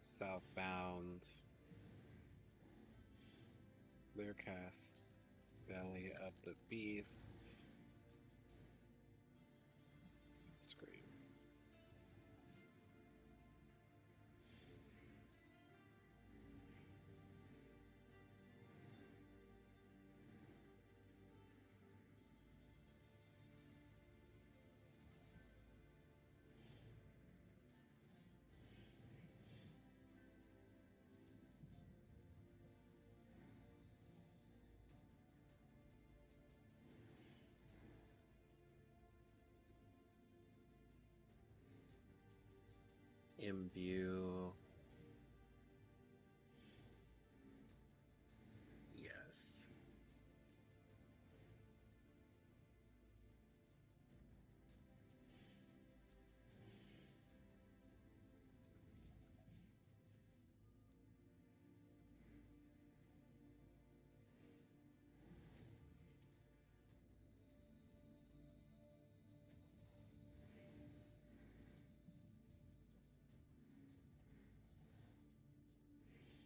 [SPEAKER 1] southbound, Clearcast, Belly of the Beast, Scream. Imbue. Yes.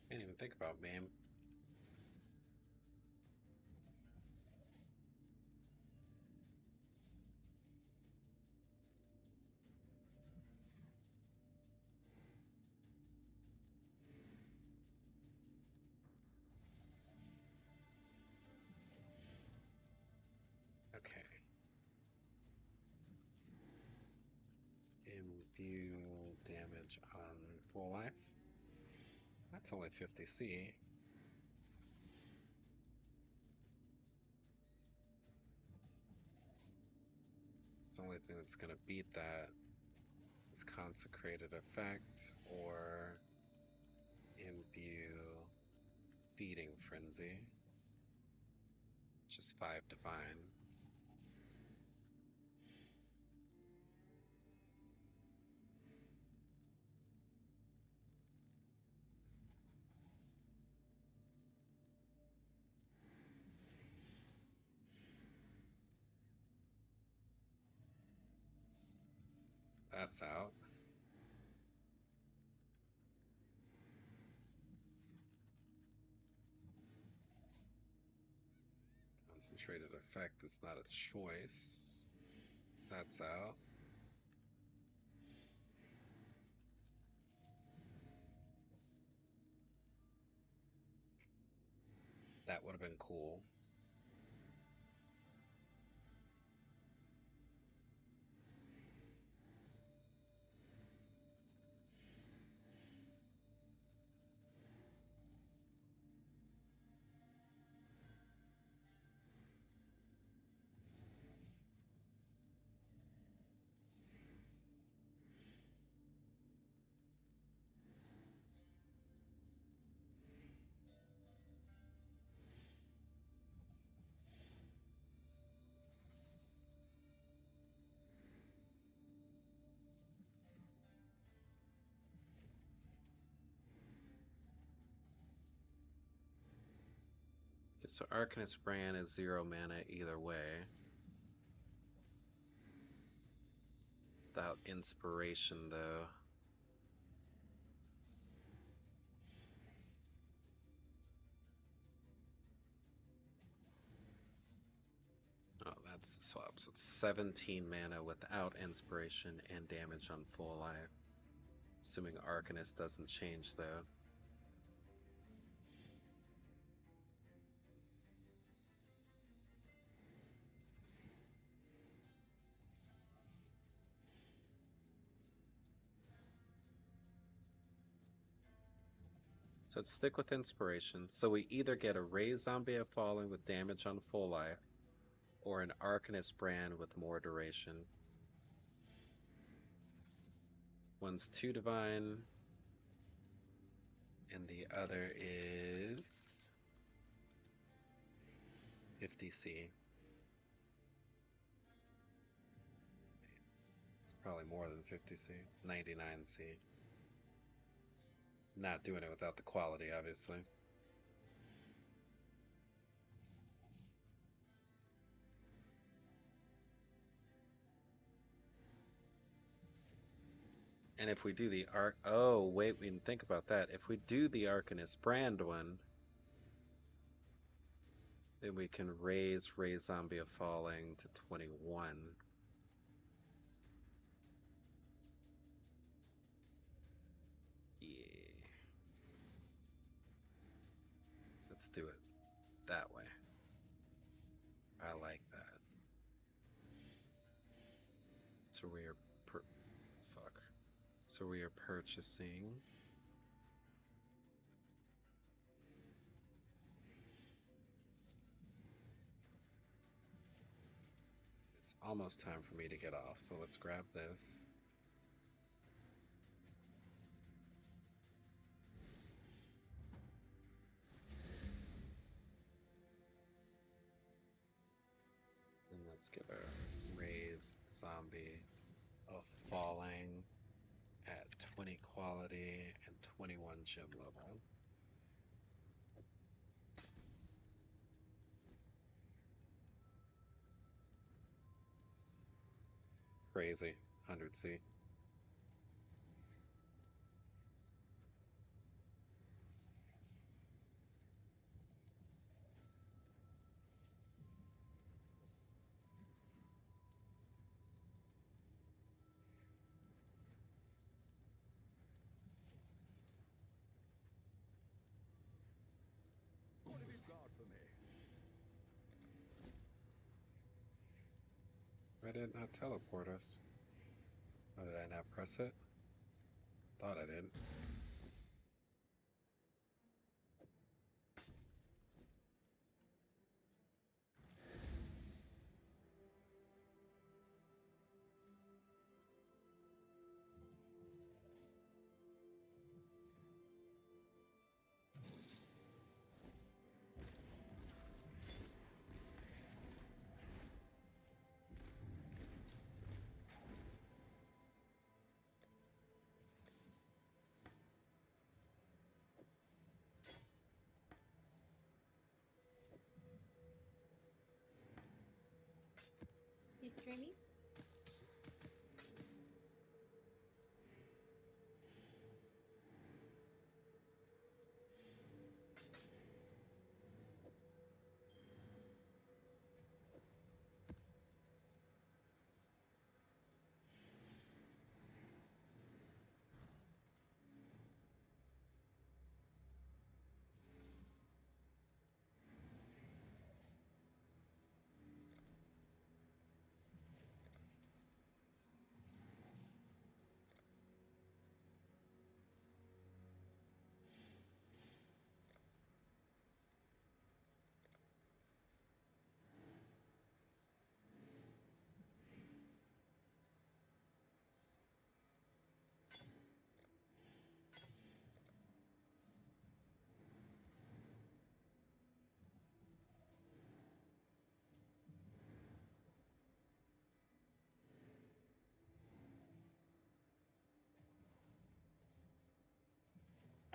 [SPEAKER 1] Can't even think about BAM. Okay. Imbue damage on full life. That's only 50C. The only thing that's gonna beat that is Consecrated Effect or Imbue Feeding Frenzy, which is 5 Divine. That's out. Concentrated Effect is not a choice. So that's out. That would have been cool. So Arcanist Brand is 0 mana either way. Without inspiration though. Oh, that's the swap. So it's 17 mana without inspiration and damage on full life. Assuming Arcanist doesn't change though. So let's stick with inspiration. So we either get a Raise Zombie of Falling with damage on full life, or an Arcanist Brand with more duration. One's 2 Divine, and the other is 50C. It's probably more than 50C. 99C. Not doing it without the quality, obviously. And if we do the Arc... Oh, wait, we didn't think about that. If we do the Arcanist Brand one, then we can raise Zombie of Falling to 21. Yeah. Let's do it that way. I like that. So we are So we are purchasing. It's almost time for me to get off, so let's grab this. And let's get a raise zombie of falling at 20 quality and 21 gem level. Crazy. 100C.
[SPEAKER 5] What have you got for me?
[SPEAKER 1] Why did it not teleport us? Oh, did I not press it? Thought I did.
[SPEAKER 10] You streaming?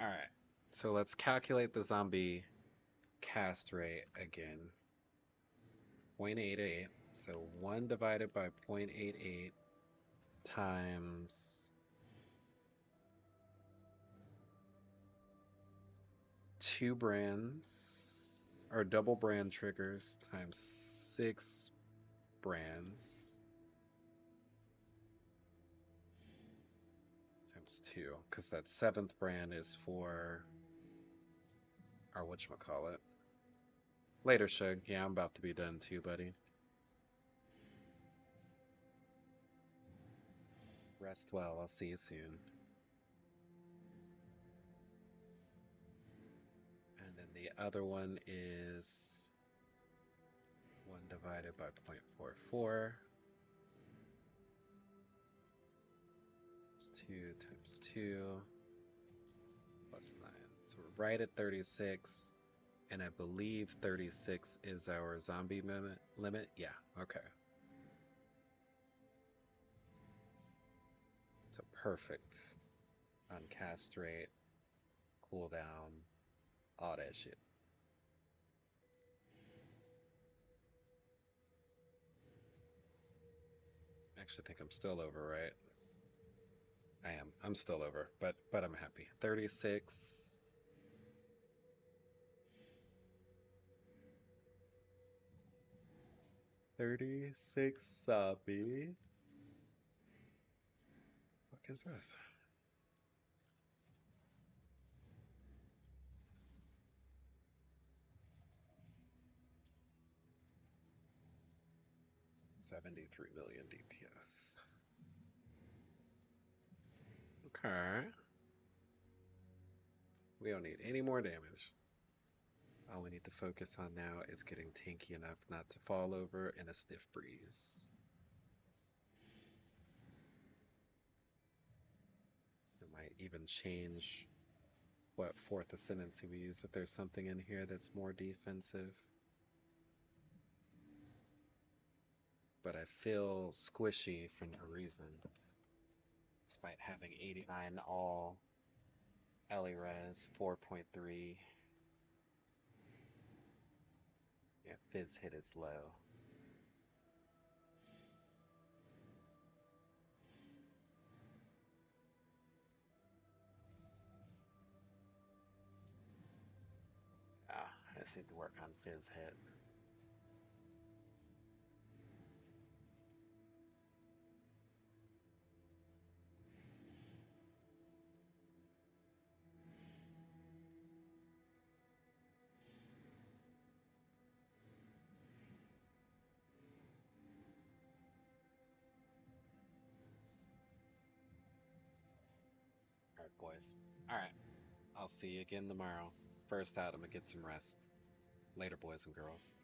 [SPEAKER 10] Alright, so let's calculate the zombie cast rate again. 0.88, so 1 divided by 0.88 times 2 brands, or double brand triggers, times 6 brands. Times 2, because that 7th brand is for our whatchamacallit. Later, Shug. Yeah, I'm about to be done too, buddy. Rest well. I'll see you soon. And then the other one is 1 divided by 0.44. 2 times 2 plus 9. So we're right at 36. And I believe 36 is our zombie limit. Yeah, okay. So perfect on cast rate, cooldown, all that shit. I actually think I'm still over, right? I am. I'm still over, but I'm happy. 36. $36 zombies. What is this? $73 million DPS. Okay. We don't need any more damage. All we need to focus on now is getting tanky enough not to fall over in a stiff breeze. It might even change what fourth ascendancy we use if there's something in here that's more defensive. But I feel squishy for no reason. Despite having 89 all, Ellie-Res 4.3. Yeah, Fizz hit is low. I just need to work on Fizz hit. Alright, boys. Alright. I'll see you again tomorrow. First out, I'm gonna get some rest. Later, boys and girls.